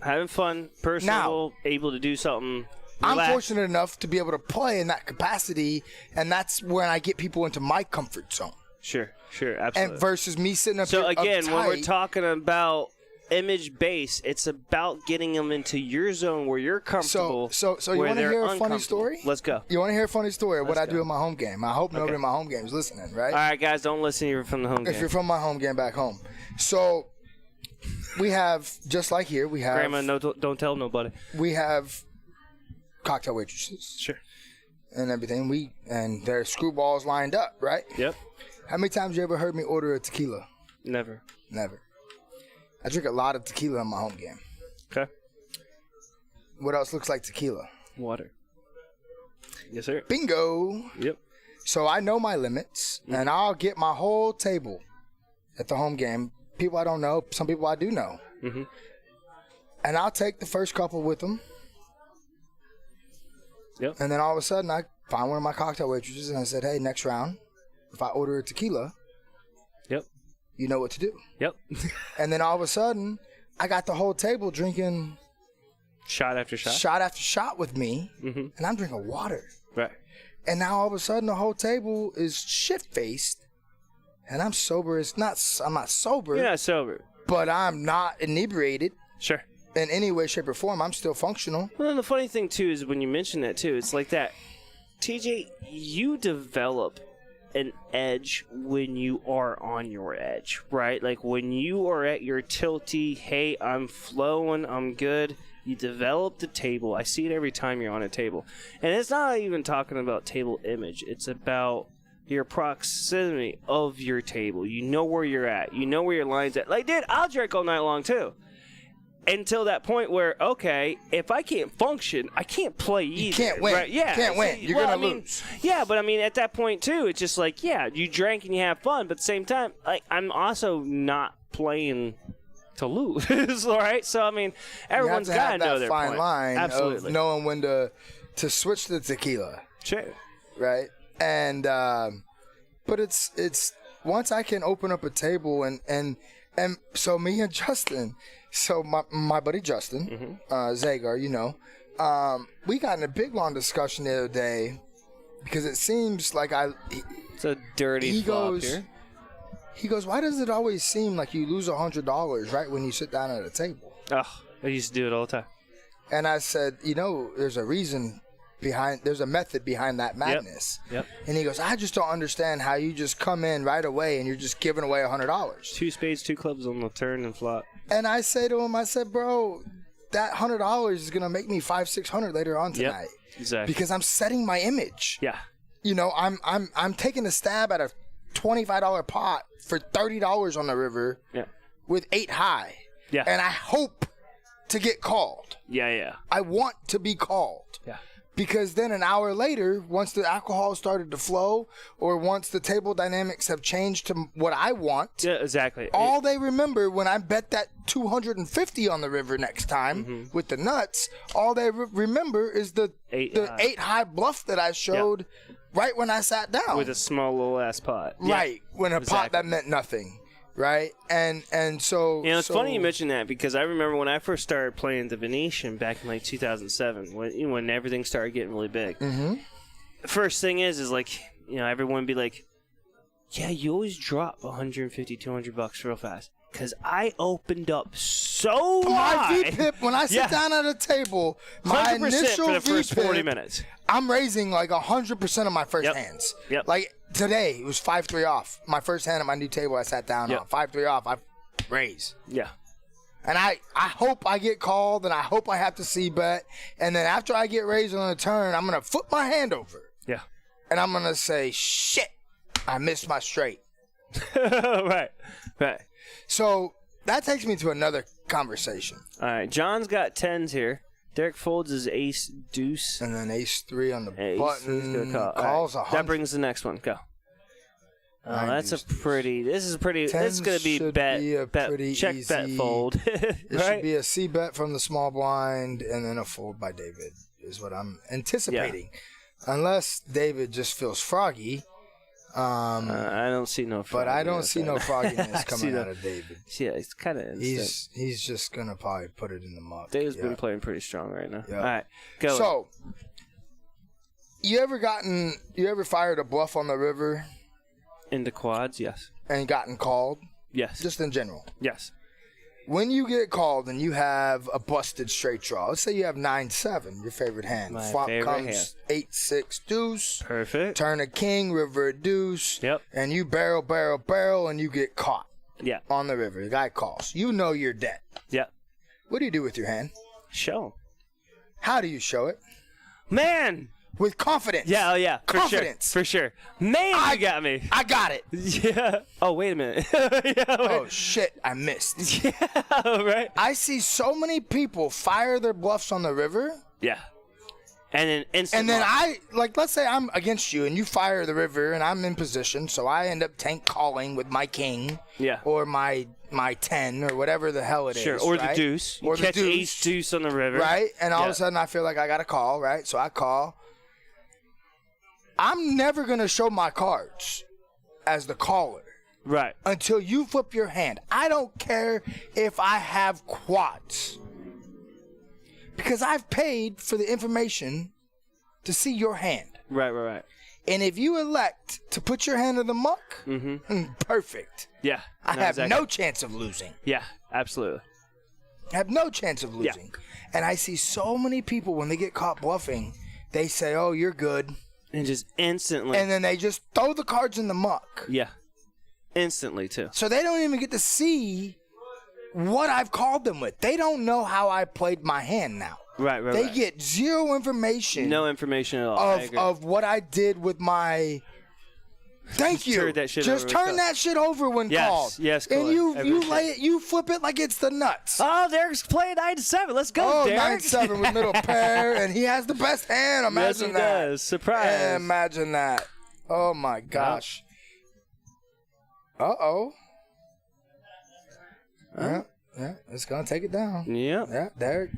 Personable, able to do something. I'm fortunate enough to be able to play in that capacity, and that's when I get people into my comfort zone. Sure, absolutely. And versus me sitting up here So again, uptight, when we're talking about image base, it's about getting them into your zone where you're comfortable. So you want to hear a funny story? Let's go. You want to hear a funny story of what I do in my home game? I hope nobody in my home game is listening, right? All right, guys, don't listen. You're from the home game. If you're from my home game back home, so we have just like here, we have Grandma. No, don't tell nobody. We have cocktail waitresses, sure, and everything. And there's screwballs lined up, right? Yep. How many times you ever heard me order a tequila? Never. I drink a lot of tequila in my home game. Okay. what else looks like tequila? Water. Yes, sir. Bingo. Yep. So I know my limits, and I'll get my whole table at the home game. People I don't know, some people I do know. Mm-hmm. And I'll take the first couple with them. Yep. And then all of a sudden, I find one of my cocktail waitresses, and I said, hey, next round, if I order a tequila, Yep. you know what to do. Yep. And then all of a sudden, I got the whole table drinking Shot after shot. shot after shot with me, Mm-hmm. and I'm drinking water. Right. And now all of a sudden, the whole table is shit-faced, and I'm sober. I'm not sober, You're not sober. but I'm not inebriated Sure. in any way, shape, or form. I'm still functional. Well, and the funny thing, too, is when you mention that, too, it's like that. TJ, you develop an edge when you are on your edge, right? Like when you are at your tilty, hey, I'm flowing, I'm good. You develop the table. I see it every time you're on a table. And it's not even talking about table image. It's about your proximity of your table. You know where you're at. You know where your line's at. Like, dude, I'll drink all night long, too. Until that point where, okay, if I can't function, I can't play either. You can't win. Right? Yeah. You can't win. You're going to lose. Yeah, but I mean, at that point, too, it's just like, yeah, you drank and you have fun. But at the same time, like, I'm also not playing to lose, all right? So, I mean, everyone's got to know their fine point. line Absolutely. of knowing when to switch the tequila, Sure. right? And but it's once I can open up a table and so me and Justin, so my buddy Justin, Zagar, you know, we got in a big long discussion the other day because it seems like It's a dirty flop here. He goes, why does it always seem like you lose $100 right when you sit down at a table? Oh, I used to do it all the time. And I said, you know, there's a method behind that madness. Yep. And he goes, I just don't understand how you just come in right away and you're just giving away $100. 2 spades, 2 clubs on the turn and flop. And I say to him, I said, bro, that $100 is going to make me $500-600 later on tonight. Yep, exactly. Because I'm setting my image. Yeah. You know, I'm taking a stab at a $25 pot for $30 on the river with 8 high. Yeah. And I hope to get called. Yeah. I want to be called. Yeah. Because then an hour later, once the alcohol started to flow or once the table dynamics have changed to what I want, Yeah, exactly. all they remember when I bet that 250 on the river next time with the nuts, all they remember is the 8 high bluff that I showed right when I sat down. With a small little ass pot. Right. When a pot that meant nothing. Right. And so. You know, it's funny you mention that because I remember when I first started playing the Venetian back in like 2007 when everything started getting really big. Mm-hmm. The first thing is like, you know, everyone would be like, yeah, you always drop $150, $200 real fast. Because I opened up so high. My VPIP, when I sit down at a table, my 100% initial for the first VPIP, 40 minutes. I'm raising like 100% of my first hands. Yep. Like today, it was 5-3 off. My first hand at my new table I sat down on. 5-3 off, I raise. Yeah. And I hope I get called, and I hope I have to C-bet. And then after I get raised on the turn, I'm going to flip my hand over. Yeah. And I'm going to say, shit, I missed my straight. Right. So that takes me to another conversation. All right. John's got 10s here. Derek folds his ace deuce. And then ace-3 on the Ace, button. he's gonna call. Calls Right. 100. That brings the next one. Go. Oh, that's a deuce. pretty. This is pretty. This is gonna be should bet. be a bet pretty check easy- bet fold. It right? should be a C-bet from the small blind and then a fold by David is what I'm anticipating. Unless David just feels froggy. I don't see no. But I don't see no froggy. frogginess coming out of David. Yeah, it's kind of instant. He's just going to probably put it in the muck. Dave's been playing pretty strong right now. Yeah. All right, go. So, you ever fired a bluff on the river into quads, yes. and gotten called? Yes. Just in general. Yes. When you get called and you have a busted straight draw, let's say you have 9-7, your favorite hand. My Flop favorite comes 8-6 deuce. Perfect. Turn a king, river a deuce. Yep. And you barrel, and you get caught Yeah. on the river. The guy calls. You know you're dead. Yeah. What do you do with your hand? Show. How do you show it? Man, with confidence. Yeah, oh yeah, confidence. For sure. Man, you got me. I got it. Yeah. Oh, wait a minute. Oh, shit, I missed. Yeah, right. I see so many people fire their bluffs on the river. Yeah. And then instant And then lock. let's say I'm against you and you fire the river and I'm in position, so I end up tank calling with my king. Yeah. Or my 10 or whatever the hell it is. Sure, or right? the deuce. You or catch the deuce. ace deuce on the river. Right? And all of a sudden I feel like I got to call, right? So I call. I'm never going to show my cards as the caller. Right. Until you flip your hand. I don't care if I have quads. Because I've paid for the information to see your hand. Right. And if you elect to put your hand in the muck, perfect. Yeah. I have no chance of losing. Yeah, absolutely. I have no chance of losing. Yeah. And I see so many people when they get caught bluffing, they say, oh, you're good. And just instantly. And then they just throw the cards in the muck. Yeah. Instantly, too. So they don't even get to see what I've called them with. They don't know how I played my hand now. Right. They get zero information. No information at all. Of what I did with my. Thank you. Turn that shit Just over turn that shit over when called. Yes, and Kohler. you flip it like it's the nuts. Oh, Derek's playing 9-7. Let's go, Derek. 9-7 with middle pair, and he has the best hand. Imagine yes, he that. does. Surprise. Imagine that. Oh my gosh. Uh-oh. Yeah, it's gonna take it down. Yep. Yeah,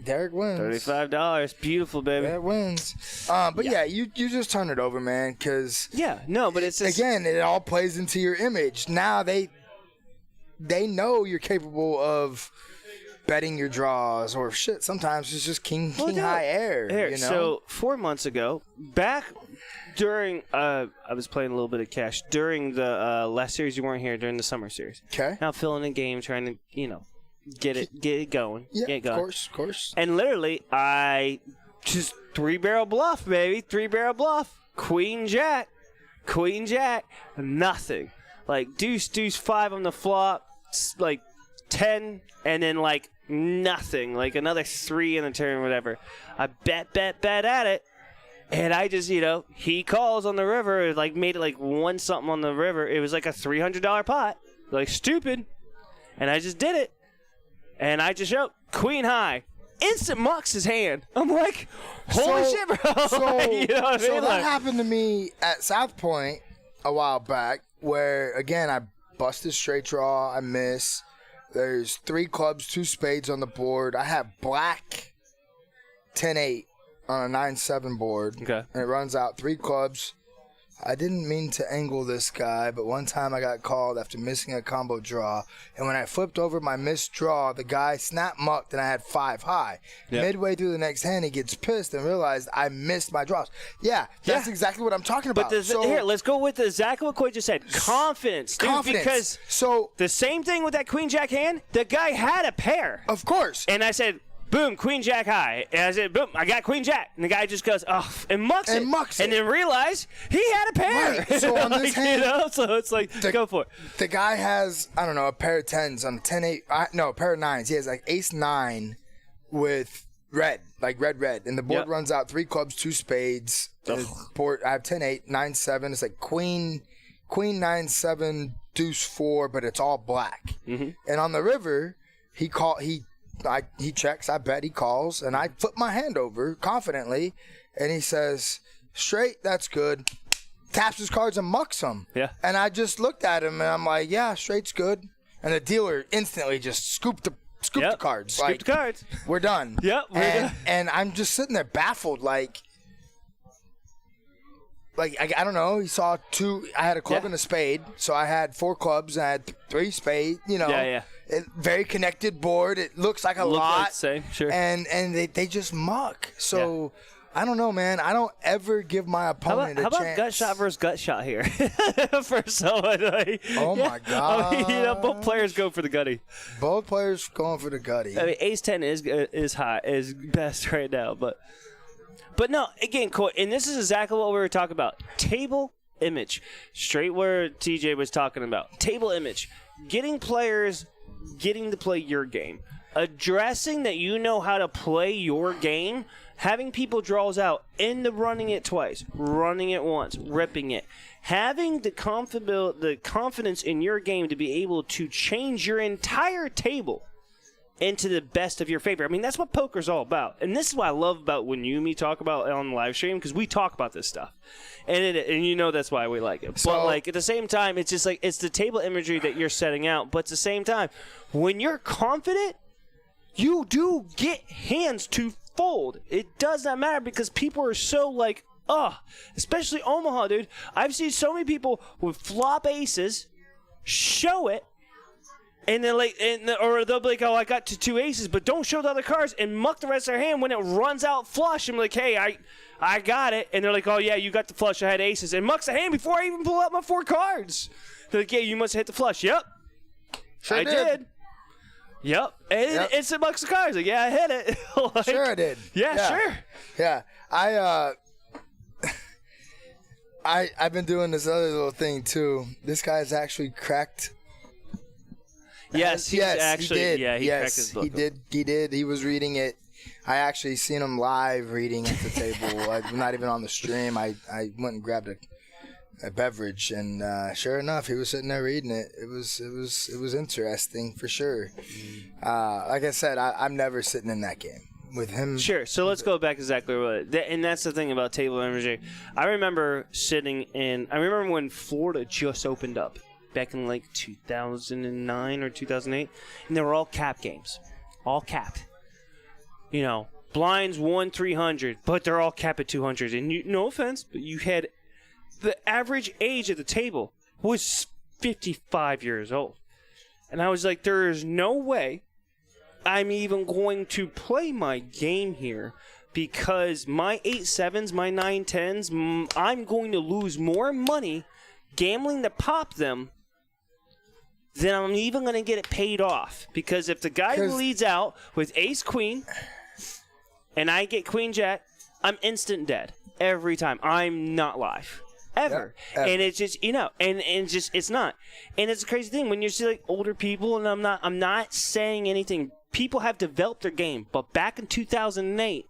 Derek wins. $35, beautiful, baby. Derek wins. But you just turn it over, man, because but it's just, again, it all plays into your image. Now they know you're capable of betting your draws or shit. Sometimes it's just king high air. You know? So 4 months ago, back during I was playing a little bit of cash during the last series. You weren't here during the summer series. Okay. Now filling a game, trying to get it going. Yeah, get it going. Of course. And literally, I just 3-barrel bluff, baby. 3-barrel bluff. Queen jack, nothing. Like deuce 5 on the flop, like 10, and then like nothing, like another 3 in the turn, whatever. I bet at it. And I just, he calls on the river, like made it like 1-something on the river. It was like a $300 pot. Like stupid. And I just did it. And I just showed queen high. Instant mucks his hand. I'm like, holy shit, bro. So, you know what I mean? That happened to me at South Point a while back where, again, I busted straight draw. I miss. There's 3 clubs, 2 spades on the board. I have black 10-8 on a 9-7 board. Okay. And it runs out 3 clubs. I didn't mean to angle this guy, but one time I got called after missing a combo draw. And when I flipped over my missed draw, the guy snap mucked and I had 5 high. Yep. Midway through the next hand, he gets pissed and realized I missed my draws. Yeah, that's exactly what I'm talking about. But here, let's go with exactly what Coy just said. Confidence. Dude, because the same thing with that queen jack hand, the guy had a pair. Of course. And I said, boom, queen jack high. And I said, boom, I got queen jack. And the guy just goes, and mucks it. And then realized he had a pair. Right. So on this hand, so it's like, go for it. The guy has, I don't know, a pair of 10s on 10-8. No, a pair of 9s. He has like ace-9 with red, like red. And the board runs out 3 clubs, 2 spades. Board, I have 10-8, 9-7. It's like queen 9-7, deuce 4, but it's all black. Mm-hmm. And on the river, he checks, I bet, he calls, and I flip my hand over confidently, and he says, straight, that's good. Taps his cards and mucks them. Yeah. And I just looked at him, and I'm like, yeah, straight's good. And the dealer instantly just scooped the cards. Scooped the cards. We're done. Yep, we're done. And I'm just sitting there baffled, like I don't know. He saw 2. I had a club and a spade, so I had 4 clubs and I had 3 spades. Very connected board. It looks like a lot. Like the same, sure. And they just muck. So I don't know, man. I don't ever give my opponent a chance. How about gut shot versus gut shot here for someone? Oh my god! I mean, both players go for the gutty. Both players going for the gutty. I mean, ace-10 is best right now, But no, again, Coy, and this is exactly what we were talking about. Table image. Straight where TJ was talking about. Table image. Getting players getting to play your game. Addressing that you know how to play your game, having people draws out into running it twice, running it once, ripping it, having the confidence in your game to be able to change your entire table into the best of your favor. I mean, that's what poker's all about. And this is what I love about when you and me talk about it on the live stream, because we talk about this stuff. And you know that's why we like it. But, like, at the same time, it's just like it's the table imagery that you're setting out. But at the same time, when you're confident, you do get hands to fold. It does not matter because people are so like, especially Omaha, dude. I've seen so many people with flop aces show it, and then or they'll be like, oh, I got to 2 aces, but don't show the other cards and muck the rest of their hand when it runs out flush. I'm like, hey, I got it. And they're like, oh, yeah, you got the flush. I had aces. And mucks the hand before I even pull out my 4 cards. They're like, yeah, you must have hit the flush. Yep. Sure I did. Yep. And it's amongst the cards. Like, yeah, I hit it. Like, sure I did. Yeah, sure. Yeah. I've been doing this other little thing, too. This guy's actually cracked. Yes, he did. Yeah, he cracked his book. He did. He was reading it. I actually seen him live reading at the table. I'm not even on the stream. I went and grabbed a beverage, and sure enough, he was sitting there reading it. It was interesting for sure. Like I said, I'm never sitting in that game with him. Sure. So let's go back exactly what, and that's the thing about table imagery. I remember when Florida just opened up back in like 2009 or 2008, and they were all cap games, all capped. You know, blinds 1-300, but they're all capped at 200. And no offense, but you had the average age of the table was 55 years old. And I was like, there is no way I'm even going to play my game here because my 8-7s, my 9-10s, I'm going to lose more money gambling to pop them than I'm even going to get it paid off. Because if the guy leads out with ace-queen and I get queen-jack, I'm instant dead every time. I'm not live. Ever. Yeah, and it's just, and it's not. And it's a crazy thing when you see like older people, and I'm not saying anything. People have developed their game, but back in 2008,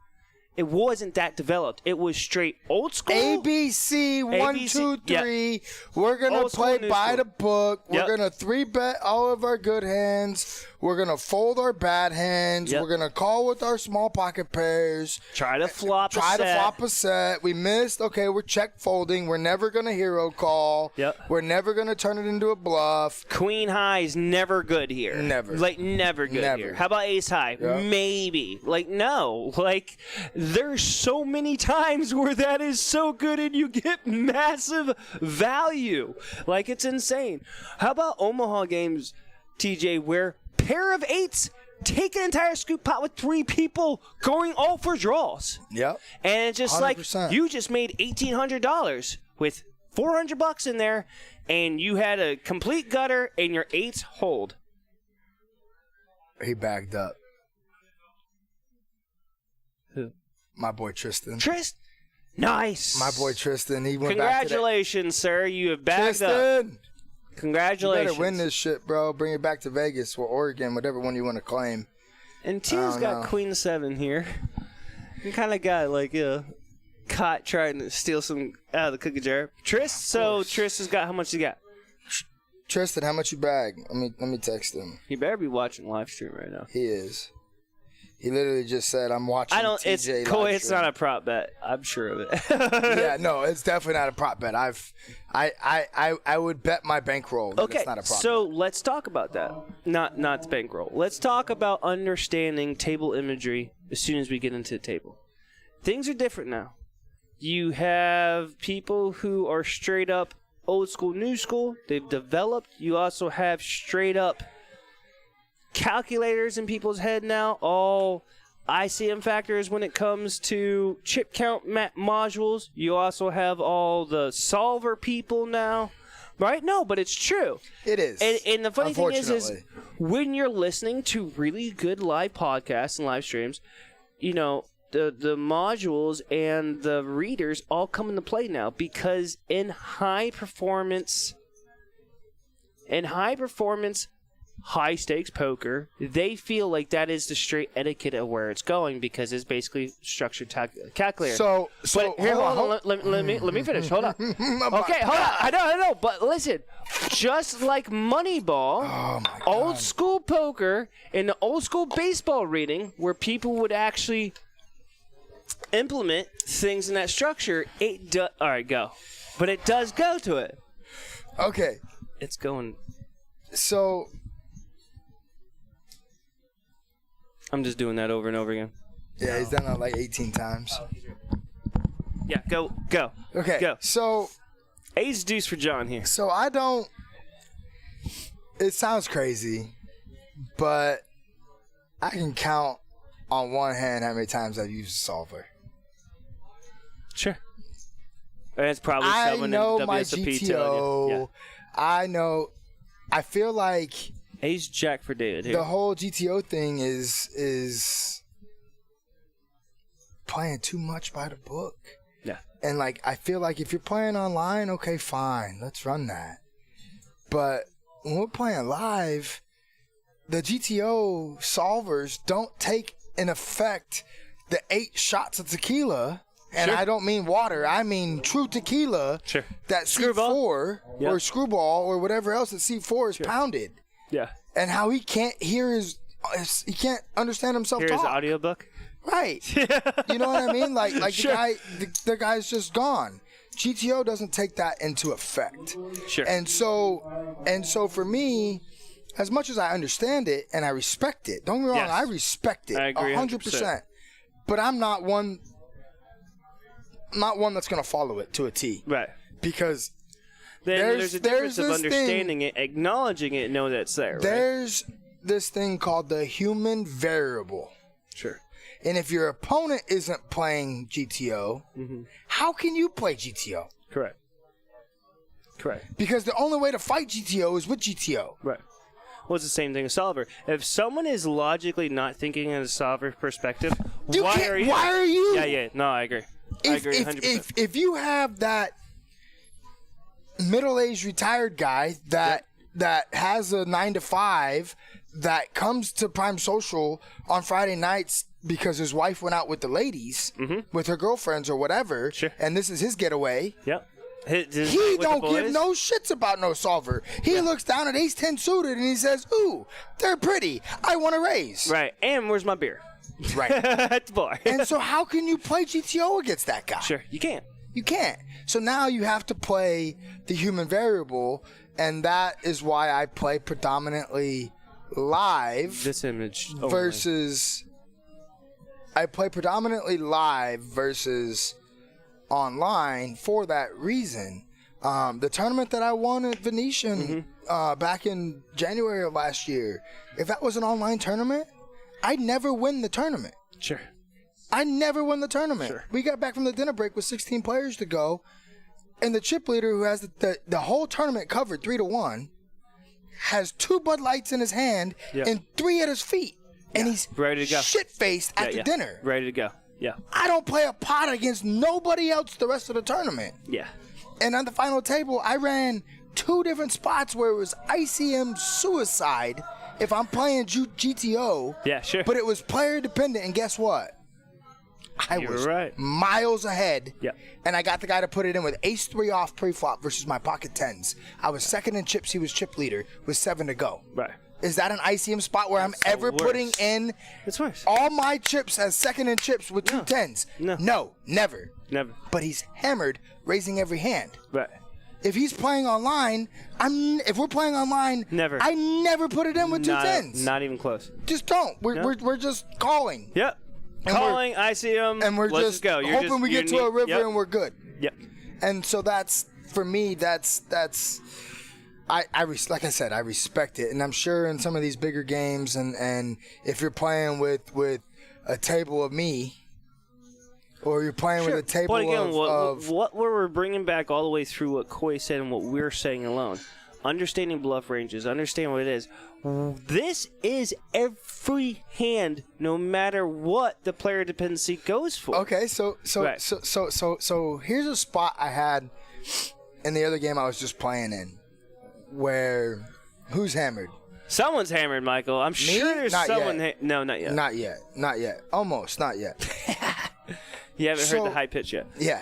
it wasn't that developed. It was straight old school. ABC 1, 2, 3. Yep. We're gonna play by the book. We're gonna 3-bet all of our good hands. We're gonna fold our bad hands. We're gonna call with our small pocket pairs. Try to flop a set. We missed. Okay, we're check folding. We're never gonna hero call. Yep. We're never gonna turn it into a bluff. Queen high is never good here. Never. Like never good here. How about ace high? Yep. Maybe. Like no. Like there's so many times where that is so good and you get massive value. Like it's insane. How about Omaha games, TJ, where pair of 8s take an entire scoop pot with 3 people going all for draws. Yep. And it's just 100%. like you just made $1,800 with $400 in there, and you had a complete gutter, and your 8s hold. He bagged up. Who? My boy Tristan. Nice. My boy Tristan. He went Congratulations, sir. You have bagged up. Congratulations. You better win this shit, bro. Bring it back to Vegas or Oregon, whatever one you want to claim. And T's got Queen 7 here. You kind of got like caught trying to steal some out of the cookie jar. Tris has got, how much you got? Tristan, how much you bag? Let me text him. He better be watching live stream right now. He is. He literally just said, "I'm watching." It's cool. It's not a prop bet. I'm sure of it. Yeah, no, it's definitely not a prop bet. I would bet my bankroll that it's not a prop so bet. Let's talk about that. Not the bankroll. Let's talk about understanding table imagery as soon as we get into the table. Things are different now. You have people who are straight up old school, new school. They've developed. You also have straight up calculators in people's head now, all ICM factors when it comes to chip count modules. You also have all the solver people now, right? No, but it's true. It is. And the funny thing is when you're listening to really good live podcasts and live streams, the modules and the readers all come into play now, because in high performance high stakes poker, they feel like that is the straight etiquette of where it's going because it's basically structured calculator. So but here, hold on. Let me finish. Hold on. Okay, hold on. I know. But listen, just like Moneyball, old school poker, and the old school baseball reading, where people would actually implement things in that structure, all right, go. But it does go to it. Okay. It's going. So I'm just doing that over and over again. yeah, he's done that like 18 times. Yeah, go. Okay. Go. So Ace deuce for John here. So I don't. It sounds crazy, but I can count on one hand how many times I've used a solver. Sure. It's probably I someone know in my WSOP GTO. yeah. I know. I feel like Ace Jack for David here. the whole GTO thing is playing too much by the book. Yeah. And like I feel like if you're playing online, okay, fine, let's run that. But when we're playing live, the GTO solvers don't take in effect the 8 shots of tequila. And Sure. I don't mean water. I mean true tequila. Sure. That Screwball. C4 or screwball or whatever else that C4 is pounded. Yeah. And how he can't hear he can't understand himself Here's talk. the audiobook. Right. You know what I mean? Like Sure. the guy's just gone. GTO doesn't take that into effect. Sure. And so for me, as much as I understand it and I respect it, don't get me wrong, Yes. I respect it I agree 100%. But I'm not one that's going to follow it to a T. Right. Because Then there's a difference of this understanding it, acknowledging it, and know that's there, right? there's this thing called the human variable. Sure. And if your opponent isn't playing GTO, how can you play GTO? Correct. Because the only way to fight GTO is with GTO. Right. Well, it's the same thing as solver. If someone is logically not thinking in a solver perspective, why are you? Why are you? Yeah. No, I agree. I agree 100%. If you have that middle-aged retired guy that has a 9 to 5 that comes to Prime Social on Friday nights because his wife went out with the ladies, with her girlfriends or whatever, Sure. and this is his getaway. Yep. He don't give no shits about no solver. He looks down at ace 10 suited and he says, "Ooh, they're pretty. I want to raise." Right. And where's my beer? Right. At the bar. And so how can you play GTO against that guy? Sure, you can't. You can't. So now you have to play the human variable, and that is why I play predominantly live This image versus online for that reason. The tournament that I won at Venetian back in January of last year, if that was an online tournament, I'd never win the tournament. Sure. I never won the tournament. Sure. We got back from the dinner break with 16 players to go, and the chip leader, who has the whole tournament covered 3-1, has 2 Bud Lights in his hand and 3 at his feet, and he's ready to go. Shit-faced at the dinner. Ready to go. Yeah. I don't play a pot against nobody else the rest of the tournament. Yeah. And on the final table, I ran 2 different spots where it was ICM suicide if I'm playing GTO. Yeah, sure. But it was player dependent, and guess what? I You were was right. miles ahead. Yep. And I got the guy to put it in with ace 3 off pre-flop versus my pocket 10s. I was second in chips. He was chip leader with 7 to go. Right. Is that an ICM spot where I'm ever worse. putting in It's worse. all my chips as second in chips with 2 10s? No. Never. Never. But he's hammered, raising every hand. Right. If he's playing online, if we're playing online, Never. I never put it in with 2 10s. Not even close. Just don't. We're just calling. Yep. And Calling, I see him. And we're Let's just go. You're hoping just we get to a river and we're good. Yep. And so that's, for me, that's like I said, I respect it. And I'm sure in some of these bigger games, and if you're playing with a table of me, or you're playing with a table but again, of what we're bringing back all the way through what Coy said and what we're saying alone. Understanding bluff ranges, understand what it is. This is every hand, no matter what the player dependency goes for. Okay, so here's a spot I had in the other game I was just playing in, where who's hammered? Someone's hammered, Michael. I'm sure there's Not someone. yet. No, not yet. Not yet. Not yet. Almost. Not yet. You haven't heard the high pitch yet. Yeah.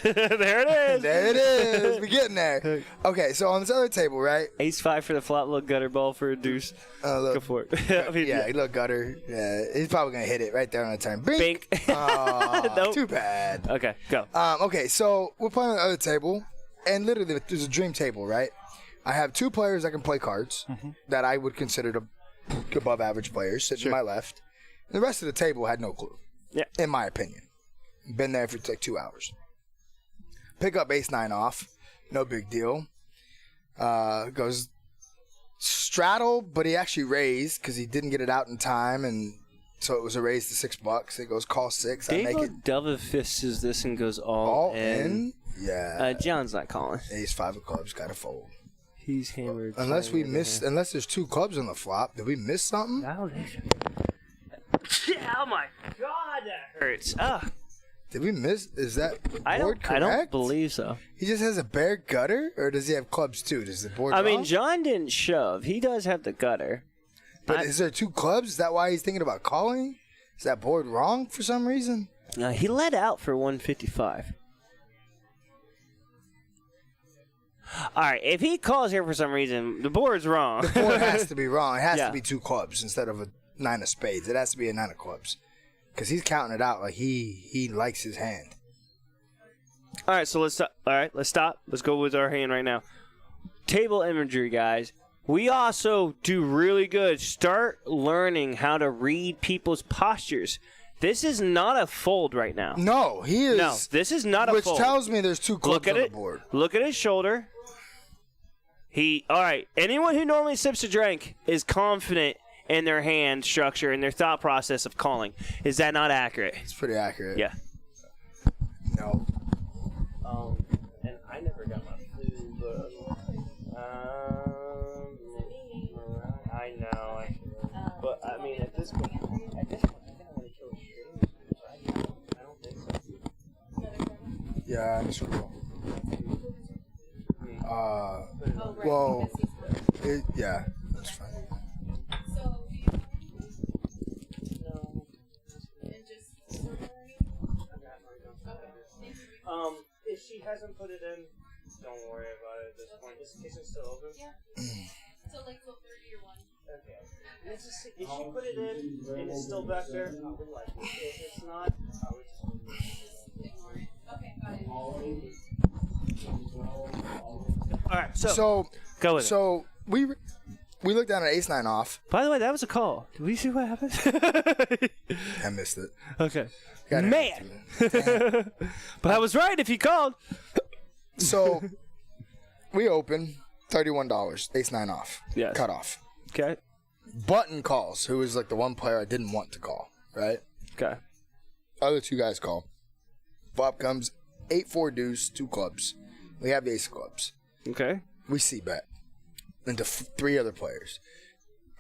There it is. There it is. We're getting there. Okay, so on this other table, right? Ace-5 for the flop, little gutter ball for a deuce. Look, Go for it. yeah, little gutter. Yeah, he's probably going to hit it right there on the turn. Bink. Nope. Too bad. Okay, go. Okay, so we're playing on the other table, and literally there's a dream table, right? I have 2 players that can play cards that I would consider above average players sitting to my left. And the rest of the table had no clue, in my opinion. Been there for like 2 hours. Pick up ace-9 off. No big deal. Goes straddle, but he actually raised because he didn't get it out in time, and so it was a raise to $6. It goes call 6. I make it. Dove fists this and goes all in. Yeah. John's not calling. Ace-5 of clubs, got to fold. He's hammered. Unless there's 2 clubs on the flop. Did we miss something? Oh my God, that hurts. Did we miss? Is that board correct? I don't believe so. He just has a bare gutter, or does he have clubs too? Does the board? I mean, John didn't shove. He does have the gutter. But is there 2 clubs? Is that why he's thinking about calling? Is that board wrong for some reason? He let out for 155. All right, if he calls here for some reason, the board's wrong. The board has to be wrong. It has to be 2 clubs instead of a 9 of spades. It has to be a 9 of clubs. Because he's counting it out like he likes his hand. All right, so let's stop. All right, let's stop. Let's go with our hand right now. Table imagery, guys. We also do really good. Start learning how to read people's postures. This is not a fold right now. No, he is. No, this is not a fold. Which tells me there's 2 clubs on the board. Look at his shoulder. All right, anyone who normally sips a drink is confident in their hand structure and their thought process of calling. Is that not accurate? It's pretty accurate. Yeah. No. And I never got my food, but I know. But I mean, at this point, I think I want to kill a string. I don't think so. Yeah, that's cool. Well, yeah, that's fine. If she hasn't put it in, don't worry about it at this point. Is the kitchen still open? Yeah. So like 12:30 or 1. Okay. Let's just see. If she put it in and it's still back there, I would like it. If it's not, I would just ignore it. Okay, got it. All right. So go with it. So we looked down at ace-9 off. By the way, that was a call. Did we see what happened? I missed it. Okay. Man. But I was right if you called. So we open $31. Ace-9 off. Yes. Cut off. Okay. Button calls, who was like the one player I didn't want to call, right? Okay. Other 2 guys call. Flop comes 8-4 deuce, 2 clubs. We have the ace of clubs. Okay. We see bet into 3 other players.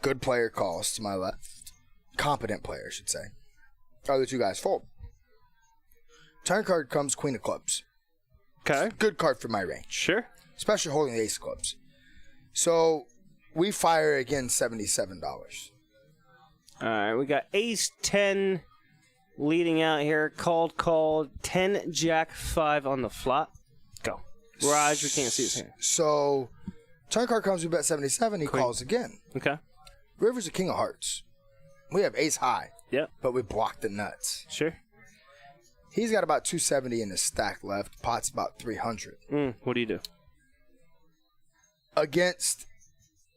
Good player calls to my left. Competent player, I should say. Other 2 guys fold. Turn card comes queen of clubs. Okay. Good card for my range. Sure. Especially holding the ace of clubs. So we fire again $77. All right. We got ace-10 leading out here. Called. 10 jack 5 on the flop. Go. Raj, we can't see his hand. So turn card comes, we bet 77. He calls again. Okay. River's a king of hearts. We have ace high. Yep. But we block the nuts. Sure. He's got about 270 in his stack left. Pot's about 300. What do you do? Against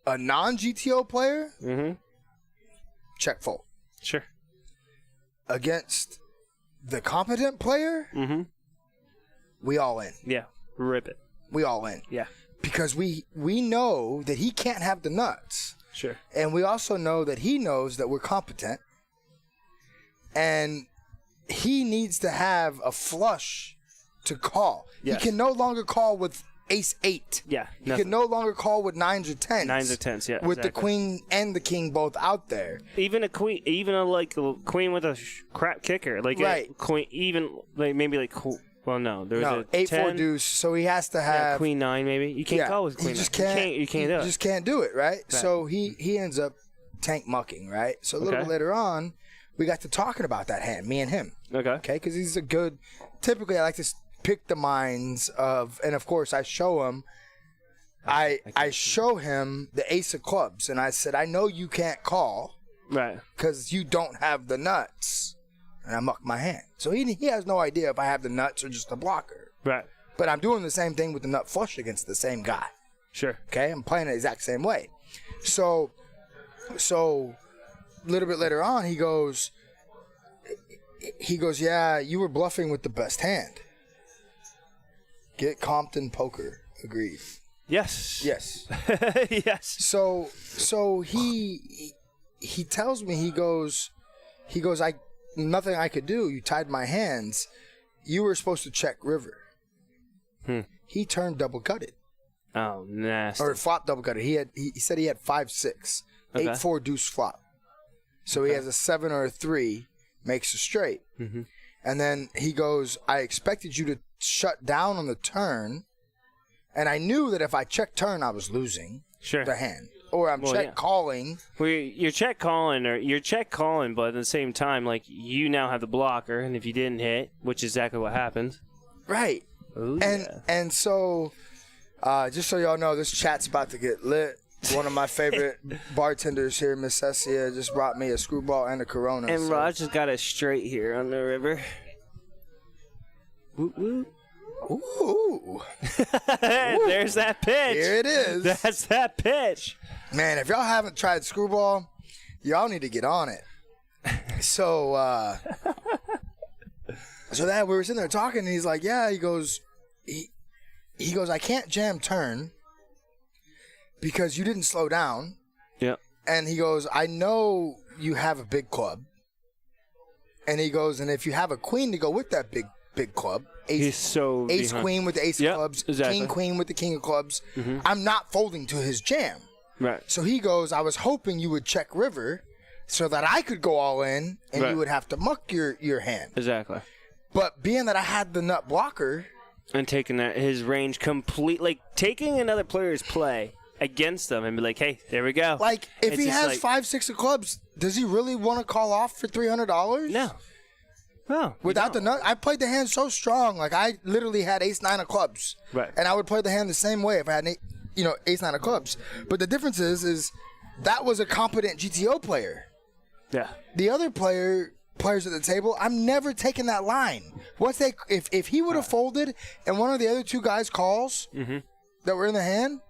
a non-GTO player, check fold. Sure. Against the competent player, we all in. Yeah. Rip it. We all in. Yeah. Because we know that he can't have the nuts. Sure. And we also know that he knows that we're competent. And he needs to have a flush to call. Yes. He can no longer call with ace-8. Yeah. He can no longer call with 9s or 10s. 9s or 10s, yeah. With the queen and the king both out there. Even a queen, a queen with a crap kicker, like right. a queen, even like maybe like Well, no. There was No, a 8-4 10, deuce. So he has to have Queen 9 maybe. You can't call with Queen 9. You just can't. You can't do it. You just can't do it, right? So he ends up tank mucking, right? So a little bit later on, we got to talking about that hand, me and him. Okay, because he's a good. Typically, I like to pick the minds of, and of course, I show him. I show him the ace of clubs, and I said, I know you can't call, right? Because you don't have the nuts. And I muck my hand. So he has no idea if I have the nuts or just the blocker. Right. But I'm doing the same thing with the nut flush against the same guy. Sure. Okay? I'm playing the exact same way. So a little bit later on, he goes, yeah, you were bluffing with the best hand. Get Compton Poker. Agreed. Yes. Yes. Yes. So he tells me, he goes, nothing I could do. You tied my hands. You were supposed to check river. He turned double gutted. Oh, nasty. Or flop double gutted. He said he had 5-6, 8-4 deuce flop. So he has a 7 or a 3, makes a straight. Mm-hmm. And then he goes, I expected you to shut down on the turn, and I knew that if I checked turn, I was losing the hand. Or I'm calling. Well, you're check calling, but at the same time, like, you now have the blocker, and if you didn't hit, which is exactly what happened. Right. Ooh, and so, just so y'all know, this chat's about to get lit. One of my favorite bartenders here, Miss Cessia, just brought me a screwball and a Corona. And Raj has got us straight here on the river. Woo woo. Ooh. There's that pitch. Here it is. That's that pitch. Man, if y'all haven't tried screwball, y'all need to get on it. So that we were sitting there talking, and he's like, yeah, he goes, I can't jam turn because you didn't slow down. Yep. And he goes, I know you have a big club. And he goes, and if you have a queen to go with that big club, ace queen with the ace of clubs, king queen with the king of clubs, I'm not folding to his jam. Right. So he goes, I was hoping you would check river so that I could go all in and you would have to muck your hand. Exactly. But being that I had the nut blocker. And taking his range complete, like taking another player's play against them and be like, hey, there we go. Like, if he has 5-6 of clubs, does he really want to call off for $300? No. No. Without the nut, I played the hand so strong. Like, I literally had ace-9 of clubs. Right. And I would play the hand the same way if I had ace-9 of clubs. But the difference is that was a competent GTO player. Yeah. The other players at the table, I'm never taking that line. If he would have folded and one of the other two guys calls that were in the hand,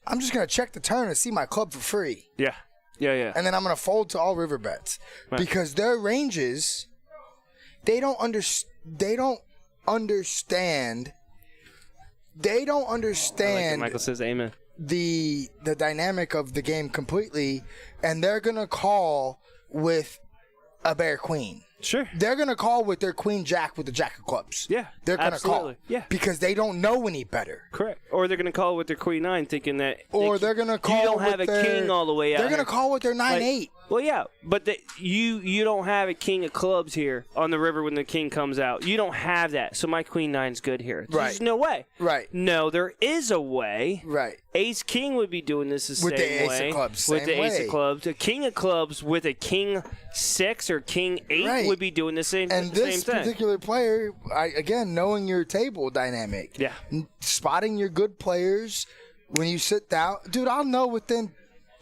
I'm just going to check the turn and see my club for free. Yeah. Yeah. And then I'm going to fold to all river bets. Right. Because their ranges, they don't understand. Like Michael says amen. The dynamic of the game completely, and they're going to call with a bear queen. Sure. They're going to call with their queen jack with the jack of clubs. Yeah. They're going to call. Yeah. Because they don't know any better. Correct. Or they're going to call with their queen 9 thinking that. Or they're going to call you don't have with a king all the way out. They're going to call with their 9-8. Well, yeah, but you don't have a king of clubs here on the river when the king comes out. You don't have that. So my queen 9's good here. There's no way. Right. No, there is a way. Right. Ace king would be doing this the same way. With the ace of clubs. With the ace of clubs. A king of clubs with a king 6 or king 8 would be doing the same thing. And this particular player, again, knowing your table dynamic. Yeah. Spotting your good players when you sit down. Dude, I'll know within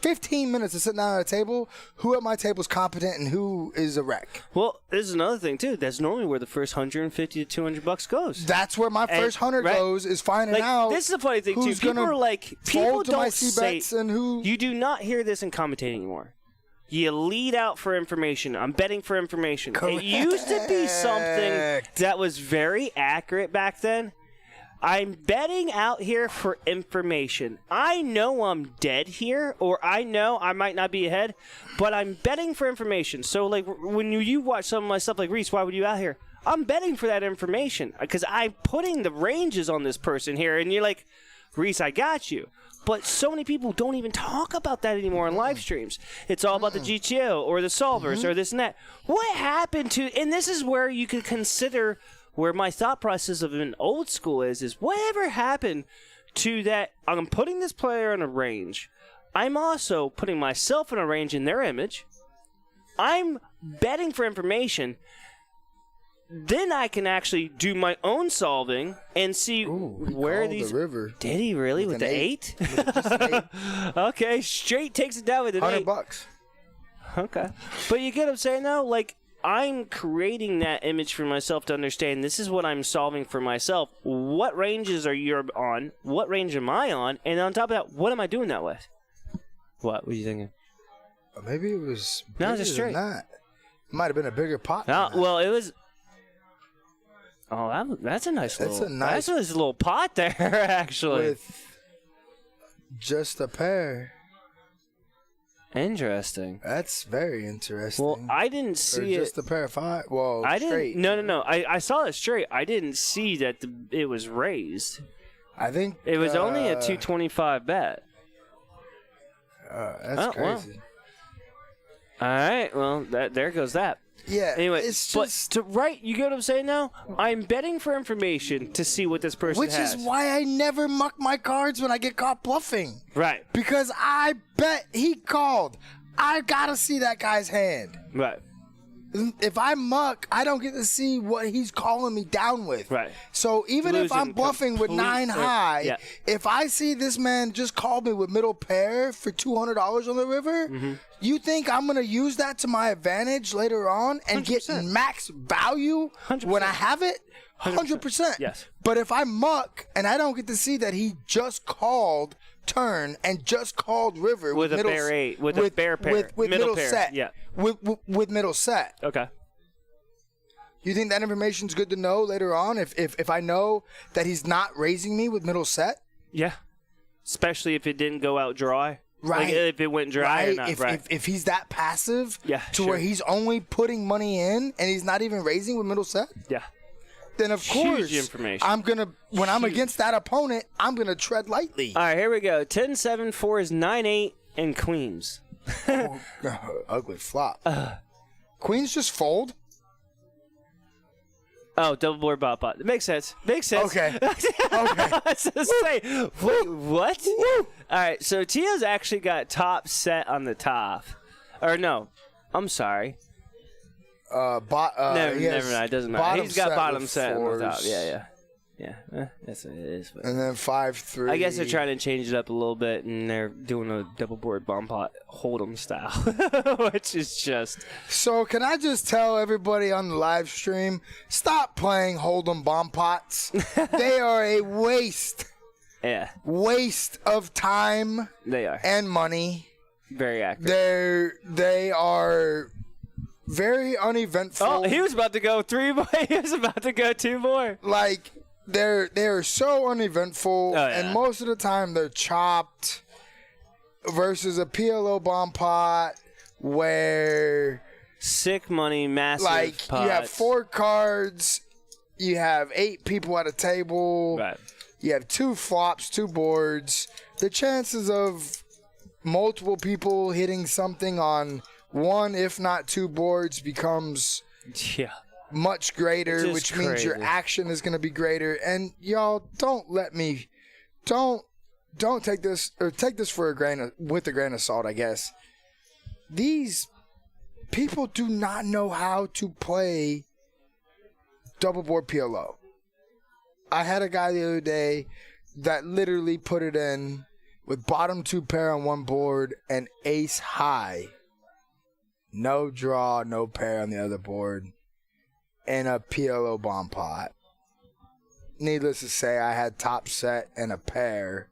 15 minutes of sitting down at a table who at my table is competent and who is a wreck. Well, this is another thing, too. That's normally where the first $150 to $200 goes. That's where my first 100 goes, is finding out. This is the funny thing, too. People are like, people don't say, and who. You do not hear this in commentating anymore. You lead out for information. I'm betting for information. Correct. It used to be something that was very accurate back then. I'm betting out here for information. I know I'm dead here, or I know I might not be ahead, but I'm betting for information. So, like, when you watch some of my stuff like, Reese, why would you out here? I'm betting for that information because I'm putting the ranges on this person here, and you're like, Reese, I got you. But so many people don't even talk about that anymore on live streams. It's all about the GTO or the solvers or this and that. What happened to – and this is where you could consider Where my thought process of an old school is whatever happened to that? I'm putting this player in a range. I'm also putting myself in a range in their image. I'm betting for information. Then I can actually do my own solving and see where these. The river. Did he really with the 8? Just an 8. Okay, straight takes it down with an 8. $100. Okay, but you get what I'm saying though. Like I'm creating that image for myself to understand. This is what I'm solving for myself. What ranges are you on? What range am I on? And on top of that, what am I doing that with? What are you thinking? Maybe it was. No, it's a straight. It might have been a bigger pot. No, well, it was. Oh, that's a nice That's little. a nice- That's a nice little pot there, actually. With just a pair. Interesting. That's very interesting. Well, I didn't Or see just it. a pair of 5. Whoa, I straight. didn't. No. I saw it straight. I didn't see that it was raised. I think It was only a 225 bet. That's crazy. All right. Well, there goes that. Yeah. Anyway, it's but just you get what I'm saying now? I'm betting for information to see what this person which has. is why I never muck my cards when I get caught bluffing. Right. Because I bet he called. I gotta see that guy's hand. Right. If I muck, I don't get to see what he's calling me down with. Right. So even if Losing I'm bluffing with 9 high, yeah. if I see this man just called me with middle pair for $200 on the river, Mm-hmm. you think I'm gonna use that to my advantage later on and get 100%. max value 100%. when I have it? 100%. Yes. But if I muck and I don't get to see that he just called turn and just called river With a middle, bear 8, with a bear pair, with middle middle pair, set, yeah. with middle set. Okay. You think that information's good to know later on if I know that he's not raising me with middle set? Yeah. Especially if it didn't go out dry. Right. Like if it went dry or not. If he's that passive Yeah, to where he's only putting money in and he's not even raising with middle set, Yeah. then of Huge course information. I'm gonna I'm against that opponent, I'm gonna tread lightly. All right, here we go. 10-7, 4s, 9-8, and queens. Ugly flop. Queens just fold. Oh, double board bot. It makes sense. Makes sense. Okay. Okay. I was gonna say, wait, what? All right, so Tio's actually got top set on the top. Or no, I'm sorry. Never mind. It doesn't matter. He's got bottom set on the top. Yeah. That's what it is. But And then 5-3. I guess they're trying to change it up a little bit, and they're doing a double board bomb pot hold'em style, which is just. So can I just tell everybody on the live stream, stop playing hold'em bomb pots. They are a waste of time They are and money. very accurate. They are very uneventful. Oh, he was about to go 3 more. He was about to go 2 more. Like they're so uneventful, Oh, yeah. and most of the time they're chopped. Versus a PLO bomb pot where Sick money, massive like pots. you have 4 cards, you have 8 people at a table, Right. you have 2 flops, 2 boards. The chances of multiple people hitting something on 1, if not 2 boards becomes Yeah. much greater, Just which means your crazy. action is going to be greater. And y'all don't take this, or take this with a grain of salt, I guess. These people do not know how to play double board PLO. I had a guy the other day that literally put it in with bottom 2 pair on one board and ace high. No draw, no pair on the other board. And a PLO bomb pot. Needless to say, I had top set and a pair.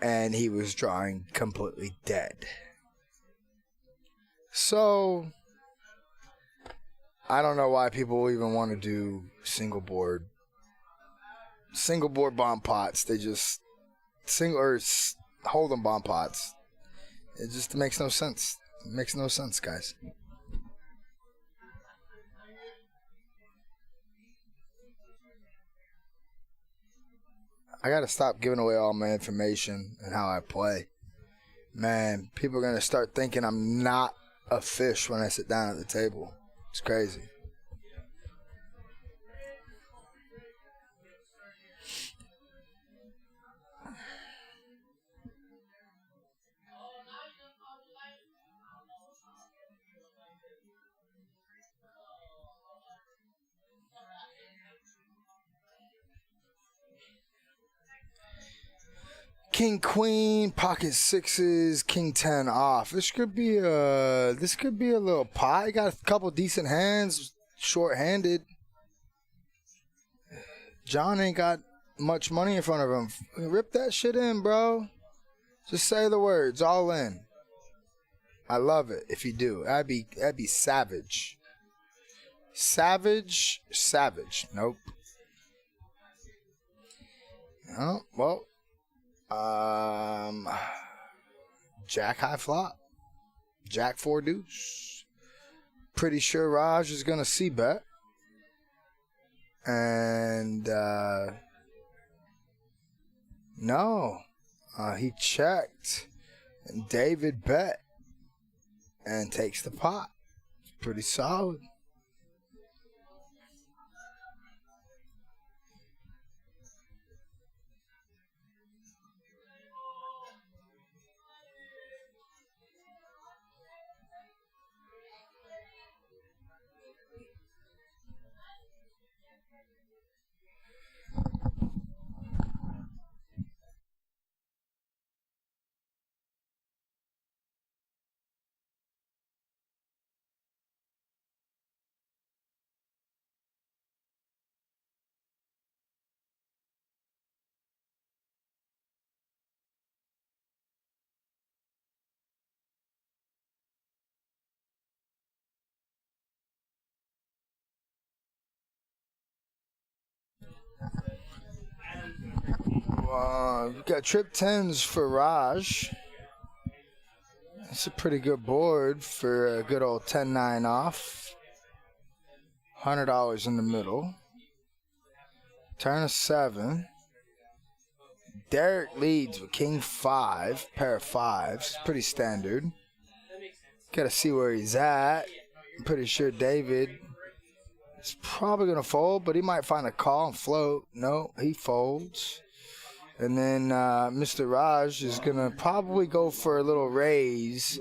And he was drawing completely dead. So, I don't know why people even want to do single board bomb pots. They just hold them bomb pots. It just makes no sense. It makes no sense, guys. I gotta stop giving away all my information and how I play. Man, people are gonna start thinking I'm not a fish when I sit down at the table. It's crazy. King Queen, pocket sixes, King 10 off. This could be a little pot. He got a couple decent hands, short-handed. John ain't got much money in front of him. Rip that shit in, bro. Just say the words, all in. I love it if you do. That'd be savage. Savage. Nope. Oh, well. Jack high flop. Jack 4 deuce. Pretty sure Raj is gonna see bet. And no. He checked. And David bet. And takes the pot. Pretty solid. We got trip 10s for Raj. That's a pretty good board for a good old 10-9 off. $100 in the middle. Turn of 7. Derek leads with King 5, pair of 5s. Pretty standard. Gotta see where he's at. I'm pretty sure David is probably gonna fold, but he might find a call and float. No, he folds. And then Mr. Raj is going to probably go for a little raise.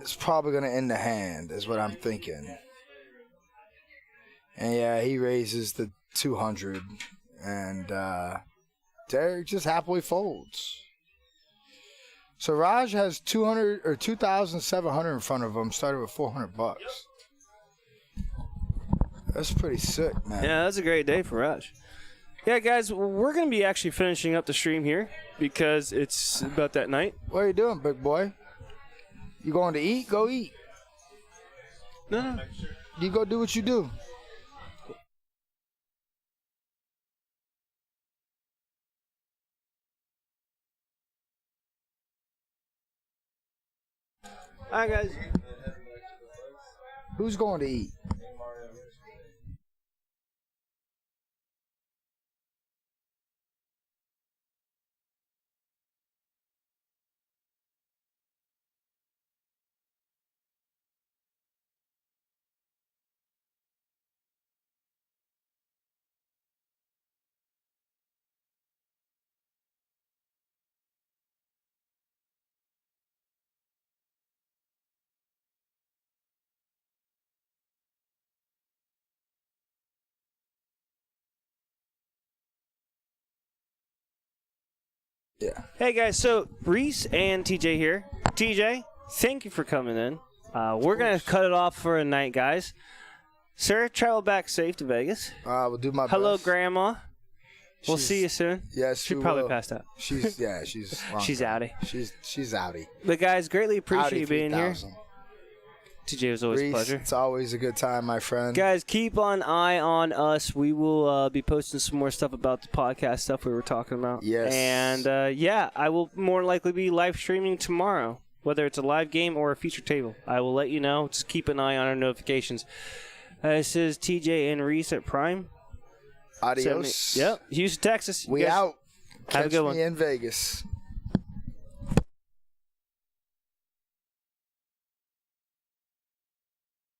It's probably going to end the hand, is what I'm thinking. And, yeah, he raises the 200. And Derek just happily folds. So Raj has 200 or 2,700 in front of him, started with $400. That's pretty sick, man. Yeah, that's a great day for Raj. Yeah, guys, we're going to be actually finishing up the stream here because it's about that night. What are you doing, big boy? You going to eat? Go eat. No. You go do what you do. All right, guys. Who's going to eat? Yeah. Hey, guys, so Reese and TJ here. TJ, thank you for coming in. We're going to cut it off for a night, guys. Sir, travel back safe to Vegas. We'll do my Hello, best. Grandma. We'll see you soon. Yes, she probably passed out. She's She's outie. She's outie. But guys, greatly appreciate Outie you being here. 3000. TJ, it was always Reese, a pleasure. it's always a good time, my friend. Guys, keep an eye on us. We will be posting some more stuff about the podcast stuff we were talking about. Yes. And, yeah, I will more likely be live streaming tomorrow, whether it's a live game or a feature table. I will let you know. Just keep an eye on our notifications. This is TJ and Reese at Prime. Adios. Yep, Houston, Texas. We Guys, out. Have a Catch good one. me in Vegas.